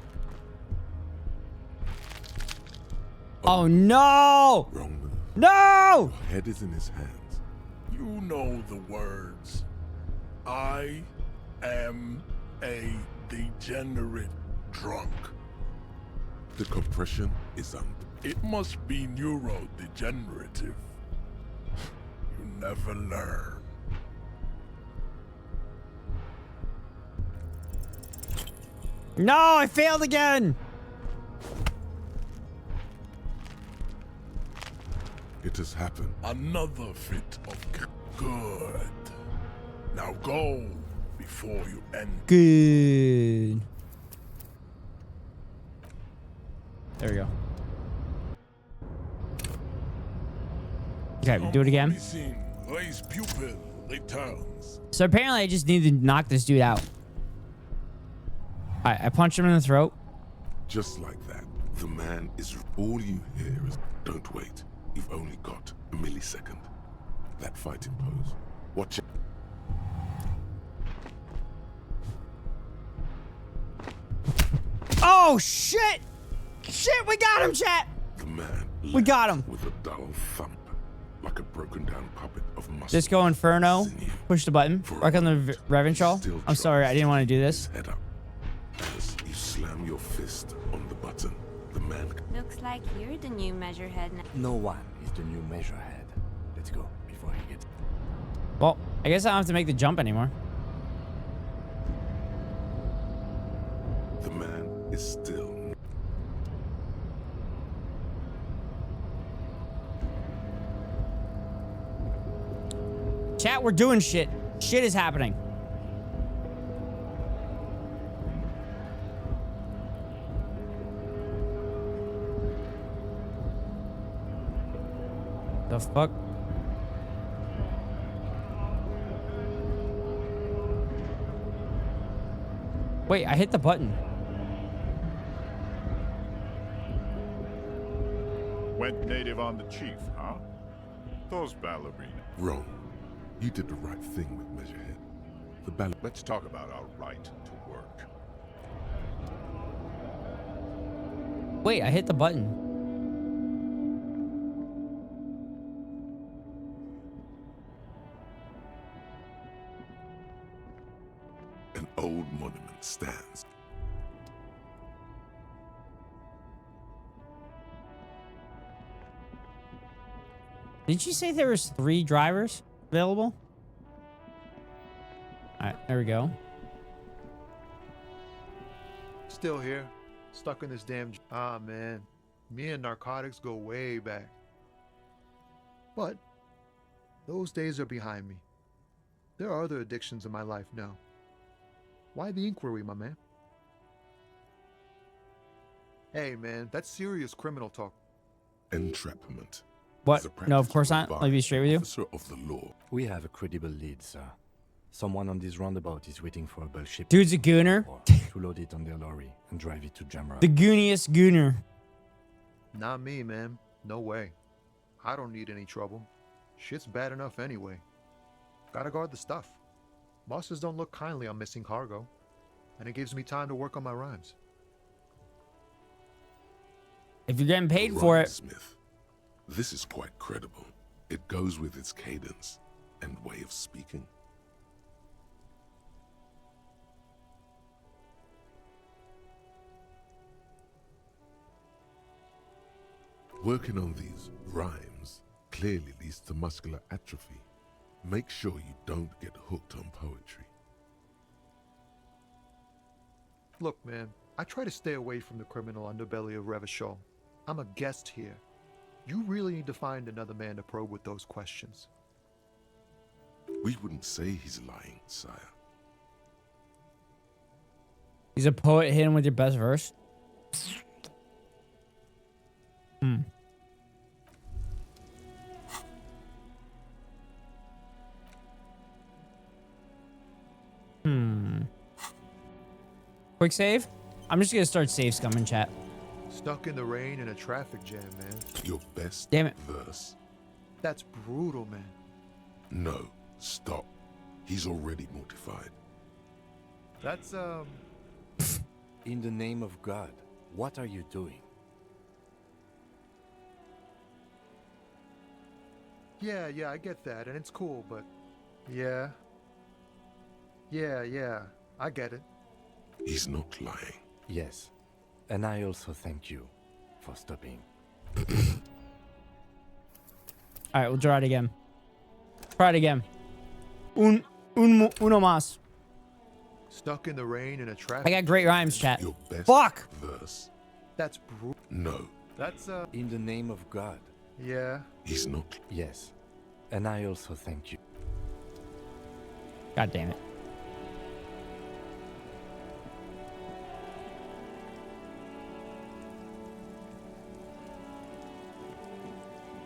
A: Oh, no!
G: Wrong move.
A: No!
G: Your head is in his hands.
M: You know the words. I am a degenerate drunk.
G: The compression is on.
M: It must be neurodegenerative. You never learn.
A: No, I failed again.
G: It has happened.
M: Another fit of good. Now go before you end.
A: Good. There we go. Okay, do it again.
M: Lace pupil returns.
A: So apparently I just need to knock this dude out. I punch him in the throat.
G: Just like that, the man is. All you hear is, don't wait. You've only got a millisecond. That fighting pose. Watch it.
A: Oh, shit! Shit, we got him, chat!
G: The man.
A: We got him.
G: With a dull thump, like a broken down puppet of muscle.
A: Disco Inferno. Push the button. Work on the Revenshaw. I'm sorry, I didn't want to do this.
G: Head up. As you slam your fist on the button, the man.
P: Looks like you're the new measurehead now.
L: No one is the new measurehead. Let's go before he gets.
A: Well, I guess I don't have to make the jump anymore.
G: The man is still.
A: Chat, we're doing shit. Shit is happening. The fuck? Wait, I hit the button.
M: Went native on the chief, huh? Those ballerina.
G: Wrong. You did the right thing with Measurehead. The ballet.
M: Let's talk about our right to work.
A: Wait, I hit the button.
G: An old monument stands.
A: Did you say there was 3 drivers available? All right, there we go.
O: Still here, stuck in this damn. Ah, man, me and narcotics go way back. But those days are behind me. There are other addictions in my life now. Why the inquiry, my man? Hey, man, that's serious criminal talk.
G: Entrapment.
A: What? No, of course not. Let me be straight with you.
G: Officer of the law.
L: We have a credible lead, sir. Someone on this roundabout is waiting for a bulk ship.
A: Dude's a gooner.
L: To load it on their lorry and drive it to Jamrock.
A: The gooniest gooner.
O: Not me, man. No way. I don't need any trouble. Shit's bad enough anyway. Gotta guard the stuff. Bosses don't look kindly on missing cargo. And it gives me time to work on my rhymes.
A: If you're getting paid for it.
G: Smith. This is quite credible. It goes with its cadence and way of speaking. Working on these rhymes clearly leads to muscular atrophy. Make sure you don't get hooked on poetry.
O: Look, man, I try to stay away from the criminal underbelly of Revachol. I'm a guest here. You really need to find another man to probe with those questions.
G: We wouldn't say he's lying, sire.
A: He's a poet. Hit him with your best verse. Hmm. Quick save. I'm just gonna start save scumming chat.
O: Stuck in the rain in a traffic jam, man.
G: Your best
A: Damn it.
G: verse.
O: That's brutal, man.
G: No, stop. He's already mortified.
O: That's,
L: In the name of God, what are you doing?
O: Yeah, I get that, and it's cool, but... Yeah, I get it.
G: He's not lying.
L: Yes, and I also thank you for stopping.
A: All right, we'll try it again. Try it again. Uno más.
O: Stuck in the rain in a traffic...
A: I got great rhymes, chat.
G: Your best
A: Fuck!
G: verse.
O: That's brutal.
G: No.
O: That's,
L: In the name of God.
O: Yeah.
G: He's not.
L: Yes, and I also thank you.
A: God damn it.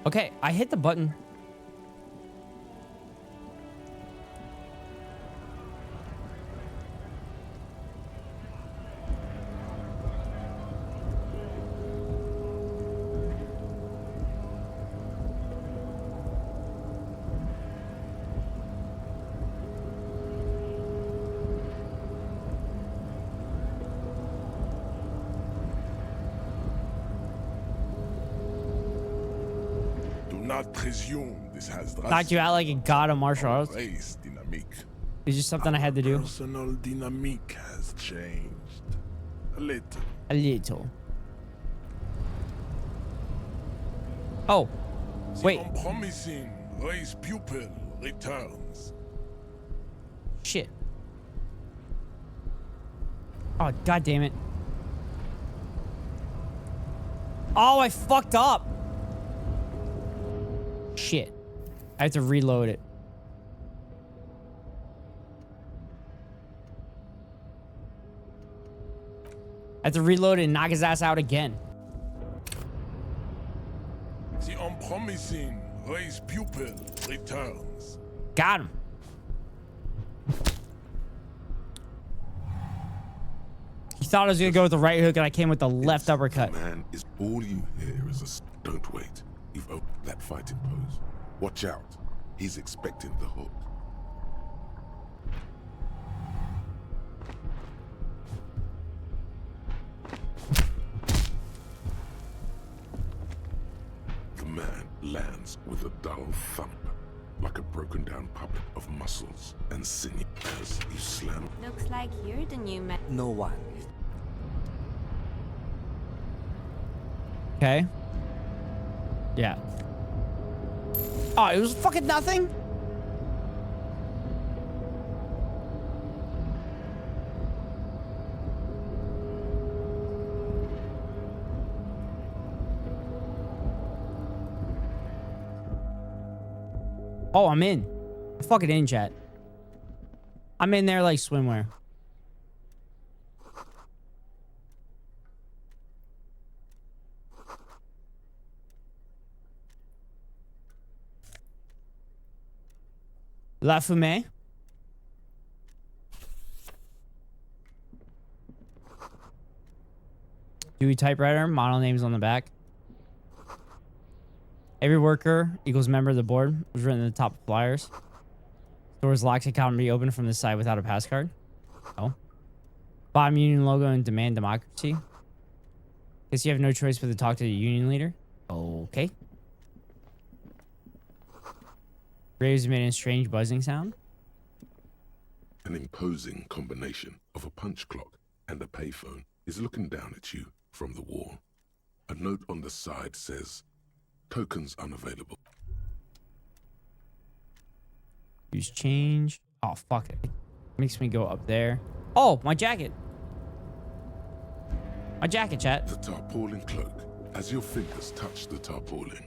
A: Okay, I hit the button.
M: Not presume this has
A: Knocked you out like a god of martial arts.
M: race dynamique.
A: It's just something I had to do.
M: Personal dynamique has changed. A little.
A: A little. Oh. Wait.
M: The unpromising race pupil returns.
A: Shit. Oh, god damn it. Oh, I fucked up. Shit. I have to reload it. I have to reload it and knock his ass out again.
M: The unpromising race pupil returns.
A: Got him. He thought I was gonna go with the right hook and I came with the left uppercut.
G: Man, is all you hear is a... Don't wait. You've opened that fighting pose. Watch out. He's expecting the hook. The man lands with a dull thump, like a broken down puppet of muscles and sinew as you slam.
P: Looks like you're the new man.
L: No one is...
A: Okay. Yeah. Oh, it was fucking nothing? Oh, I'm in. I'm fucking in, chat. I'm in there like swimwear. La Fumée. Dewey typewriter. Model names on the back. Every worker equals member of the board. Was written at the top of flyers. Doors locked and cannot be opened from the side without a pass card. Oh. Bottom union logo and demand democracy. Guess you have no choice but to talk to the union leader. Okay. Graves made a strange buzzing sound.
G: An imposing combination of a punch clock and a payphone is looking down at you from the wall. A note on the side says, tokens unavailable.
A: Use change. Oh, fuck it. Makes me go up there. Oh, my jacket. My jacket, chat.
G: The tarpaulin cloak. As your fingers touch the tarpaulin.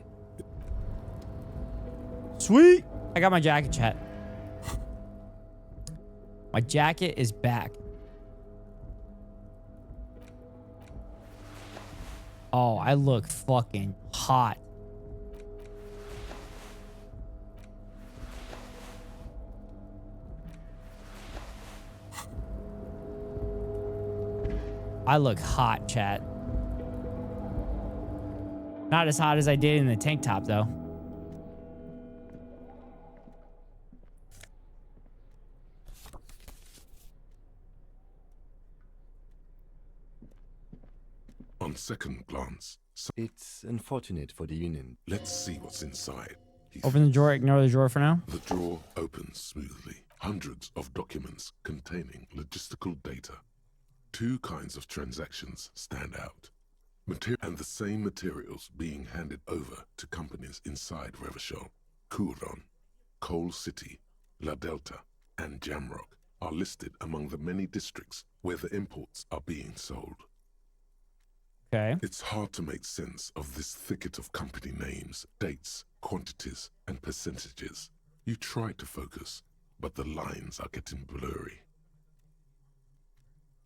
A: Sweet. I got my jacket, chat. My jacket is back. Oh, I look fucking hot. I look hot, chat. Not as hot as I did in the tank top, though.
G: On second glance,
L: it's unfortunate for the Union.
G: Let's see what's inside.
A: Open the drawer, ignore the drawer for now.
G: The drawer opens smoothly. Hundreds of documents containing logistical data. Two kinds of transactions stand out. And the same materials being handed over to companies inside Revachol. Couron, Coal City, La Delta, and Jamrock are listed among the many districts where the imports are being sold.
A: Okay.
G: It's hard to make sense of this thicket of company names, dates, quantities, and percentages. You try to focus, but the lines are getting blurry.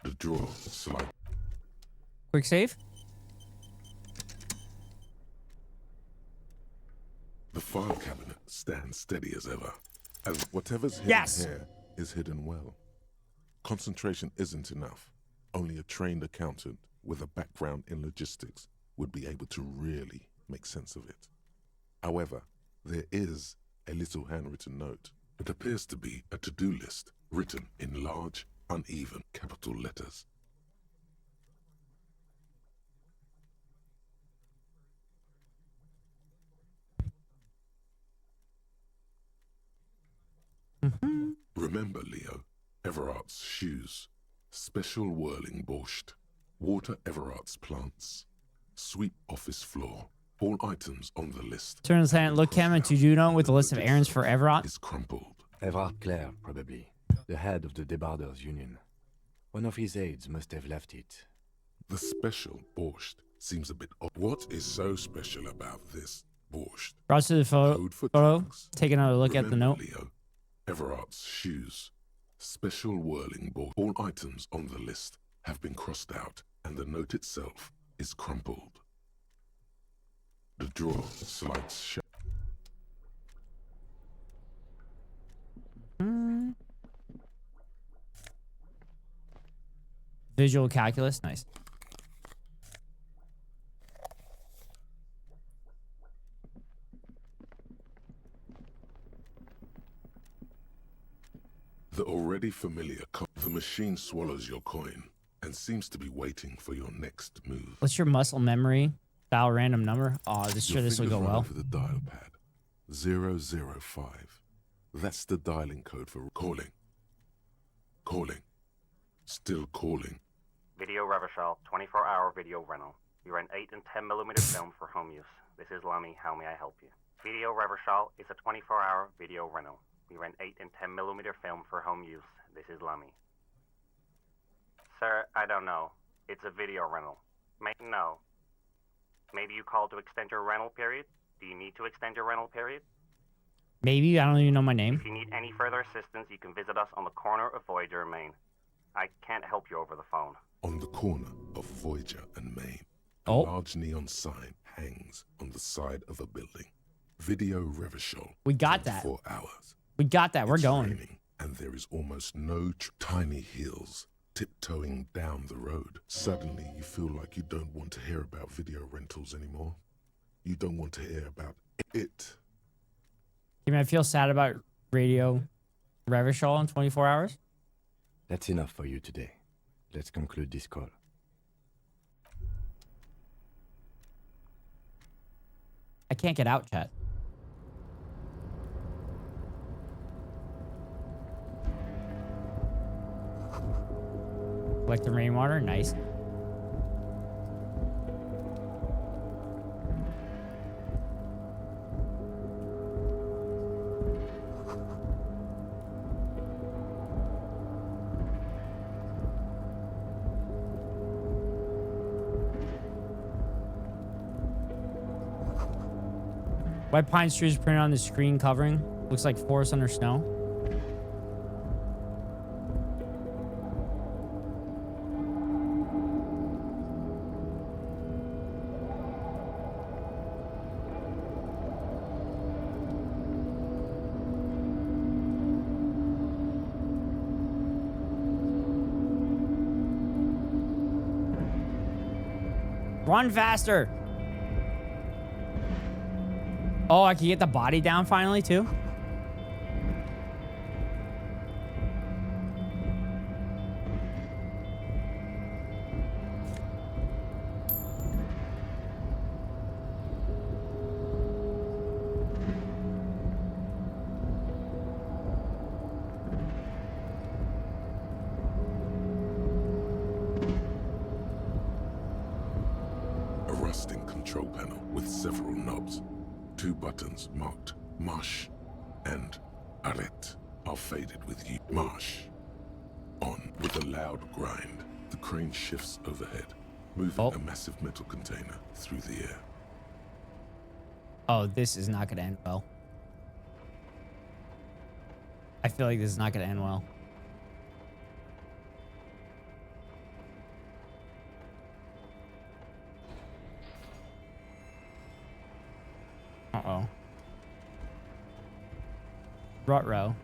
G: The drawer slide.
A: Quick save.
G: The file cabinet stands steady as ever. And whatever's hidden here is hidden well. Concentration isn't enough. Only a trained accountant with a background in logistics would be able to really make sense of it. However, there is a little handwritten note. It appears to be a to-do list written in large, uneven capital letters. Remember, Leo, Everart's shoes, special whirling borscht, water Everart's plants, sweep office floor, all items on the list.
A: Turn to hand, look Cam and Tujuno with a list of errands for Everart.
G: Is crumpled.
L: Everard Clare, probably. The head of the Debarders Union. One of his aides must have left it.
G: The special borscht seems a bit odd. What is so special about this borscht?
A: Brought to the photo. Take another look at the note.
G: Leo, Everart's shoes, special whirling borscht. All items on the list have been crossed out, and the note itself is crumpled. The drawer slides shut.
A: Visual calculus, nice.
G: The already familiar the machine swallows your coin and seems to be waiting for your next move.
A: What's your muscle memory? Dial random number. Oh, this will go well.
G: Over the dial pad. 005. That's the dialing code for calling. Calling. Still calling.
S: Video Revachol, 24-hour video rental. We rent 8 and 10mm film for home use. This is Lamy. How may I help you? Video Revachol is a 24-hour video rental. We rent 8 and 10mm film for home use. This is Lamy. Sir, I don't know. It's a video rental. No. Maybe you called to extend your rental period? Do you need to extend your rental period?
A: Maybe. I don't even know my name.
S: If you need any further assistance, you can visit us on the corner of Voyager and Main. I can't help you over the phone.
G: On the corner of Voyager and Main, a large neon sign hangs on the side of a building. Video Revachol.
A: We got that.
G: 4 hours.
A: We got that. We're going.
G: Raining, and there is almost no tiny hills tiptoeing down the road. Suddenly, you feel like you don't want to hear about video rentals anymore. You don't want to hear about it.
A: You mean I feel sad about Radio Revachol in 24 hours?
L: That's enough for you today. Let's conclude this call.
A: I can't get out, chat. Collect the rainwater, nice. White pine trees printed on the screen covering. Looks like forest under snow. Run faster. Oh, I can get the body down finally, too?
G: A rusting control panel with several knobs. 2 buttons marked Marsh and Arrête are faded with you. Marsh. On with a loud grind. The crane shifts overhead, moving a massive metal container through the air.
A: Oh, this is not going to end well. I feel like this is not going to end well. Uh-oh. Ruh-roh.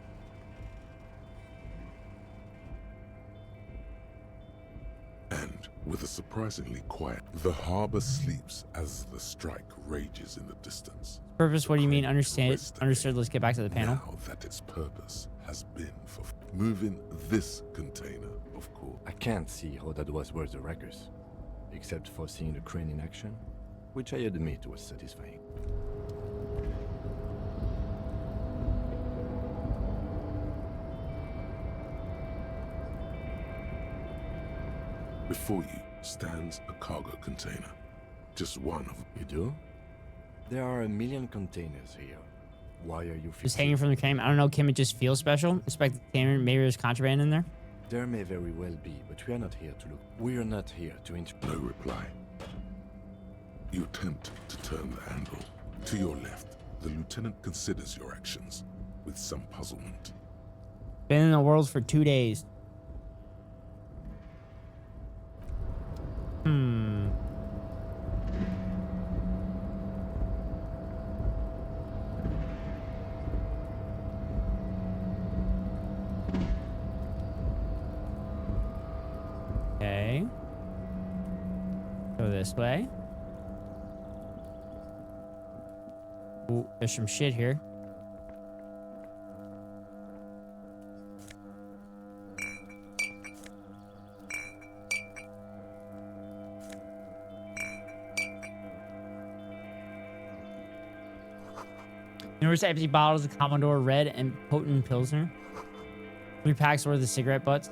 G: And with a surprisingly quiet, the harbor sleeps as the strike rages in the distance.
A: Purpose, what do you mean? Understood, let's get back to the panel.
G: Now that its purpose has been for moving this container, of course.
L: I can't see how that was worth the wreckers, except for seeing the crane in action, which I admit was satisfying.
G: Before you stands a cargo container. Just one of them.
L: You do? There are 1 million containers here. Why are you
A: just hanging from the crane? I don't know. Can it just feel special? Expect the container, maybe there's contraband in there?
L: There may very well be, but we are not here to look. We are not here to
G: No reply. You attempt to turn the handle. To your left, the lieutenant considers your actions with some puzzlement.
A: Been in the world for 2 days. Okay. Go this way. Ooh, there's some shit here. Numerous empty bottles of Commodore Red and Potent Pilsner. 3 packs worth of cigarette butts.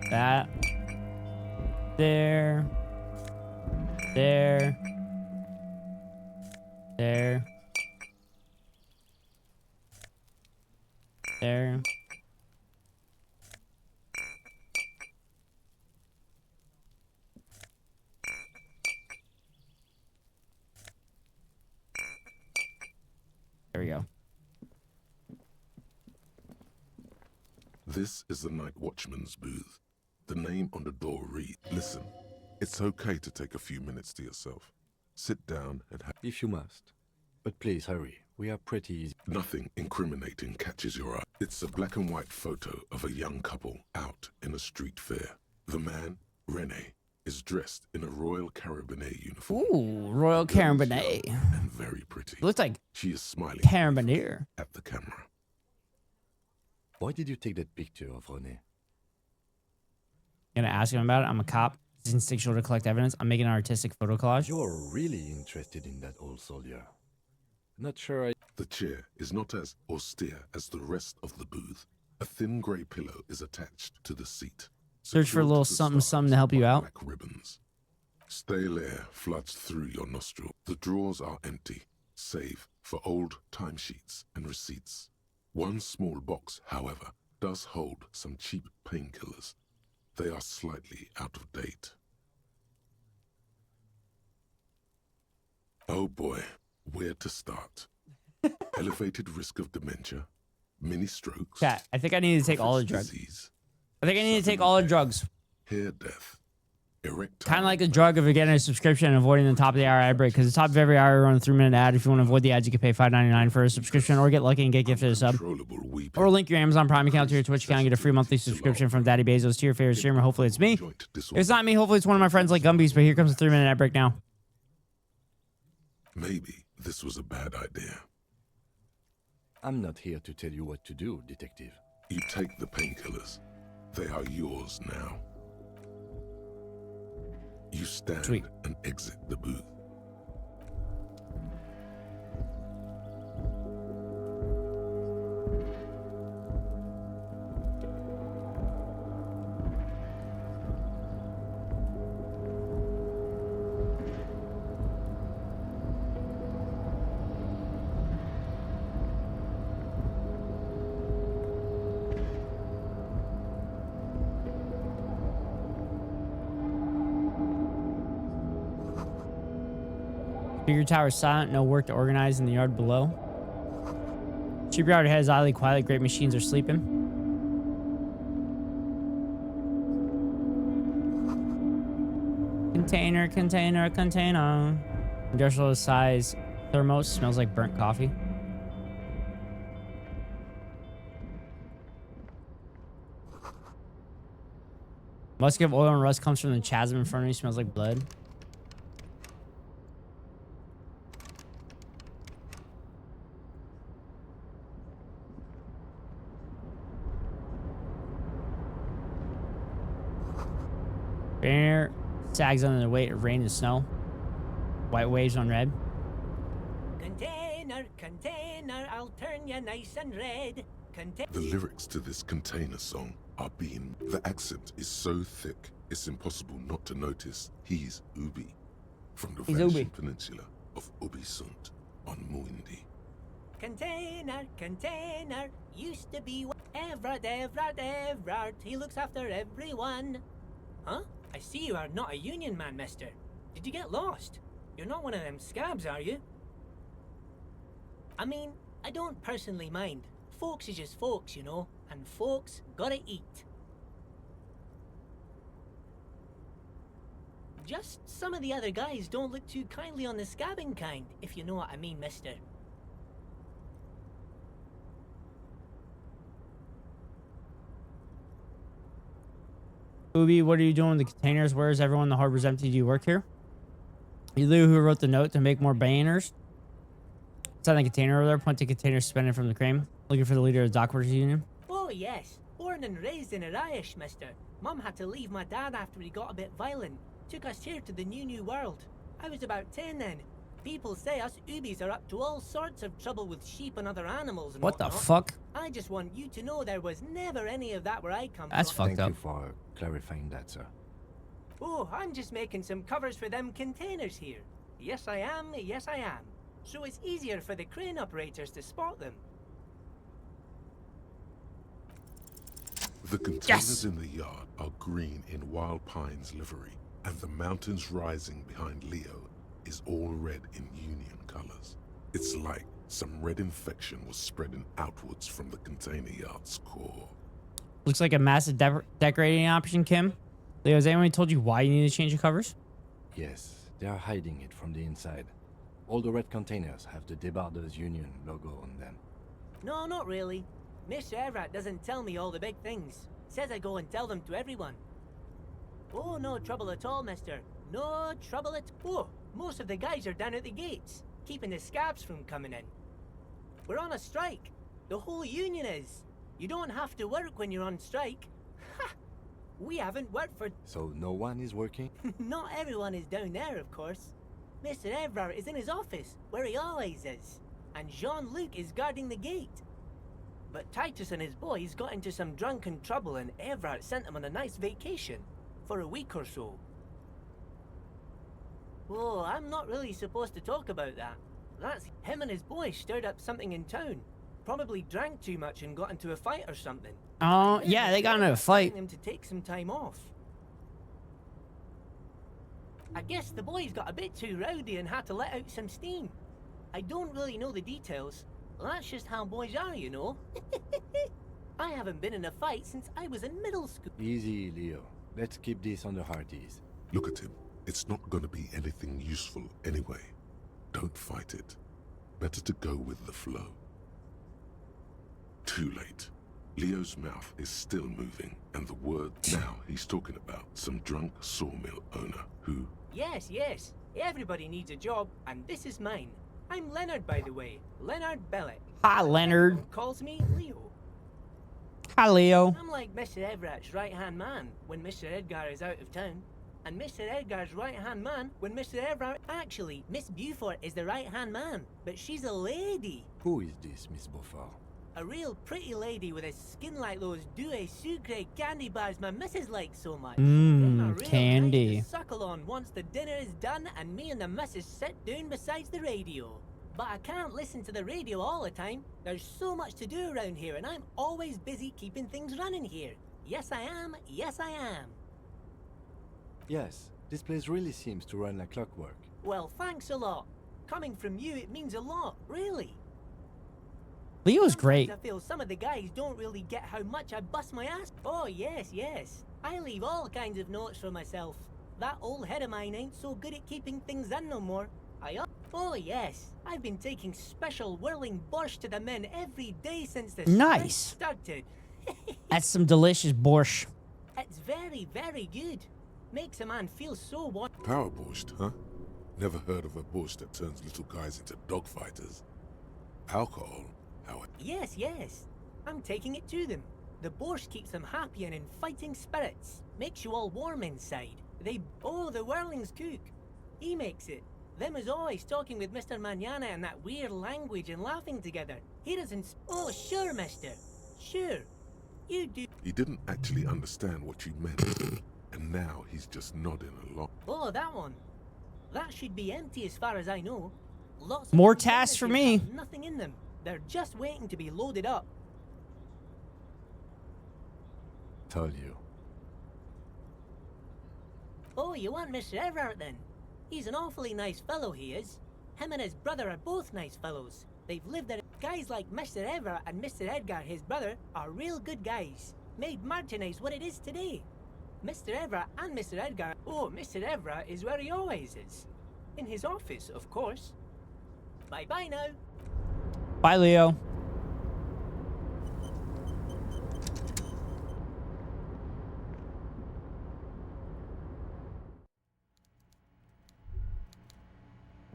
A: That. There. There. There. There. There we go.
G: This is the night watchman's booth. The name on the door reads, listen, it's okay to take a few minutes to yourself. Sit down and have...
L: If you must. But please hurry. We are pretty easy.
G: Nothing incriminating catches your eye. It's a black and white photo of a young couple out in a street fair. The man, Rene, is dressed in a Royal Carabinier uniform.
A: Ooh, Royal Carabinier.
G: And very pretty.
A: Looks like
G: she is smiling
A: Carabinier
G: at the camera.
L: Why did you take that picture of Rene?
A: Gonna ask him about it. I'm a cop. It's instinctual to collect evidence. I'm making an artistic photo collage.
L: You're really interested in that old soldier. Not sure I...
G: The chair is not as austere as the rest of the booth. A thin grey pillow is attached to the seat.
A: Search for a little something to help you out.
G: Black ribbons. Stale air floods through your nostril. The drawers are empty, save for old timesheets and receipts. One small box, however, does hold some cheap painkillers. They are slightly out of date. Oh boy, where to start? Elevated risk of dementia, mini strokes.
A: Chat, I think I need to take all the drugs. I think I need to take all the drugs.
G: Hair death,
A: Kind of like a drug of getting a subscription and avoiding the top of the hour ad break. Because the top of every hour, we run a 3-minute ad. If you want to avoid the ads, you can pay $5.99 for a subscription, or get lucky and get gifted a sub. Or link your Amazon Prime account to your Twitch account and get a free monthly subscription from Daddy Bezos to your favorite streamer. Hopefully it's me. If it's not me, hopefully it's one of my friends like Gumby's. But here comes a 3-minute ad break now.
G: Maybe this was a bad idea.
L: I'm not here to tell you what to do, detective.
G: You take the painkillers. They are yours now. You stand and exit the booth.
A: Speaker tower silent, no work to organize in the yard below. Shipyard ahead is idly quiet, great machines are sleeping. Container, container, container. Industrial size thermos, smells like burnt coffee. Musk of oil and rust comes from the chasm in front of me, smells like blood. Banner sags under the weight of rain and snow. White waves on red.
T: Container, container, I'll turn you nice and red.
G: The lyrics to this container song are being... The accent is so thick, it's impossible not to notice he's Ubi, from the Venetian peninsula of Ubisunt on Muindi.
T: Container, container, used to be Everard, Everard, Everard. He looks after everyone. Huh? I see you are not a union man, mister. Did you get lost? You're not one of them scabs, are you? I mean, I don't personally mind. Folks is just folks, you know, and folks gotta eat. Just some of the other guys don't look too kindly on the scabbing kind, if you know what I mean, mister.
A: Ubi, what are you doing with the containers? Where is everyone? The harbor's empty. Do you work here? You who wrote the note to make more banners? It's on the container over there. Point to container suspended from the crane. Looking for the leader of the dockworkers union.
T: Oh yes, born and raised in Irish, mister. Mum had to leave my dad after he got a bit violent. Took us here to the new world. I was about 10 then. People say us Ubis are up to all sorts of trouble with sheep and other animals and
A: What the
T: whatnot.
A: fuck?
T: I just want you to know there was never any of that where I come
A: That's
T: from.
A: fucked up.
L: Thank you for clarifying that, sir.
T: Oh, I'm just making some covers for them containers here. Yes, I am. Yes, I am. So it's easier for the crane operators to spot them.
G: The containers in the yard are green in Wild Pine's livery, and the mountains rising behind Leo is all red in Union colors. It's like some red infection was spreading outwards from the container yard's core.
A: Looks like a massive decorating option, Kim. Leo, has anyone told you why you need to change the covers?
L: Yes, they are hiding it from the inside. All the red containers have the Debarders Union logo on them.
T: No, not really. Mr. Everett doesn't tell me all the big things. Says I go and tell them to everyone. Oh, no trouble at all, mister. No trouble at all. Oh, most of the guys are down at the gates, keeping the scabs from coming in. We're on a strike. The whole union is. You don't have to work when you're on strike. Ha! We haven't worked for...
L: So no one is working?
T: Not everyone is down there, of course. Mr. Everard is in his office, where he always is. And Jean-Luc is guarding the gate. But Titus and his boys got into some drunken trouble and Everard sent them on a nice vacation. For a week or so. Oh, I'm not really supposed to talk about that. That's him and his boys stirred up something in town. Probably drank too much and got into a fight or something.
A: Oh, yeah, they got into a fight.
T: Him to take some time off. I guess the boys got a bit too rowdy and had to let out some steam. I don't really know the details. That's just how boys are, you know. I haven't been in a fight since I was in middle school.
L: Easy, Leo. Let's keep this on the hearties.
G: Look at him. It's not going to be anything useful anyway. Don't fight it. Better to go with the flow. Too late. Leo's mouth is still moving, and the word now he's talking about some drunk sawmill owner who...
T: Yes, yes. Everybody needs a job, and this is mine. I'm Leonard, by the way. Leonard Bellick.
A: Hi, Leonard.
T: Calls me Leo.
A: Hi, Leo.
T: I'm like Mr. Everett's right-hand man when Mr. Edgar is out of town, and Mr. Edgar's right-hand man when Mr. Everett... Actually, Miss Beaufort is the right-hand man, but she's a lady.
L: Who is this, Miss Beaufort?
T: A real pretty lady with a skin like those douce sucre candy bars my missus likes so much.
A: Candy.
T: Nice to suckle on once the dinner is done and me and the missus sit down beside the radio. But I can't listen to the radio all the time. There's so much to do around here and I'm always busy keeping things running here. Yes, I am. Yes, I am.
L: Yes, this place really seems to run like clockwork.
T: Well, thanks a lot. Coming from you, it means a lot, really.
A: Leo's great.
T: I feel some of the guys don't really get how much I bust my ass. Oh, yes, yes. I leave all kinds of notes for myself. That old head of mine ain't so good at keeping things in no more. Oh, yes. I've been taking special whirling borscht to the men every day since the
A: Nice.
T: started.
A: That's some delicious borscht.
T: It's very, very good. Makes a man feel so warm.
G: Power borscht, huh? Never heard of a borscht that turns little guys into dogfighters. Alcohol, how it...
T: Yes, yes. I'm taking it to them. The borscht keeps them happy and in fighting spirits. Makes you all warm inside. Oh, the whirling's cook. He makes it. Them is always talking with Mr. Manana in that weird language and laughing together. He doesn't... Oh, sure, mister. Sure. You do...
G: He didn't actually understand what you meant. And now he's just nodding along.
T: Oh, that one. That should be empty as far as I know. Lots
A: More
T: of
A: tasks for me.
T: have nothing in them. They're just waiting to be loaded up.
L: Told you.
T: Oh, you want Mr. Everett then? He's an awfully nice fellow, he is. Him and his brother are both nice fellows. They've lived there. Guys like Mr. Everett and Mr. Edgar, his brother, are real good guys. Made Martinez what it is today. Mr. Everett and Mr. Edgar... Oh, Mr. Everett is where he always is. In his office, of course. Bye-bye now.
A: Bye, Leo.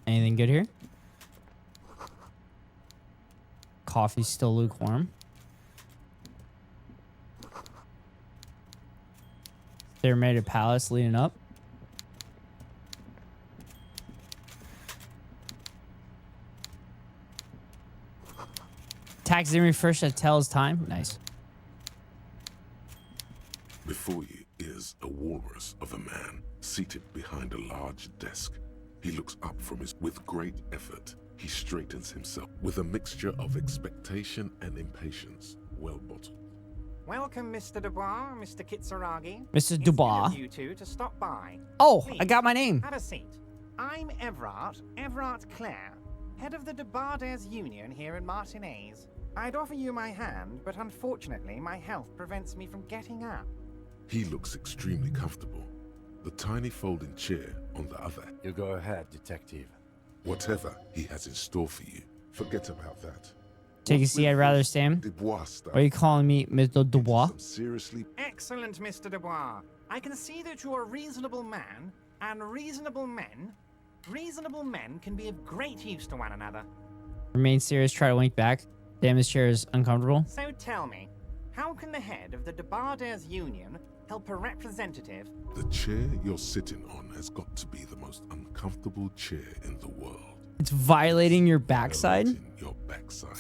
A: Anything good here? Coffee's still lukewarm. They're made of pallets leading up. Taxidermy first that tells time. Nice.
G: Before you is a walrus of a man seated behind a large desk. He looks up from his... With great effort, he straightens himself with a mixture of expectation and impatience, well bottled.
U: Welcome, Mr. Dubois, Mr. Kitsuragi.
A: Mr. Dubois.
U: It's you two to stop by.
A: Oh,
U: Please,
A: I got my name.
U: Have a seat. I'm Everett Clare, head of the Debarders Union here in Martinez. I'd offer you my hand, but unfortunately my health prevents me from getting up.
G: He looks extremely comfortable. The tiny folding chair on the other.
L: You go ahead, detective.
G: Whatever he has in store for you, forget about that.
A: Take a seat, I'd rather stand.
G: Dubois stuff.
A: Why are you calling me Mr. Dubois?
G: Seriously?
U: Excellent, Mr. Dubois. I can see that you're a reasonable man, and reasonable men can be of great use to one another.
A: Remain serious, try to wink back. Damn, this chair is uncomfortable.
U: So tell me, how can the head of the Debarders Union help a representative?
G: The chair you're sitting on has got to be the most uncomfortable chair in the world.
A: It's violating your backside?
G: Your backside.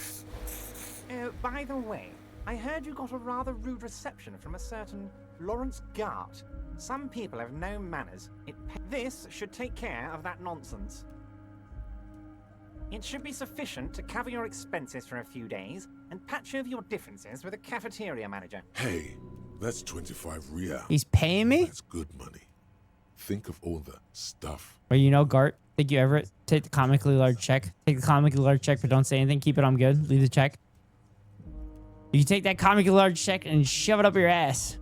U: By the way, I heard you got a rather rude reception from a certain Lawrence Gart. Some people have no manners. This should take care of that nonsense. It should be sufficient to cover your expenses for a few days and patch over your differences with a cafeteria manager.
G: Hey, that's 25 real.
A: He's paying me?
G: That's good money. Think of all the stuff.
A: Well, you know, Gart, thank you, Everett. Take the comically large check. Take the comically large check, but don't say anything. Keep it, I'm good. Leave the check. You can take that comically large check and shove it up your ass.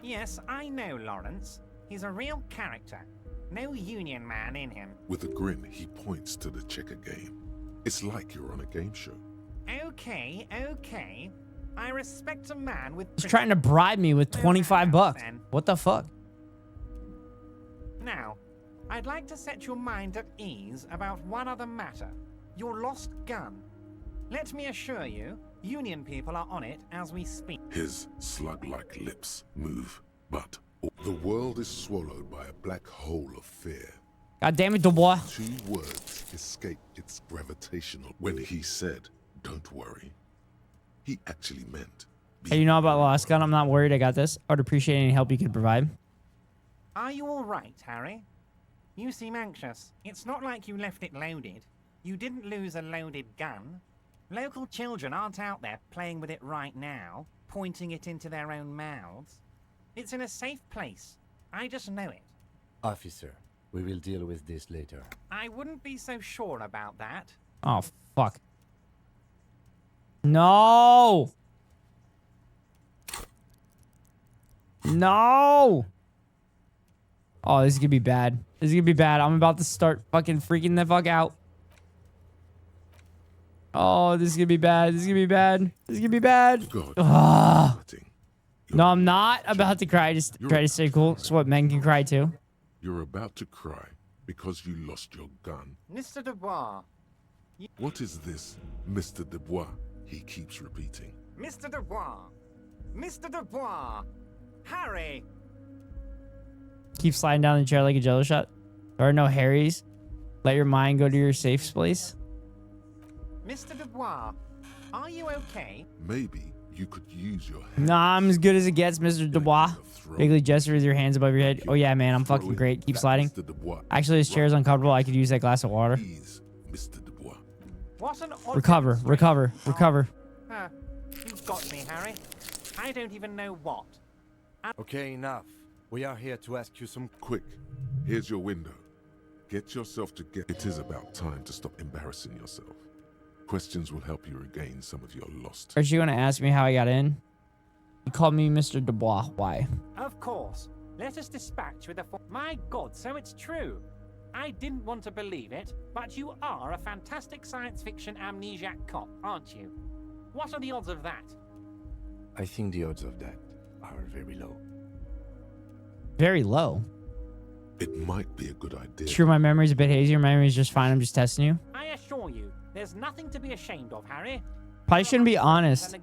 U: Yes, I know, Lawrence. He's a real character. No union man in him.
G: With a grin, he points to the checker game. It's like you're on a game show.
U: Okay, okay. I respect a man with...
A: He's trying to bribe me with 25 bucks. What the fuck?
U: Now, I'd like to set your mind at ease about one other matter. Your lost gun. Let me assure you, Union people are on it as we speak.
G: His slug-like lips move, but the world is swallowed by a black hole of fear.
A: God damn it, Dubois.
G: 2 words escape its gravitational. When he said, "Don't worry," he actually meant.
A: Hey, you know about the lost gun? I'm not worried. I got this. I would appreciate any help you could provide.
U: Are you all right, Harry? You seem anxious. It's not like you left it loaded. You didn't lose a loaded gun. Local children aren't out there playing with it right now, pointing it into their own mouths. It's in a safe place. I just know it.
L: Officer, we will deal with this later.
U: I wouldn't be so sure about that.
A: Oh, fuck. No! No! Oh, this is gonna be bad. This is gonna be bad. I'm about to start fucking freaking the fuck out. Oh, this is gonna be bad. This is gonna be bad. This is gonna be bad. Ah. No, I'm not about to cry. Just try to stay cool. It's what men can cry too.
G: You're about to cry because you lost your gun.
U: Mr. Dubois.
G: What is this, Mr. Dubois? He keeps repeating.
U: Mr. Dubois. Mr. Dubois. Harry.
A: Keep sliding down the chair like a jello shot. There are no Harrys. Let your mind go to your safe place.
U: Mr. Dubois, are you okay?
G: Maybe you could use your
A: Nah, I'm as good as it gets, Mr. Dubois. Vaguely gesture with your hands above your head. Oh yeah, man, I'm fucking great. Keep sliding. Actually, this chair is uncomfortable. I could use that glass of water.
U: What an odd
A: Recover, recover, recover.
U: You've got me, Harry. I don't even know what.
L: Okay, enough. We are here to ask you some...
G: Quick, here's your window. Get yourself together. It is about time to stop embarrassing yourself. Questions will help you regain some of your lost.
A: Aren't you going to ask me how I got in? You called me Mr. Dubois. Why?
U: Of course. Let us dispatch with a... My God, so it's true. I didn't want to believe it, but you are a fantastic science fiction amnesiac cop, aren't you? What are the odds of that?
L: I think the odds of that are very low.
A: Very low?
G: It might be a good idea.
A: Sure, my memory's a bit hazy. Your memory's just fine. I'm just testing you.
U: I assure you, there's nothing to be ashamed of, Harry.
A: Probably shouldn't be honest.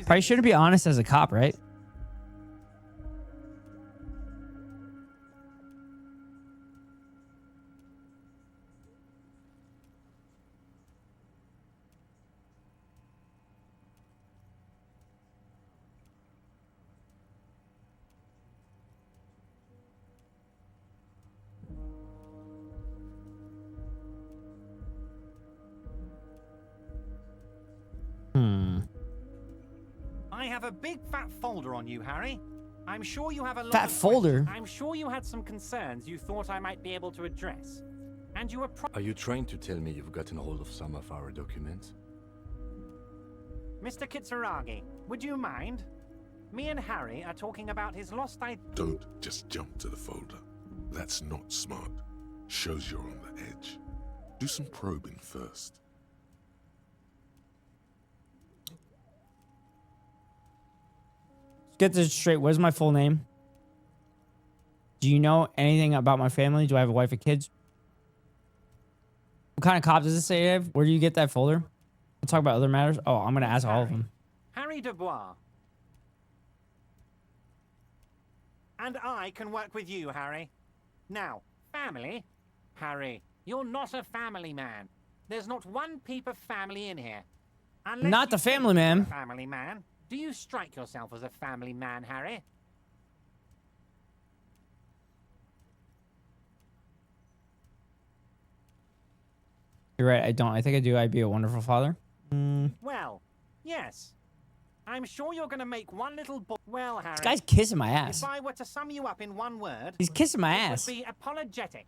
A: Probably shouldn't be honest as a cop, right?
U: I have a big fat folder on you, Harry. I'm sure you have a lot
A: Fat
U: of
A: folder?
U: questions. I'm sure you had some concerns you thought I might be able to address. And you were
L: Are you trying to tell me you've gotten hold of some of our documents?
U: Mr. Kitsuragi, would you mind? Me and Harry are talking about his lost
G: Don't just jump to the folder. That's not smart. Shows you're on the edge. Do some probing first.
A: Get this straight. What is my full name? Do you know anything about my family? Do I have a wife and kids? What kind of cop does it say I have? Where do you get that folder? We'll talk about other matters. Oh, I'm going to ask all of them.
U: Harry Dubois. And I can work with you, Harry. Now, family? Harry, you're not a family man. There's not one peep of family in here. Unless
A: Not the
U: you think
A: family
U: you're
A: man.
U: a family man. Do you strike yourself as a family man, Harry?
A: You're right. I don't. I think I do. I'd be a wonderful father.
U: Well, yes. I'm sure you're going to make one little boy. Well, Harry.
A: This guy's kissing my ass.
U: If I were to sum you up in one word,
A: He's kissing my
U: it
A: ass.
U: would be apologetic.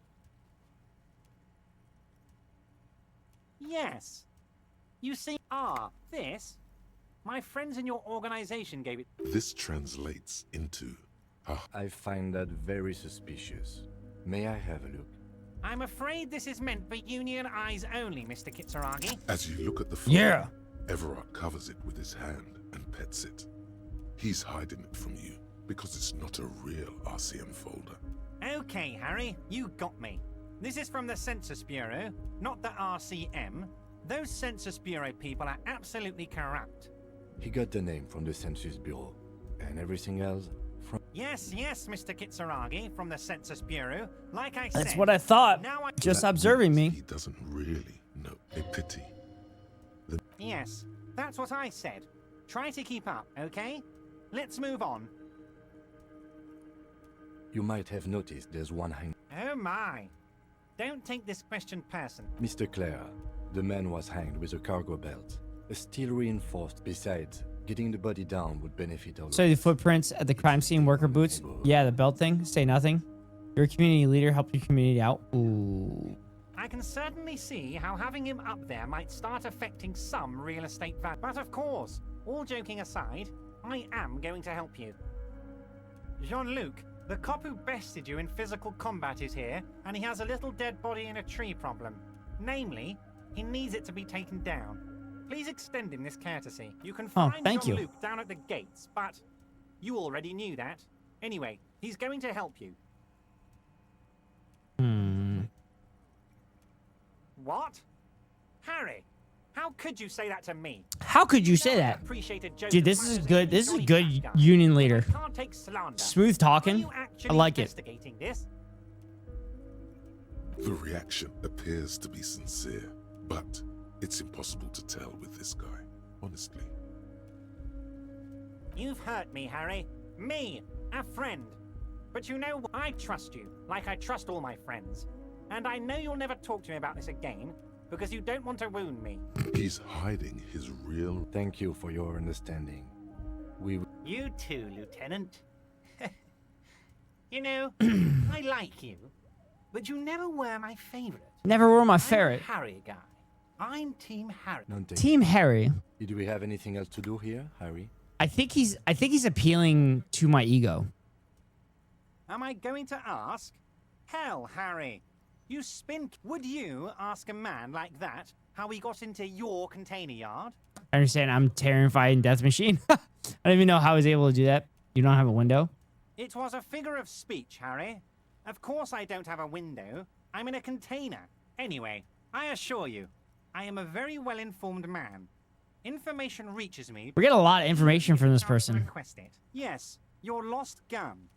U: Yes. You see, this, my friends in your organization gave it.
G: This translates into
L: I find that very suspicious. May I have a look?
U: I'm afraid this is meant for Union eyes only, Mr. Kitsuragi.
G: As you look at the folder, Everard covers it with his hand and pets it. He's hiding it from you because it's not a real RCM folder.
U: Okay, Harry, you got me. This is from the Census Bureau, not the RCM. Those Census Bureau people are absolutely corrupt.
L: He got the name from the Census Bureau, and everything else from...
U: Yes, Mr. Kitsuragi, from the Census Bureau. Like I said...
A: That's what I thought.
U: Now
A: Just observing me.
G: He doesn't really know. A pity.
U: Yes, that's what I said. Try to keep up, okay? Let's move on.
L: You might have noticed there's one hang...
U: Oh my. Don't take this question personally.
L: Mr. Clare, the man was hanged with a cargo belt. A steel reinforced. Besides, getting the body down would benefit all.
A: So the footprints at the crime scene, worker boots. Yeah, the belt thing. Say nothing. You're a community leader. Help your community out. Ooh.
U: I can certainly see how having him up there might start affecting some real estate value. But of course, all joking aside, I am going to help you. Jean-Luc, the cop who bested you in physical combat is here, and he has a little dead body in a tree problem. Namely, he needs it to be taken down. Please extend him this courtesy. You can find Jean-Luc down at the gates, but you already knew that. Anyway, he's going to help you. What? Harry, how could you say that to me?
A: How could you say that? Dude, this is good. This is a good union leader. Smooth talking. I like it.
U: This?
G: The reaction appears to be sincere, but it's impossible to tell with this guy, honestly.
U: You've hurt me, Harry. Me, a friend. But you know, I trust you, like I trust all my friends. And I know you'll never talk to me about this again, because you don't want to wound me.
G: He's hiding his real...
L: Thank you for your understanding.
U: You too, Lieutenant. You know, I like you, but you never were my favorite.
A: Never were my favorite.
U: I'm a Harry guy. I'm Team Harry.
A: Team Harry.
L: Do we have anything else to do here, Harry?
A: I think he's appealing to my ego.
U: Am I going to ask? Hell, Harry. You spin. Would you ask a man like that how he got into your container yard?
A: I understand. I'm terrified death machine. I don't even know how I was able to do that. You don't have a window?
U: It was a figure of speech, Harry. Of course I don't have a window. I'm in a container. Anyway, I assure you, I am a very well-informed man. Information reaches me.
A: We get a lot of information from this person.
U: Request it. Yes, your lost gun.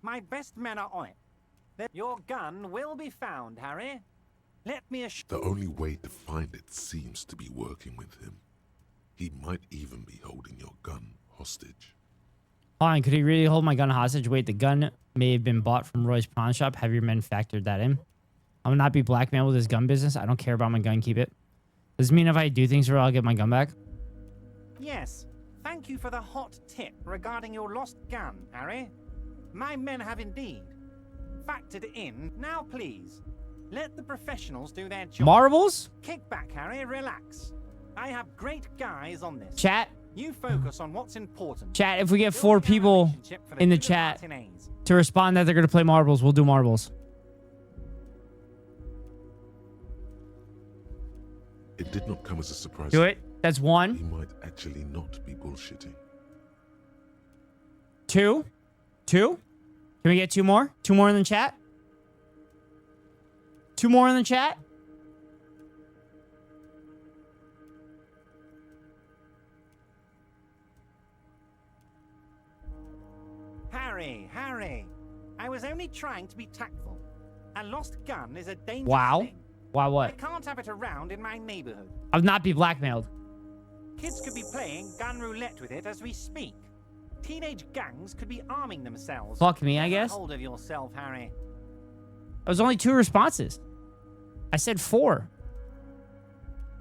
U: My best men are on it. Your gun will be found, Harry. Let me assure
G: The only way to find it seems to be working with him. He might even be holding your gun hostage.
A: Hold on, could he really hold my gun hostage? Wait, the gun may have been bought from Roy's pawn shop. Have your men factored that in? I will not be blackmailed with this gun business. I don't care about my gun. Keep it. Does it mean if I do things for it, I'll get my gun back?
U: Yes. Thank you for the hot tip regarding your lost gun, Harry. My men have indeed factored in. Now, please, let the professionals do their job.
A: Marbles?
U: Kick back, Harry. Relax. I have great guys on this.
A: Chat.
U: You focus on what's important.
A: Chat, if we get 4 people in the chat to respond that they're going to play marbles, we'll do marbles.
G: It did not come as a surprise.
A: Do it. That's 1.
G: He might actually not be bullshitting.
A: 2. 2. Can we get 2 more? 2 more in the chat? 2 more in the chat?
U: Harry. I was only trying to be tactful. A lost gun is a dangerous thing.
A: Wow,
U: I
A: what?
U: can't have it around in my neighborhood.
A: I'll not be blackmailed.
U: Kids could be playing gun roulette with it as we speak. Teenage gangs could be arming themselves.
A: Fuck me, I guess.
U: Get hold of yourself, Harry.
A: That was only 2 responses. I said 4.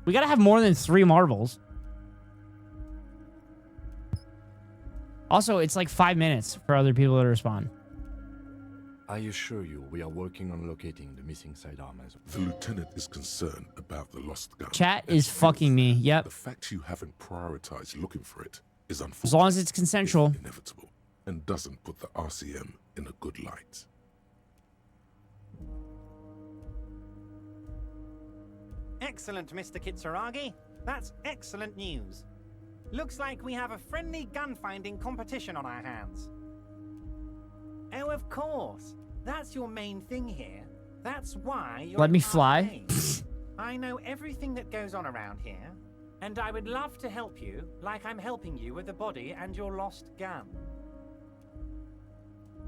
A: We gotta have more than 3 marbles. Also, it's like 5 minutes for other people to respond.
L: I assure you, we are working on locating the missing sidearm as well.
G: The lieutenant is concerned about the lost gun.
A: Chat is fucking me. Yep.
G: The fact you haven't prioritized looking for it is unfortunate.
A: As long as it's consensual.
G: Inevitable. and doesn't put the RCM in a good light.
U: Excellent, Mr. Kitsuragi. That's excellent news. Looks like we have a friendly gun-finding competition on our hands. Oh, of course. That's your main thing here. That's why you're...
A: Let me fly.
U: I know everything that goes on around here, and I would love to help you, like I'm helping you with the body and your lost gun.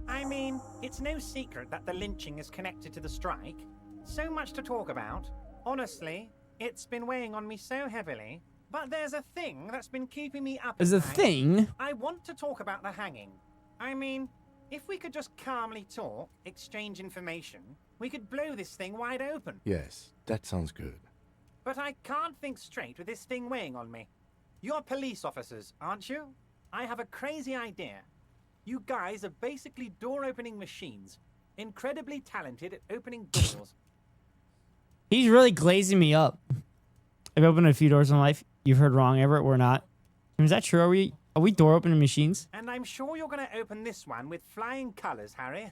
U: I mean, it's no secret that the lynching is connected to the strike. So much to talk about. Honestly, it's been weighing on me so heavily. But there's a thing that's been keeping me up.
A: There's a thing?
U: I want to talk about the hanging. I mean, if we could just calmly talk, exchange information, we could blow this thing wide open.
L: Yes, that sounds good.
U: But I can't think straight with this thing weighing on me. You're police officers, aren't you? I have a crazy idea. You guys are basically door-opening machines. Incredibly talented at opening doors.
A: He's really glazing me up. I've opened a few doors in life. You've heard wrong, Everett. We're not. Is that true? Are we door opening machines?
U: And I'm sure you're going to open this one with flying colors, Harry.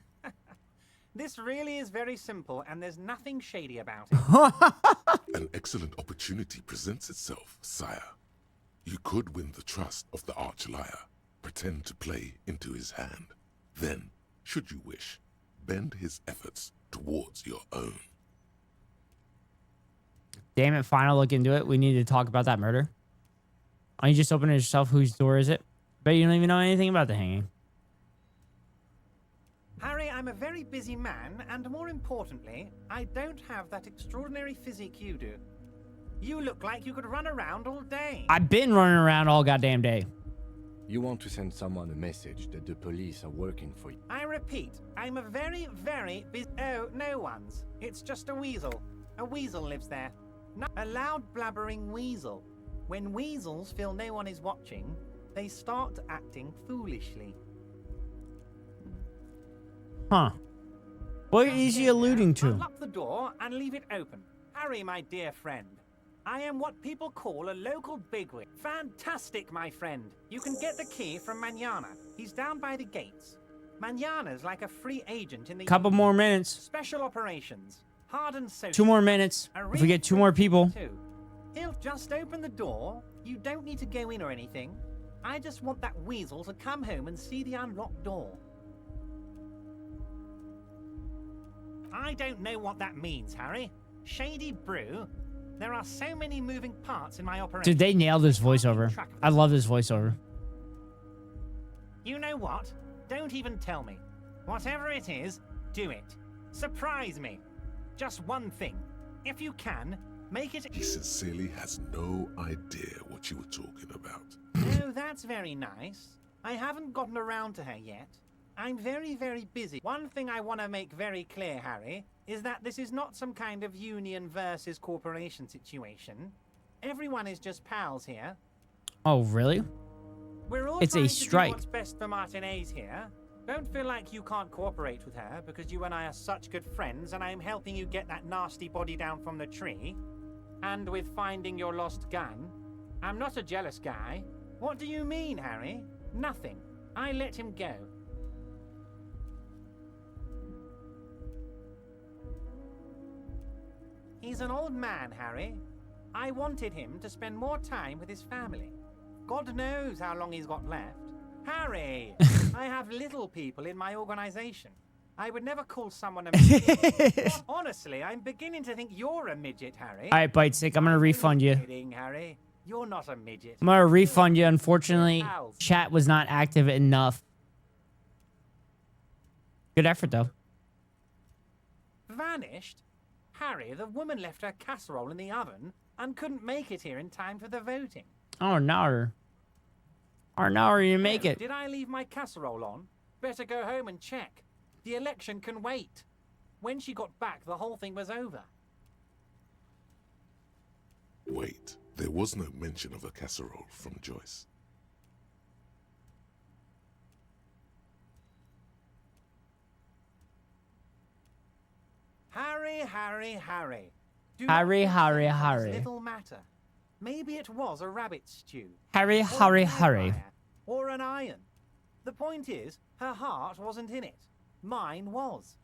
U: This really is very simple, and there's nothing shady about it.
G: An excellent opportunity presents itself, sire. You could win the trust of the arch-liar, pretend to play into his hand. Then, should you wish, bend his efforts towards your own.
A: Damn it, fine, I'll look into it. We need to talk about that murder. Why don't you just open it yourself? Whose door is it? Bet you don't even know anything about the hanging.
U: Harry, I'm a very busy man, and more importantly, I don't have that extraordinary physique you do. You look like you could run around all day.
A: I've been running around all goddamn day.
L: You want to send someone a message that the police are working for you.
U: I repeat, I'm a very, very busy... Oh, no one's. It's just a weasel. A weasel lives there. A loud blabbering weasel. When weasels feel no one is watching, they start acting foolishly.
A: Huh. What is he alluding to?
U: Unlock the door and leave it open. Harry, my dear friend, I am what people call a local bigwig. Fantastic, my friend. You can get the key from Manana. He's down by the gates. Manana's like a free agent in the...
A: Couple more minutes.
U: Special operations. Hard and social.
A: 2 more minutes. If we get 2 more people.
U: He'll just open the door. You don't need to go in or anything. I just want that weasel to come home and see the unlocked door. I don't know what that means, Harry. Shady brew. There are so many moving parts in my operation.
A: Dude, they nailed this voiceover. I love this voiceover.
U: You know what? Don't even tell me. Whatever it is, do it. Surprise me. Just one thing. If you can, make it...
G: He sincerely has no idea what you were talking about.
U: Oh, that's very nice. I haven't gotten around to her yet. I'm very, very busy. One thing I want to make very clear, Harry, is that this is not some kind of union versus corporation situation. Everyone is just pals here.
A: Oh, really?
U: We're all
A: it's
U: trying
A: a
U: to do
A: strike.
U: what's best for Martinez here. Don't feel like you can't cooperate with her because you and I are such good friends and I'm helping you get that nasty body down from the tree. And with finding your lost gun. I'm not a jealous guy. What do you mean, Harry? Nothing. I let him go. He's an old man, Harry. I wanted him to spend more time with his family. God knows how long he's got left. Harry, I have little people in my organization. I would never call someone a midget. Honestly, I'm beginning to think you're a midget, Harry.
A: All right, Bite Stick, I'm going to refund you.
U: Kidding, Harry. You're not a midget.
A: I'm going to refund you. Unfortunately, chat was not active enough. Good effort, though.
U: Vanished? Harry, the woman left her casserole in the oven and couldn't make it here in time for the voting.
A: Oh, no. Or no, you make it.
U: Did I leave my casserole on? Better go home and check. The election can wait. When she got back, the whole thing was over.
G: Wait, there was no mention of a casserole from Joyce.
U: Harry, Harry, Harry. Do
A: Harry,
U: not
A: Harry,
U: think
A: Harry.
U: it's little matter. Maybe it was a rabbit stew.
A: Harry,
U: or
A: Harry,
U: a
A: Harry.
U: wire, or an iron. The point is, her heart wasn't in it. Mine was.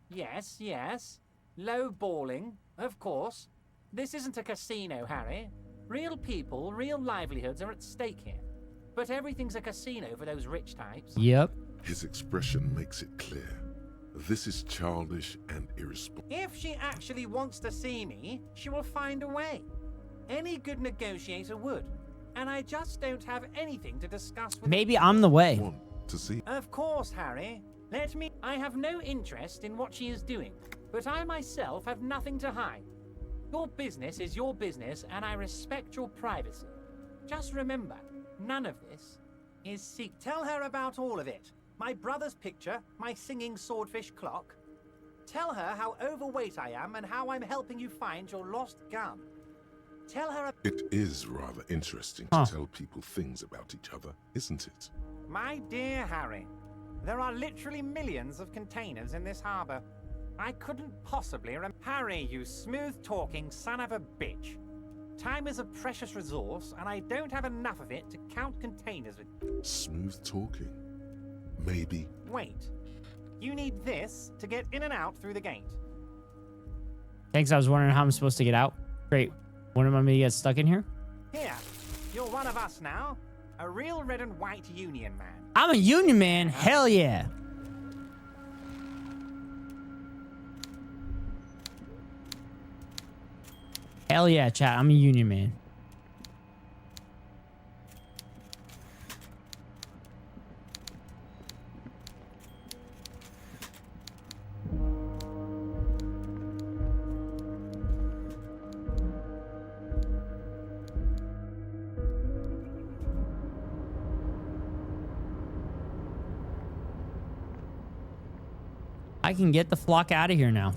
U: Yes, yes. Low balling, of course. This isn't a casino, Harry. Real people, real livelihoods are at stake here. But everything's a casino for those rich types.
A: Yep.
G: His expression makes it clear. This is childish and irresponsible.
U: If she actually wants to see me, she will find a way. Any good negotiator would. And I just don't have anything to discuss with
A: Maybe I'm the way.
G: To see.
U: Of course, Harry. I have no interest in what she is doing, but I myself have nothing to hide. Your business is your business, and I respect your privacy. Just remember, none of this is secret. Tell her about all of it. My brother's picture, my singing swordfish clock. Tell her how overweight I am and how I'm helping you find your lost gun. Tell her...
G: It is rather interesting to tell people things about each other, isn't it?
U: My dear Harry, there are literally millions of containers in this harbor. I couldn't possibly Harry, you smooth-talking son of a bitch. Time is a precious resource, and I don't have enough of it to count containers with...
G: Smooth talking. Maybe.
U: Wait. You need this to get in and out through the gate.
A: Thanks, I was wondering how I'm supposed to get out. Great. Wouldn't want me to get stuck in here?
U: Here, you're one of us now. A real red and white union man.
A: I'm a union man. Hell yeah. Hell yeah, chat. I'm a union man. I can get the flock out of here now,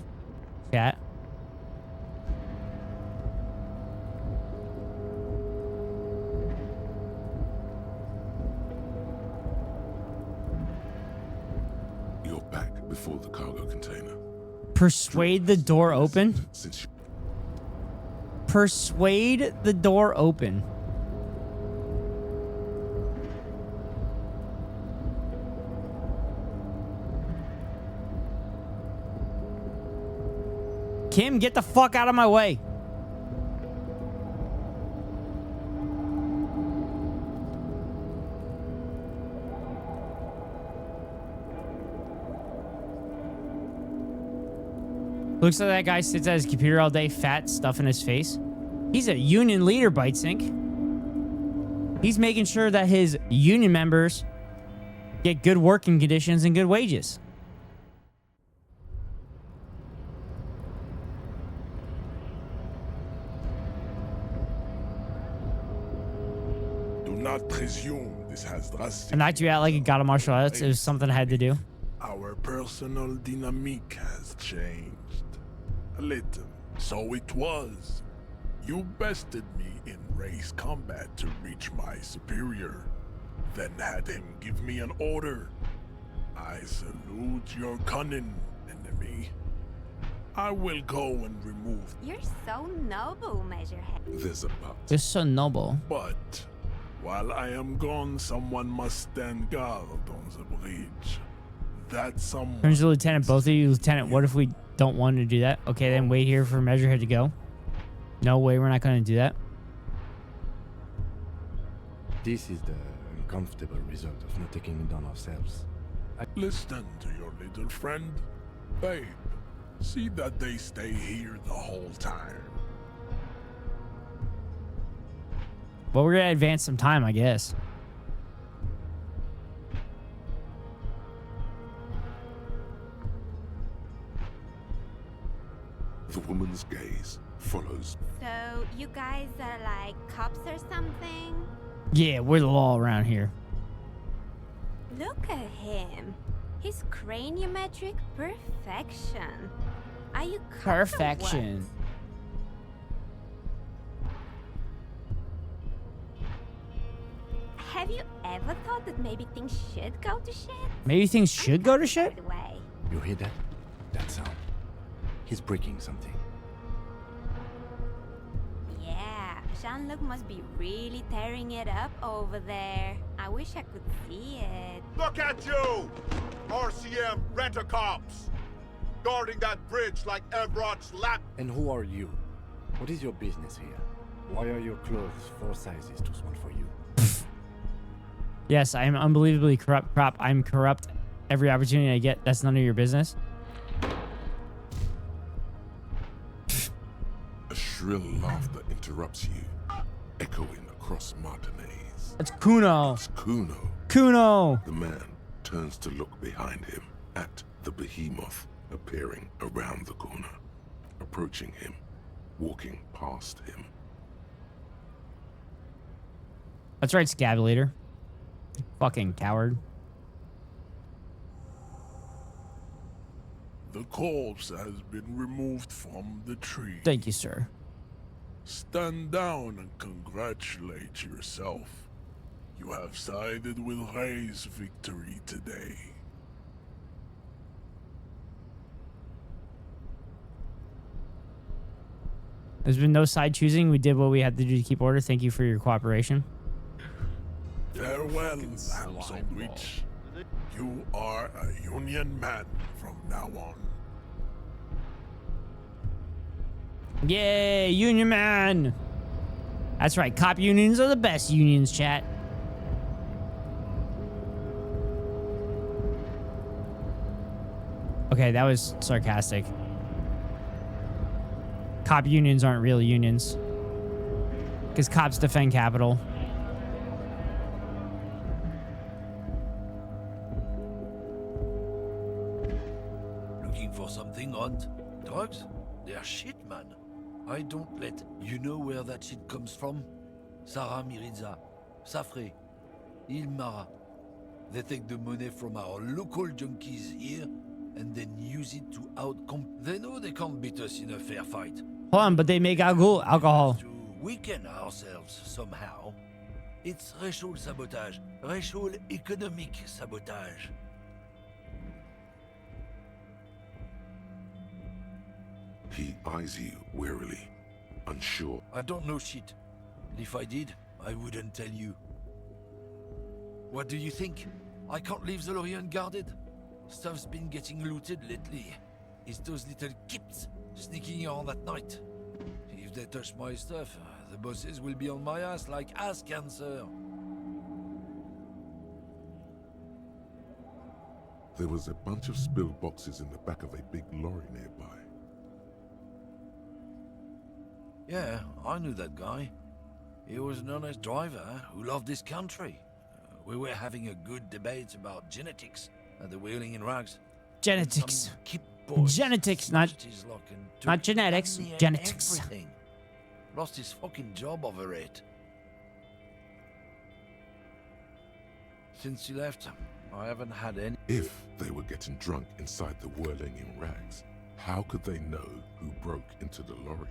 A: chat.
G: You're back before the cargo container.
A: Persuade the door open? Persuade the door open. Kim, get the fuck out of my way. Looks like that guy sits at his computer all day, fat, stuff in his face. He's a union leader, Bitesink. He's making sure that his union members get good working conditions and good wages.
M: Do not presume this has drastic.
A: I knocked you out like a god of martial arts. It was something I had to do.
M: Our personal dynamic has changed. A little. So it was. You bested me in race combat to reach my superior. Then had him give me an order. I salute your cunning, enemy. I will go and remove...
P: You're so noble, Measurehead.
G: There's a but.
A: You're so noble.
M: But while I am gone, someone must stand guard on the bridge. That someone...
A: Turns to Lieutenant, both of you. Lieutenant, what if we don't want to do that? Okay, then wait here for Measurehead to go. No way, we're not going to do that.
L: This is the uncomfortable result of not taking it on ourselves.
M: Listen to your little friend. Babe, see that they stay here the whole time.
A: Well, we're going to advance some time, I guess.
G: The woman's gaze follows.
P: So, you guys are like cops or something?
A: Yeah, we're the law around here.
P: Look at him. His craniometric perfection. Are you cops or
A: Perfection.
P: what? Have you ever thought that maybe things should go to shit?
A: Maybe things should go to shit?
P: By the way.
L: You hear that? That sound. He's breaking something.
P: Yeah,
B: Shanlook must be really tearing it up over there. I wish I could see it.
V: Look at you! RCM rent-a-cops! Guarding that bridge like Evrod's lap.
L: And who are you? What is your business here? Why are your clothes 4 sizes too small for you?
A: Yes, I am unbelievably corrupt. Crop. I'm corrupt every opportunity I get. That's none of your business.
G: A shrill laughter interrupts you, echoing across Martinez.
A: It's Kuno.
G: It's Kuno.
A: Kuno.
G: The man turns to look behind him at the behemoth appearing around the corner, approaching him, walking past him.
A: That's right, Scab Leader. Fucking coward.
M: The corpse has been removed from the tree.
A: Thank you, sir.
M: Stand down and congratulate yourself. You have sided with Ray's victory today.
A: There's been no side choosing. We did what we had to do to keep order. Thank you for your cooperation.
M: Farewell, ham sandwich. You are a Union man from now on.
A: Yay, Union Man. That's right. Cop unions are the best unions, chat. Okay, that was sarcastic. Cop unions aren't real unions. Because cops defend capital.
W: Looking for something, Hunt? Drugs? They're shit, man. I don't let... You know where that shit comes from? Sarah Miriza, Safre, Ilmara. They take the money from our local junkies here and then use it to They know they can't beat us in a fair fight.
A: Hold on, but they make alcohol.
W: To weaken ourselves somehow. It's racial sabotage. Racial economic sabotage.
G: He eyes you wearily, unsure.
W: I don't know shit. If I did, I wouldn't tell you. What do you think? I can't leave the lorry unguarded. Stuff's been getting looted lately. It's those little kips sneaking around at night. If they touch my stuff, the bosses will be on my ass like ass cancer.
G: There was a bunch of spilled boxes in the back of a big lorry nearby.
W: Yeah, I knew that guy. He was an honest driver who loved this country. We were having a good debate about genetics at the Wheeling in Rags.
A: Genetics. Genetics, not genetics. Genetics.
W: Everything. Lost his fucking job over it. Since he left, I haven't had any...
G: If they were getting drunk inside the Whirling in Rags, how could they know who broke into the lorry?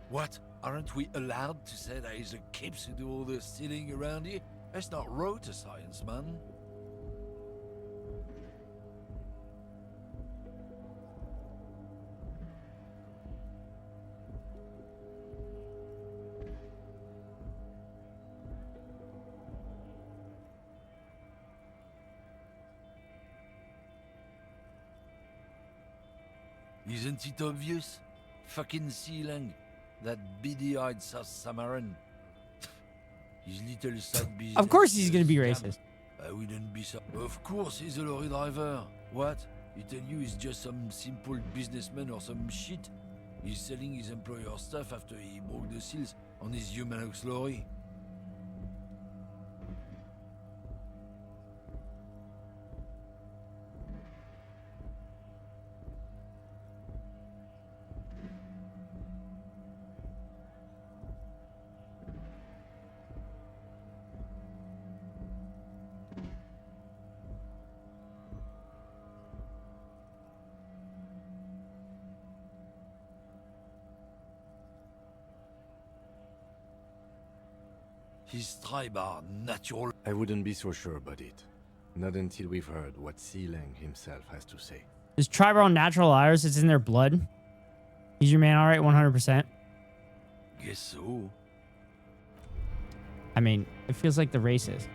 W: What? Aren't we allowed to say that he's the kips who do all the stealing around here? That's not road to science, man. Isn't it obvious? Fucking Sealang. That beady-eyed South Samaran. His little side business.
A: Of course he's gonna be racist.
W: I wouldn't be so... Of course he's a lorry driver. What? He tell you he's just some simple businessman or some shit? He's selling his employer stuff after he broke the seals on his Humanox lorry. His tribe are natural.
L: I wouldn't be so sure about it. Not until we've heard what Sealang himself has to say.
A: Is Tribal natural liars? It's in their blood. Is your man all right? 100%.
W: Guess so.
A: I mean, it feels like the race is.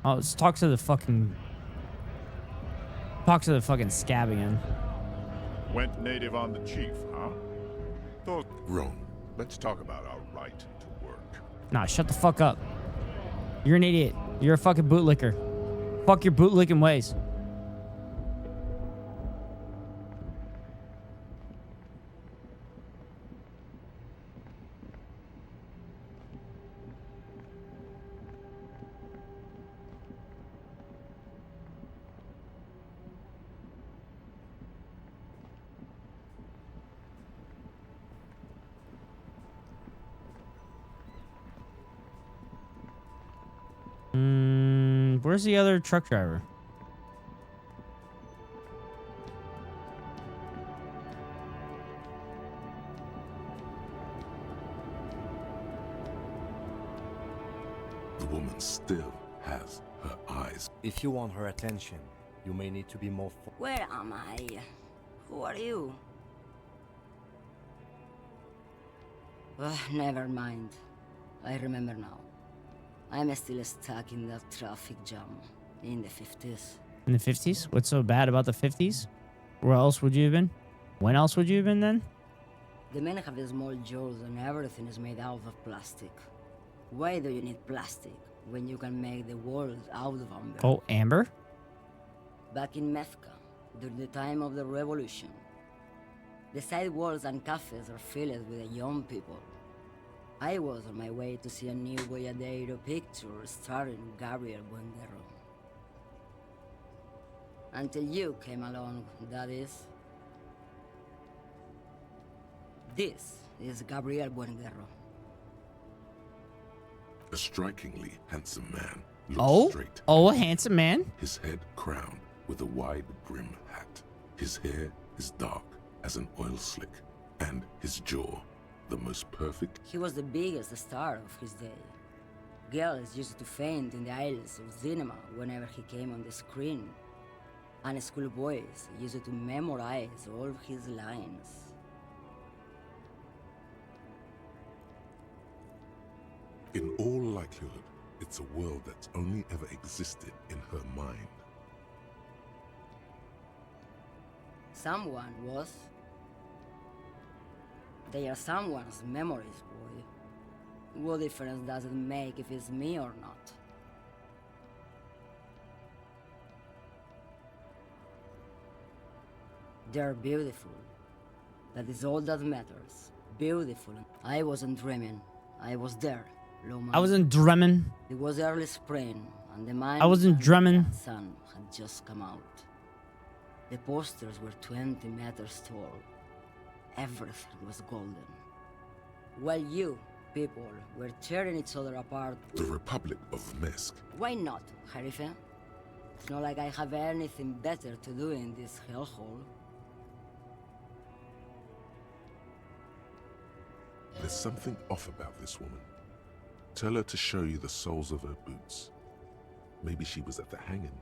A: Oh, let's talk to the fucking scab again.
V: Went native on the chief, huh? Wrong. Let's talk about our right to work.
A: Nah, shut the fuck up. You're an idiot. You're a fucking bootlicker. Fuck your bootlicking ways. Where's the other truck driver?
G: The woman still has her eyes.
L: If you want her attention, you may need to be more.
C: Where am I? Who are you? Never mind. I remember now. I'm still stuck in that traffic jam in the 50s.
A: In the 50s? What's so bad about the 50s? Where else would you have been? When else would you have been then?
C: The men have small jaws and everything is made out of plastic. Why do you need plastic when you can make the world out of amber?
A: Oh, amber?
C: Back in Mecca, during the time of the revolution, the sidewalks and cafes are filled with young people. I was on my way to see a new Boyadero picture starring Gabriel Buenguerro. Until you came along, that is. This is Gabriel Buenguerro.
G: A strikingly handsome man looks straight.
A: Oh, a handsome man?
G: His head crowned with a wide brim hat. His hair is dark as an oil slick, and his jaw the most perfect.
C: He was the biggest star of his day. Girls used to faint in the aisles of cinema whenever he came on the screen. And schoolboys used to memorize all his lines.
G: In all likelihood, it's a world that's only ever existed in her mind.
C: Someone was. They are someone's memories, boy. What difference does it make if it's me or not? They're beautiful. That is all that matters. Beautiful. I wasn't dreaming. I was there, Loman.
A: I wasn't drumming.
C: It was early spring, and the
A: I wasn't drumming.
C: sun had just come out. The posters were 20 meters tall. Everything was golden. While you, people, were tearing each other apart.
G: The Republic of Mesk.
C: Why not, Harife? It's not like I have anything better to do in this hellhole.
G: There's something off about this woman. Tell her to show you the soles of her boots. Maybe she was at the hanging.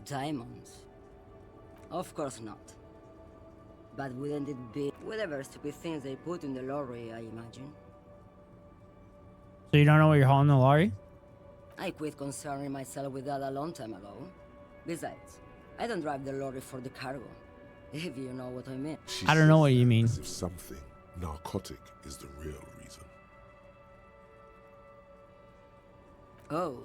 C: Diamonds? Of course not. But wouldn't it be whatever stupid things they put in the lorry, I imagine?
A: So you don't know what you're hauling in the lorry?
C: I quit concerning myself with that a long time ago. Besides, I don't drive the lorry for the cargo, if you know what I mean.
A: I don't know what you mean.
G: As if something narcotic is the real reason.
C: Oh,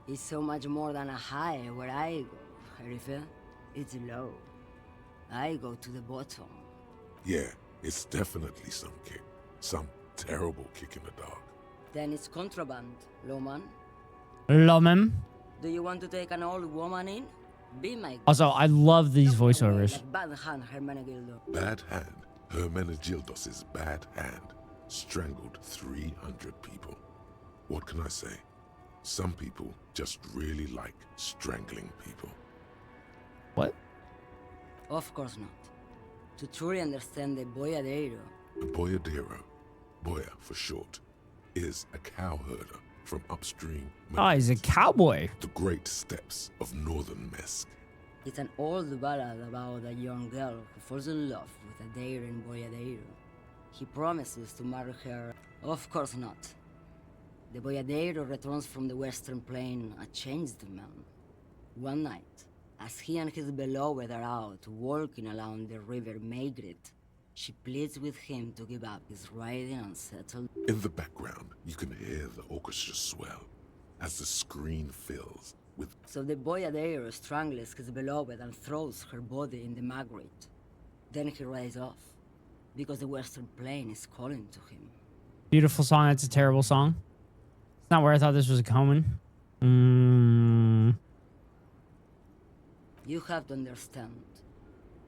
C: it's so much more than a high where I go, Harife. It's low. I go to the bottom.
G: Yeah, it's definitely some kick. Some terrible kick in the dark.
C: Then it's contraband, Lawman.
A: Lomem.
C: Do you want to take an old woman in? Be my
A: Also, I love these voiceovers.
C: like bad hand Hermenegildo.
G: Bad hand. Hermenegildos' bad hand strangled 300 people. What can I say? Some people just really like strangling people.
A: What?
C: Of course not. To truly understand the boyadero.
G: A boyadero, boya for short, is a cow herder from upstream.
A: Oh, he's a cowboy.
G: The great steppes of northern Mesk.
C: It's an old ballad about a young girl who falls in love with a daring boyadero. He promises to marry her. Of course not. The boyadero returns from the western plain a changed man. One night, as he and his beloved are out walking along the river Maygrit, she pleads with him to give up his riding and settle.
G: In the background, you can hear the orchestra swell as the screen fills with.
C: So the boyadero strangles his beloved and throws her body in the Magritte. Then he rides off, because the western plain is calling to him.
A: Beautiful song. That's a terrible song. It's not where I thought this was coming.
C: You have to understand.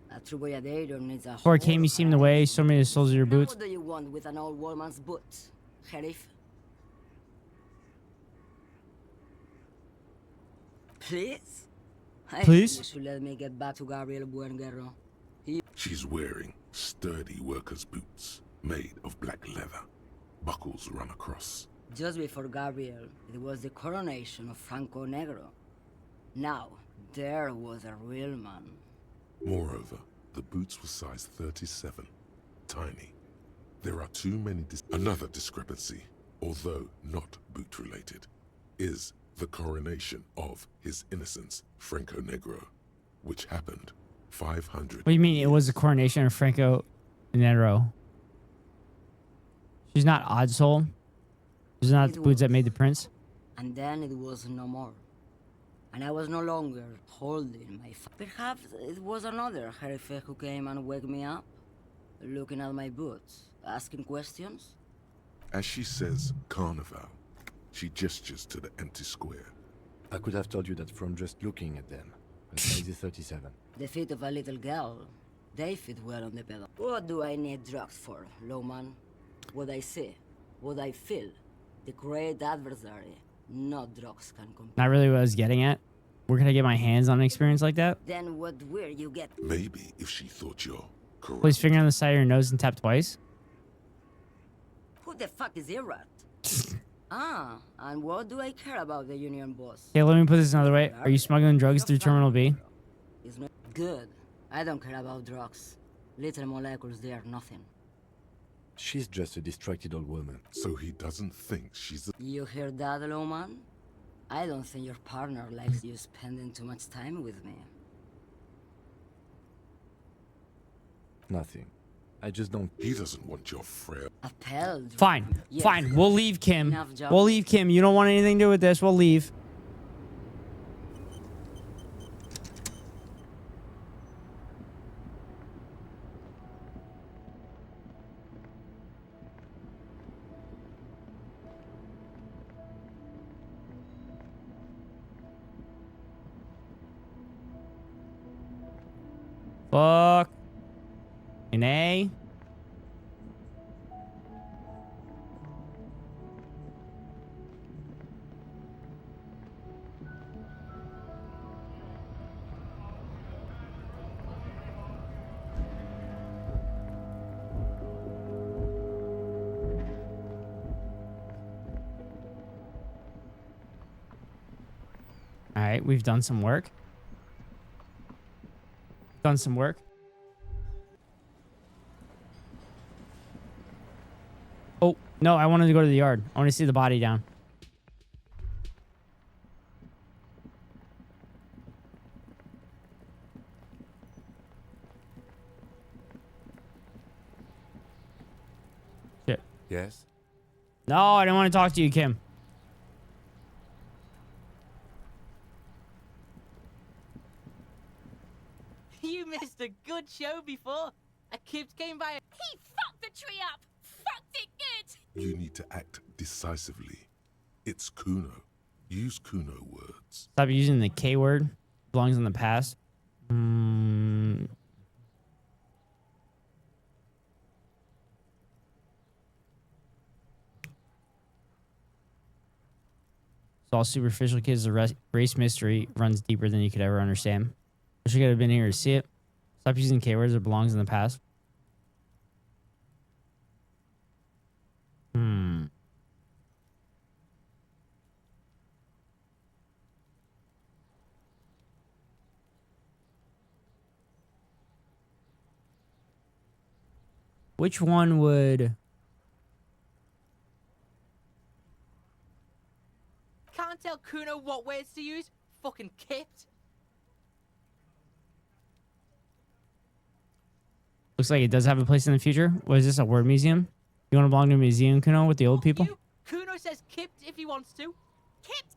C: A true boyadero needs a
A: Before came, you seemed the way. Show me the soles of your
C: Now
A: boots.
C: what do you want with an old woman's boots, Sheriff? Please? I
A: Please?
C: think you should let me get back to Gabriel Buenguerro.
G: She's wearing sturdy workers' boots made of black leather. Buckles run across.
C: Just before Gabriel, it was the coronation of Franco Negro. Now, there was a real man.
G: Moreover, the boots were size 37. Tiny. There are too many. Another discrepancy, although not boot-related, is the coronation of His Innocence, Franco Negro, which happened 500.
A: What do you mean it was the coronation of Franco Nero? She's not Odd Soul. She's not the boots that made the prince.
C: And then it was no more. And I was no longer holding my Perhaps it was another Sheriff who came and woke me up, looking at my boots, asking questions.
G: As she says carnival, she gestures to the empty square.
L: I could have told you that from just looking at them. A size 37.
C: The feet of a little girl, they fit well on the pedal. What do I need drugs for, Lowman? What I see, what I feel, the great adversary, no drugs can compare.
A: Not really what I was getting at. Where can I get my hands on an experience like that?
C: Then what will you get?
G: Maybe if she thought you're corrupt.
A: Place finger on the side of your nose and tap twice.
C: Who the fuck is Irat? And what do I care about the union boss?
A: Okay, let me put this another way. Are you smuggling drugs through Terminal B?
C: It's not good. I don't care about drugs. Little molecules, they are nothing.
L: She's just a distracted old woman.
G: So he doesn't think she's.
C: You hear that, Lowman? I don't think your partner likes you spending too much time with me.
L: Nothing. I just don't.
G: He doesn't want your frail.
C: A pal.
A: Fine.
C: Yes.
A: Fine. We'll leave Kim.
C: Enough job.
A: We'll leave Kim. You don't want anything to do with this. We'll leave. Fuck. An A. All right, we've done some work. Done some work. Oh, no, I wanted to go to the yard. I want to see the body down. Shit.
L: Yes?
A: No, I didn't want to talk to you, Kim.
T: You You missed a good show before. A kid came by.
F: He fucked the tree up! Fucked it good!
G: You need to act decisively. It's Kuno. Use Kuno words.
A: Stop using the K word. Belongs in the past. It's all superficial, kids. The race mystery runs deeper than you could ever understand. Wish you could have been here to see it. Stop using K words. It belongs in the past. Which one would...
T: Can't tell Kuno what words to use? Fucking kipped.
A: Looks like it does have a place in the future. What is this, a word museum? You want to belong to a museum, Kuno, with the old people?
T: Kuno says kipped if he wants to.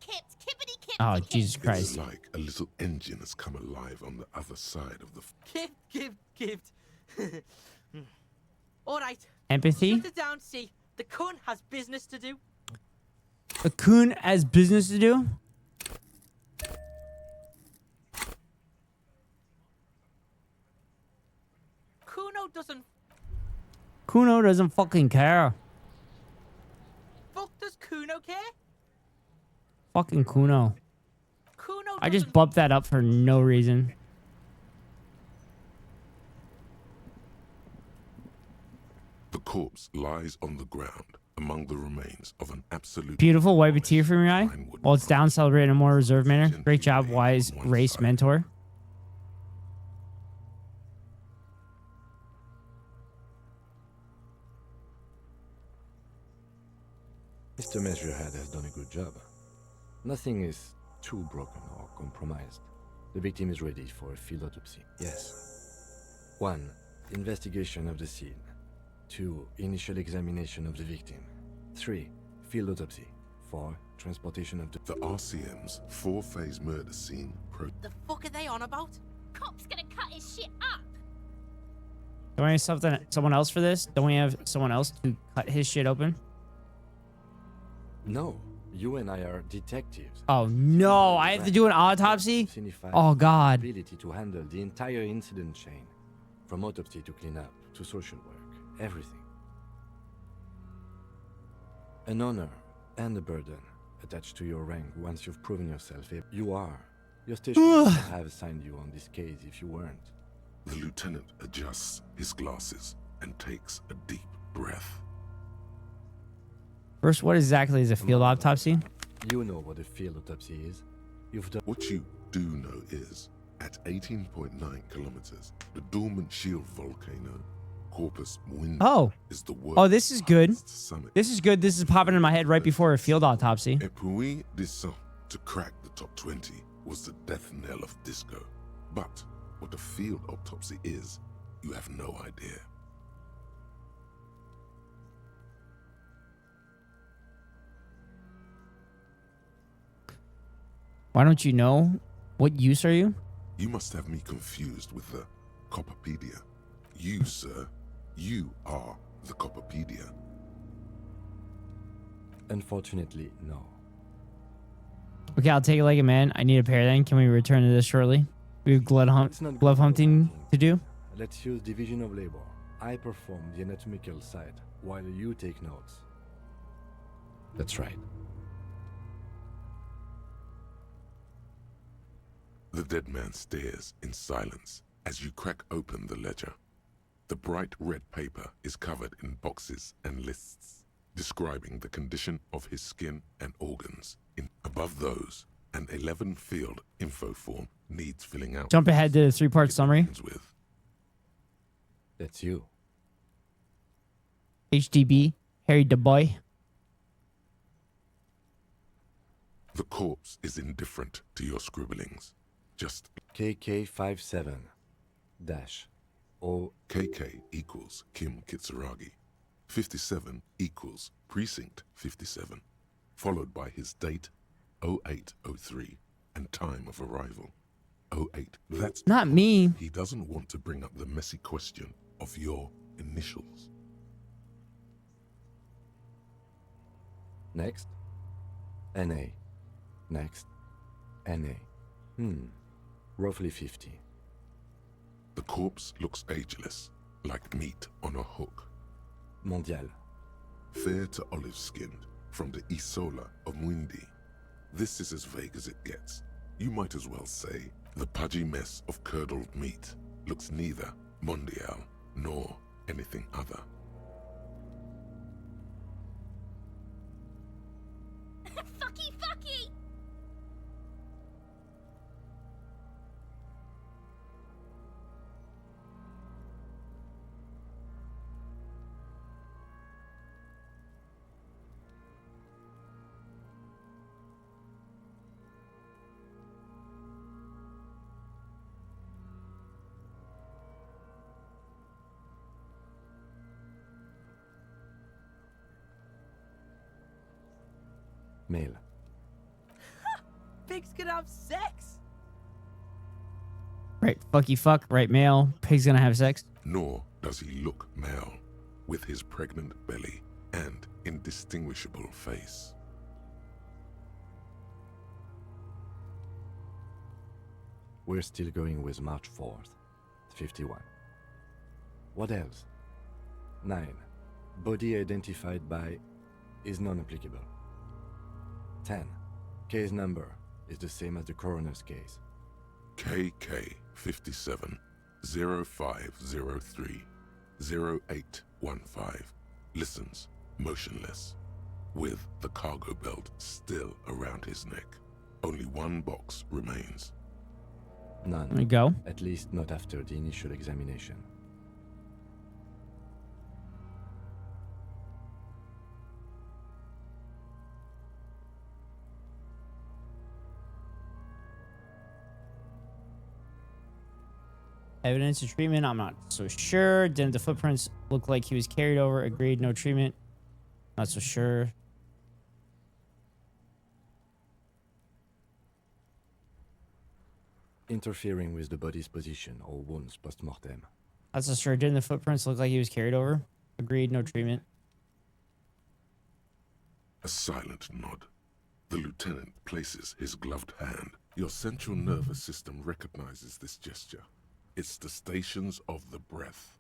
F: Kippity kipped.
A: Oh, Jesus Christ.
G: It's like a little engine has come alive on the other side of the...
T: Kipped. Alright.
A: Empathy?
T: Shut it down, see. The cunt has business to do.
A: A coon has business to do? Kuno doesn't fucking care.
T: Fuck does Kuno care?
A: Fucking Kuno.
T: Kuno
A: I just bumped that up for no reason.
G: The corpse lies on the ground among the remains of an absolute...
A: Beautiful, wipe a tear from your eye. While it's down, celebrate in a more reserved manner. Great job, wise race mentor.
L: Mr. Measurehead has done a good job. Nothing is too broken or compromised. The victim is ready for a field autopsy. Yes. 1. Investigation of the scene. 2. Initial examination of the victim. 3. Field autopsy. 4. Transportation of the
G: RCM's 4-phase murder scene.
T: The fuck are they on about?
F: Cop's gonna cut his shit up.
A: Don't we have someone else for this? Don't we have someone else to cut his shit open?
L: No, you and I are detectives.
A: Oh no, I have to do an autopsy? Oh God.
L: Ability to handle the entire incident chain. From autopsy to cleanup to social work. Everything. An honor and a burden attached to your rank once you've proven yourself. You are. Your station would have assigned you on this case if you weren't.
G: The lieutenant adjusts his glasses and takes a deep breath.
A: First, what exactly is a field autopsy?
L: You know what a field autopsy is. You've done.
G: What you do know is, at 18.9 kilometers, the dormant shield volcano, Corpus Mundi, is the world's
A: Oh, this is good.
G: summit.
A: This is good. This is popping in my head right before a field autopsy.
G: A puis descent to crack the top 20 was the death knell of disco. But what a field autopsy is, you have no idea.
A: Why don't you know? What use are you?
G: You must have me confused with the Copperpedia. You, sir, you are the Copperpedia.
L: Unfortunately, no.
A: Okay, I'll take it like a man. I need a pair then. Can we return to this shortly? We have glove hunting to do.
L: Let's use division of labor. I perform the anatomical side while you take notes. That's right.
G: The dead man stares in silence as you crack open the ledger. The bright red paper is covered in boxes and lists, describing the condition of his skin and organs. Above those, an 11-field info form needs filling out.
A: Jump ahead to the 3-part summary.
L: That's you.
A: HDB, Harry DeBoy.
G: The corpse is indifferent to your scribblings. Just
L: KK57 dash O
G: KK equals Kim Kitsuragi. 57 equals Precinct 57, followed by his date 0803 and time of arrival. 08. That's
A: not me.
G: He doesn't want to bring up the messy question of your initials.
L: Next. NA. Next. NA. Roughly 50.
G: The corpse looks ageless, like meat on a hook.
L: Mondial.
G: Fair to olive-skinned, from the Isola of Mwindi. This is as vague as it gets. You might as well say the pudgy mess of curdled meat looks neither mondial nor anything other.
F: Fucky, fucky!
L: Male.
T: Pigs can have sex!
A: Right, fucky fuck, right male. Pig's gonna have sex.
G: Nor does he look male, with his pregnant belly and indistinguishable face.
L: We're still going with March 4th. 51. What else? 9. Body identified by is non-applicable. 10. Case number is the same as the coroner's case.
G: KK 57 0503 0815 listens motionless, with the cargo belt still around his neck. Only one box remains.
L: None.
A: There we go.
L: At least not after the initial examination.
A: Evidence of treatment, I'm not so sure. Didn't the footprints look like he was carried over? Agreed, no treatment. Not so sure.
L: Interfering with the body's position or wounds post-mortem.
A: Not so sure. Didn't the footprints look like he was carried over? Agreed, no treatment.
G: A silent nod. The lieutenant places his gloved hand. Your central nervous system recognizes this gesture. It's the stations of the breath.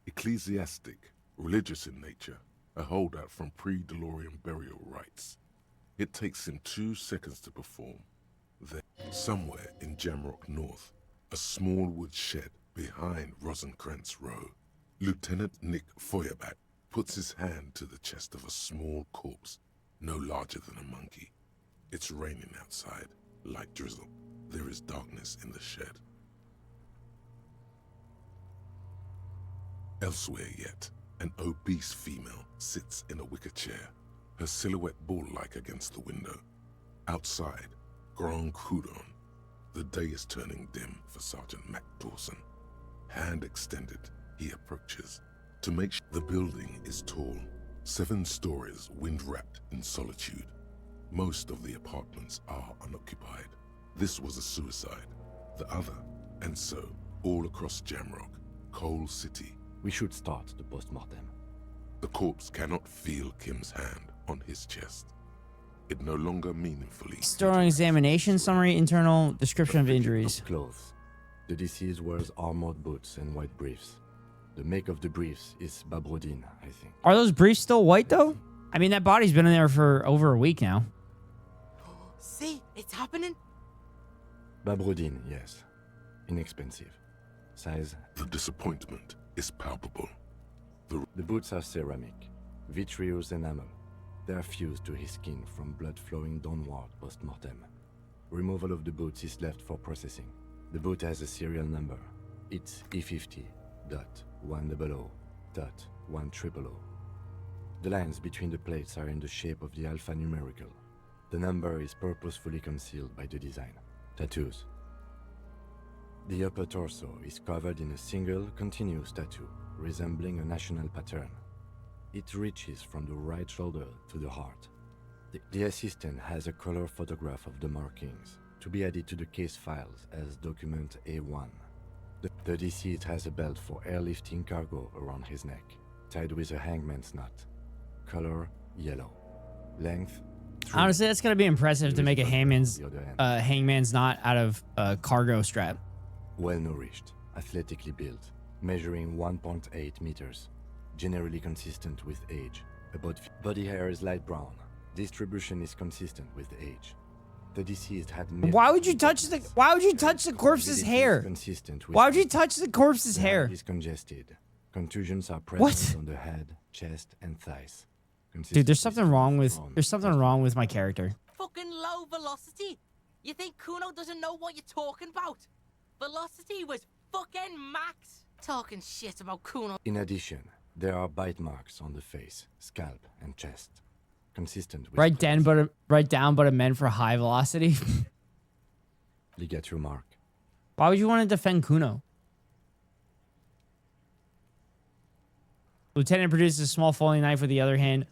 G: Ecclesiastic, religious in nature, a holdout from pre-DeLorean burial rites. It takes him 2 seconds to perform. Then, somewhere in Jamrock North, a small wood shed behind Rosencrantz Row, Lieutenant Nick Feuerbach puts his hand to the chest of a small corpse, no larger than a monkey. It's raining outside, light drizzle. There is darkness in the shed. Elsewhere yet, an obese female sits in a wicker chair, her silhouette bull-like against the window. Outside, Grand Coudon. The day is turning dim for Sergeant Mac Dawson. Hand extended, he approaches. To make sure the building is tall, 7 stories wind-wrapped in solitude. Most of the apartments are unoccupied. This was a suicide. The other, and so, all across Jamrock, Coal City.
L: We should start the post-mortem.
G: The corpse cannot feel Kim's hand on his chest. It no longer meaningfully...
A: Storing examination, summary, internal, description of injuries.
L: Clothes. The deceased wears armored boots and white briefs. The make of the briefs is Babrodine, I think.
A: Are those briefs still white, though? I mean, that body's been in there for over a week now.
T: See, it's happening.
L: Babrodine, yes. Inexpensive. Size?
G: The disappointment is palpable.
L: The boots are ceramic, vitreous enamel. They are fused to his skin from blood flowing downward post-mortem. Removal of the boots is left for processing. The boot has a serial number. It's E50.100.100. The lines between the plates are in the shape of the alpha numerical. The number is purposefully concealed by the design. Tattoos. The upper torso is covered in a single, continuous tattoo, resembling a national pattern. It reaches from the right shoulder to the heart. The assistant has a color photograph of the markings to be added to the case files as document A1. The deceased has a belt for airlifting cargo around his neck, tied with a hangman's knot. Color, yellow. Length, 3.
A: Honestly, that's gonna be impressive to make a hangman's knot out of a cargo strap.
L: Well-nourished, athletically built, measuring 1.8 meters. Generally consistent with age. Body hair is light brown. Distribution is consistent with age. The deceased had.
A: Why would you touch the? Why would you touch the corpse's hair? Why would you touch the corpse's hair?
L: Is congested. Contusions are present on the head, chest, and thighs.
A: Dude, there's something wrong with my character.
I: Fucking low velocity. You think Kuno doesn't know what you're talking about? Velocity was fucking max. Talking shit about Kuno.
L: In addition, there are bite marks on the face, scalp, and chest. Consistent with
A: Write down, but meant for high velocity.
L: ligature mark.
A: Why would you want to defend Kuno? Lieutenant produces a small folding knife with the other hand.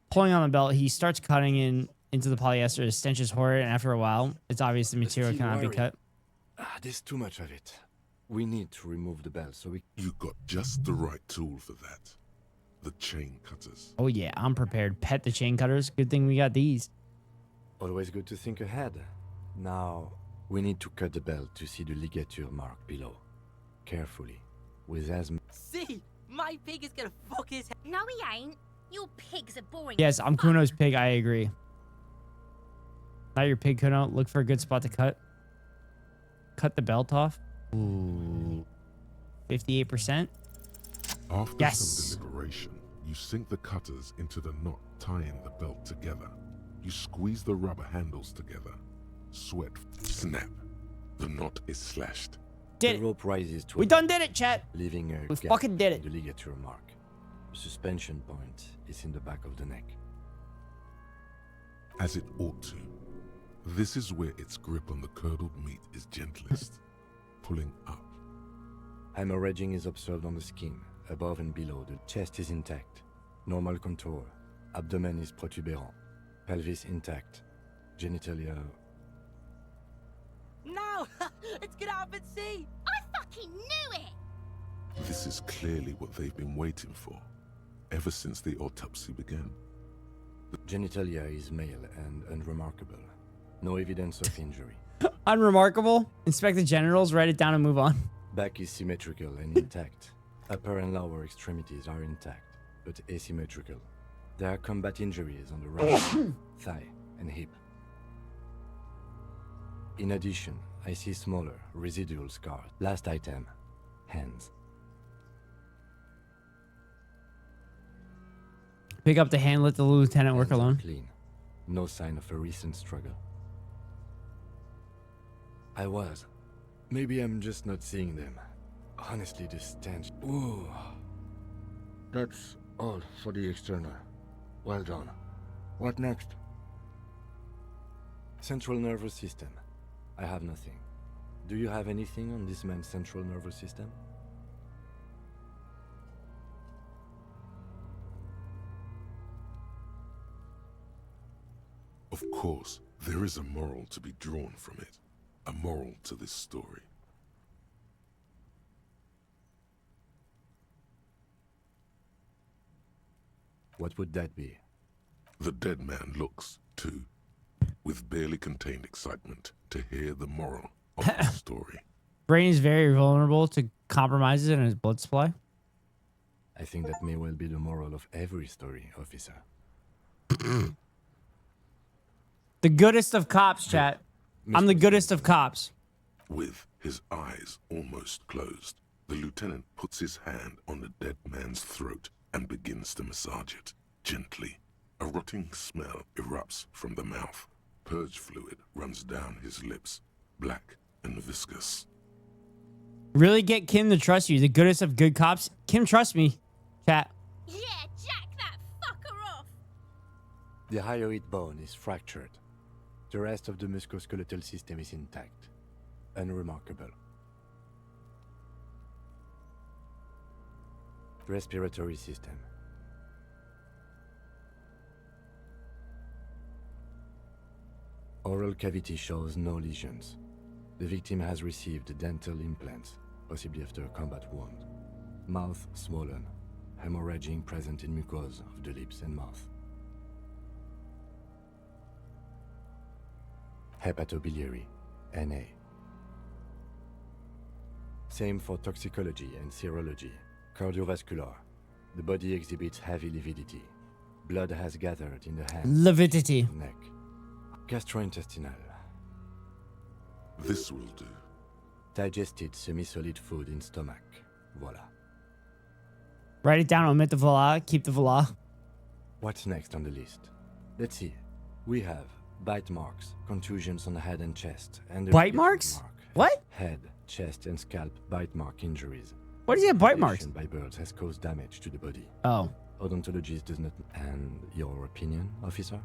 A: Pulling on the belt, he starts cutting into the polyester. The stench is horrid, and after a while, it's obvious the material cannot be cut.
L: There's too much of it. We need to remove the belt so we...
G: You got just the right tool for that. The chain cutters.
A: Oh yeah, I'm prepared. Pet the chain cutters. Good thing we got these.
L: Always good to think ahead. Now, we need to cut the belt to see the ligature mark below. Carefully. With as...
I: See? My pig is gonna fuck his head.
F: No, he ain't. Your pigs are boring.
A: Yes, I'm Kuno's pig. I agree. Not your pig, Kuno. Look for a good spot to cut. Cut the belt off. Ooh. 58%.
G: After some deliberation, you sink the cutters into the knot tying the belt together. You squeeze the rubber handles together. Sweat. Snap. The knot is slashed.
A: Did
L: the rope rises to
A: we done did it, chat.
L: Leaving a
A: we
L: gap
A: fucking did it.
L: The ligature mark. The suspension point is in the back of the neck.
G: As it ought to. This is where its grip on the curdled meat is gentlest. Pulling up.
L: Hemorrhaging is observed on the skin. Above and below, the chest is intact. Normal contour. Abdomen is protuberant. Pelvis intact. Genitalia...
I: No! It's gonna happen, see?
F: I fucking knew it!
G: This is clearly what they've been waiting for. Ever since the autopsy began.
L: The genitalia is male and unremarkable. No evidence of injury.
A: Unremarkable? Inspect the genitals, write it down, and move on.
L: Back is symmetrical and intact. Upper and lower extremities are intact, but asymmetrical. There are combat injuries on the right thigh and hip. In addition, I see smaller, residual scars. Last item, hands.
A: Pick up the hand, let the lieutenant work alone.
L: Clean. No sign of a recent struggle. I was. Maybe I'm just not seeing them. Honestly, the stench... Ooh. That's all for the external. Well done. What next? Central nervous system. I have nothing. Do you have anything on this man's central nervous system?
G: Of course, there is a moral to be drawn from it. A moral to this story.
L: What would that be?
G: The dead man looks, too, with barely contained excitement to hear the moral of the story.
A: Brain is very vulnerable to compromises in his blood supply.
L: I think that may well be the moral of every story, officer.
A: The goodest of cops, chat. I'm the goodest of cops.
G: With his eyes almost closed, the lieutenant puts his hand on the dead man's throat and begins to massage it, gently. A rotting smell erupts from the mouth. Purge fluid runs down his lips, black and viscous.
A: Really get Kim to trust you. The goodest of good cops. Kim, trust me. Chat.
F: Yeah, jack that fucker off.
L: The hyoid bone is fractured. The rest of the musculoskeletal system is intact. Unremarkable. Respiratory system. Oral cavity shows no lesions. The victim has received dental implants, possibly after a combat wound. Mouth swollen, hemorrhaging present in mucosa of the lips and mouth. Hepatobiliary, NA. Same for toxicology and serology. Cardiovascular. The body exhibits heavy lividity. Blood has gathered in the hands,
A: Lividity.
L: neck. Gastrointestinal.
G: This will do.
L: Digested semi-solid food in stomach. Voila.
A: Write it down, omit the voila, keep the voila.
L: What's next on the list? Let's see. We have bite marks, contusions on the head and chest, and
A: Bite marks? What?
L: Head, chest, and scalp bite mark injuries.
A: What does he have bite marks?
L: By birds has caused damage to the body.
A: Oh.
L: Odontologist does not. And your opinion, officer?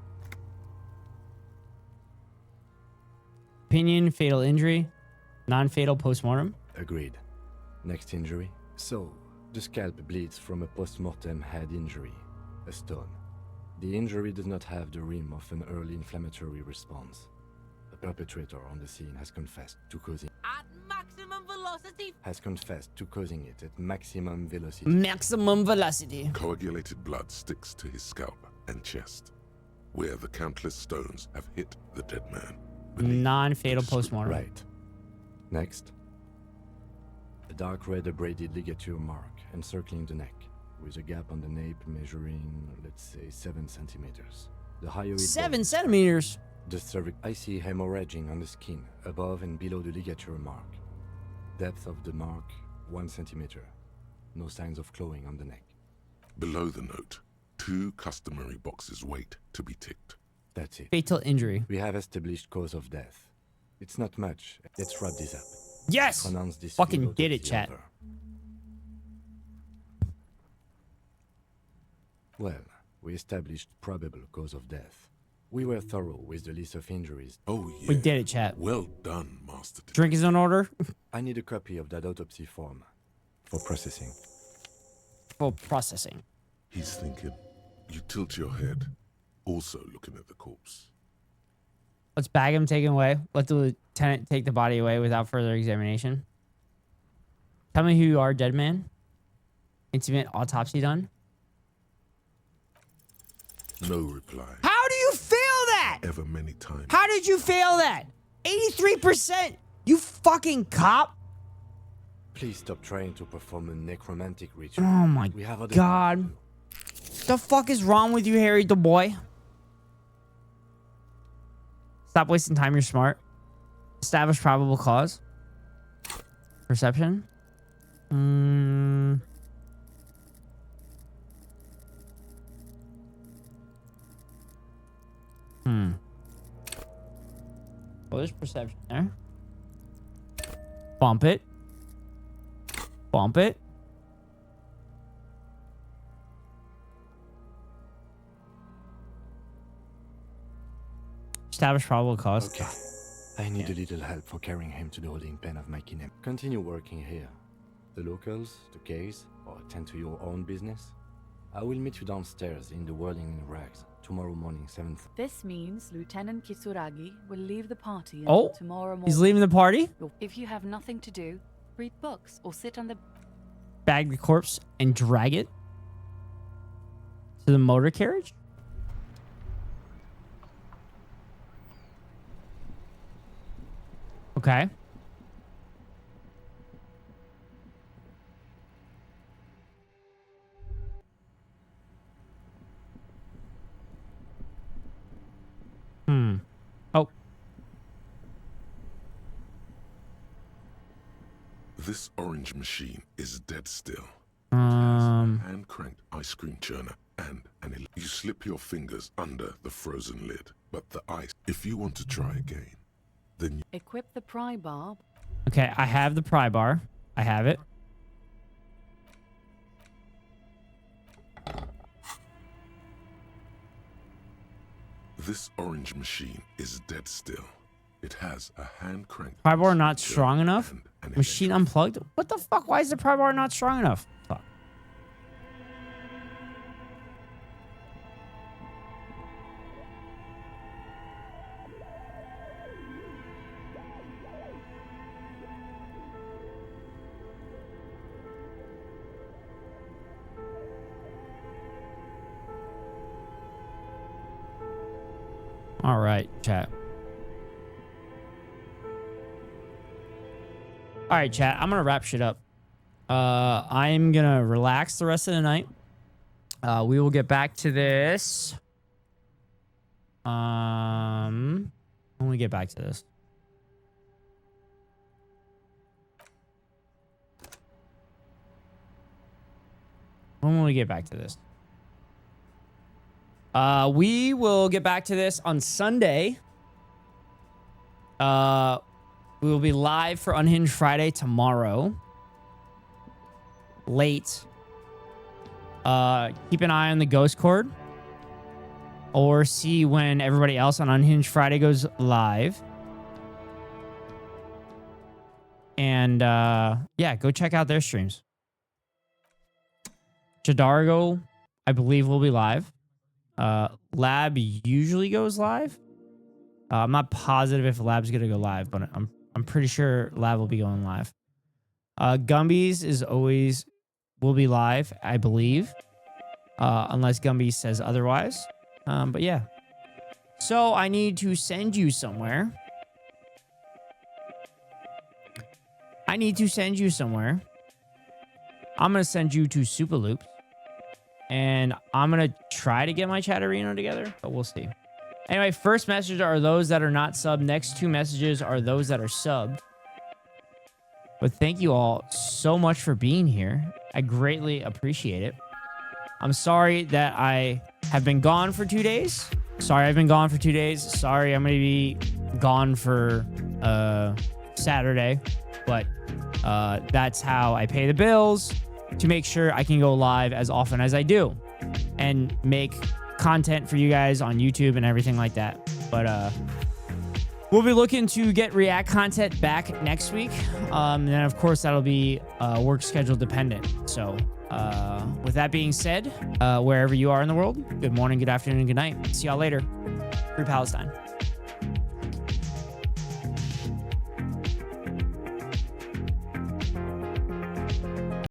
A: Opinion, fatal injury, non-fatal postmortem.
L: Agreed. Next injury. So, the scalp bleeds from a postmortem head injury, a stone. The injury does not have the rim of an early inflammatory response. The perpetrator on the scene has confessed to causing it at maximum velocity.
A: Maximum velocity.
G: Coagulated blood sticks to his scalp and chest, where the countless stones have hit the dead man.
A: Non-fatal postmortem.
L: Right. Next. A dark red abraded ligature mark encircling the neck, with a gap on the nape measuring, let's say, 7 centimeters. The higher it
A: 7
L: goes,
A: centimeters.
L: the cervix. I see hemorrhaging on the skin, above and below the ligature mark. Depth of the mark, 1 centimeter. No signs of clawing on the neck.
G: Below the note, 2 customary boxes wait to be ticked.
L: That's it.
A: Fatal injury.
L: We have established cause of death. It's not much. Let's wrap this up.
A: Yes!
L: Pronounce this
A: Fucking
L: field
A: did it,
L: autopsy
A: chat.
L: over. Well, we established probable cause of death. We were thorough with the list of injuries.
G: Oh, yeah.
A: We did it, chat.
G: Well done, Master.
A: Drink is in order.
L: I need a copy of that autopsy form for processing.
A: For processing.
G: He's thinking. You tilt your head, also looking at the corpse.
A: Let's bag him, take him away. Let the lieutenant take the body away without further examination. Tell me who you are, dead man. Intimate autopsy done.
G: No reply.
A: How do you fail that?
G: Ever many times.
A: How did you fail that? 83%. You fucking cop.
L: Please stop trying to perform a necromantic ritual.
A: Oh my
L: We have other
A: god. The fuck is wrong with you, Harry the boy? Stop wasting time, you're smart. Establish probable cause. Perception. Well, there's perception there. Bump it. Bump it. Establish probable cause.
L: Okay. I need a little help for carrying him to the holding pen of my kinem. Continue working here. The locals, the case, or attend to your own business. I will meet you downstairs in the Whirling in Rags tomorrow morning, 7th.
H: This means Lieutenant Kisuragi will leave the party until tomorrow morning.
A: He's leaving the party?
H: If you have nothing to do, read books or sit on the...
A: Bag the corpse and drag it to the motor carriage? Okay. Oh.
G: This orange machine is dead still.
A: Hand
G: cranked ice cream churner and you slip your fingers under the frozen lid, but the ice. If you want to try again, then you
H: Equip the pry bar.
A: Okay, I have the pry bar. I have it.
G: This orange machine is dead still. It has a hand cranked
A: Pry bar not strong enough? Machine unplugged? What the fuck? Why is the pry bar not strong enough? Fuck. All right, chat. All right, chat. I'm gonna wrap shit up. I'm gonna relax the rest of the night. We will get back to this. When we get back to this. When will we get back to this? We will get back to this on Sunday. We will be live for Unhinged Friday tomorrow. Late. Keep an eye on the Ghost Cord. Or see when everybody else on Unhinged Friday goes live. And, yeah, go check out their streams. Jadargo, I believe, will be live. Lab usually goes live. I'm not positive if Lab's gonna go live, but I'm pretty sure Lab will be going live. Gumby's will be live, I believe. Unless Gumby says otherwise. But yeah. So I need to send you somewhere. I'm gonna send you to Super Loops. And I'm going to try to get my Chatterino together, but we'll see. Anyway, first messages are those that are not subbed. Next two messages are those that are subbed. But thank you all so much for being here. I greatly appreciate it. I'm sorry that I have been gone for 2 days. Sorry I'm going to be gone for Saturday. But that's how I pay the bills. To make sure I can go live as often as I do and make content for you guys on YouTube and everything like that. But we'll be looking to get React content back next week. And then, of course, that'll be work schedule dependent. So with that being said, wherever you are in the world, good morning, good afternoon, good night. See y'all later. Free Palestine.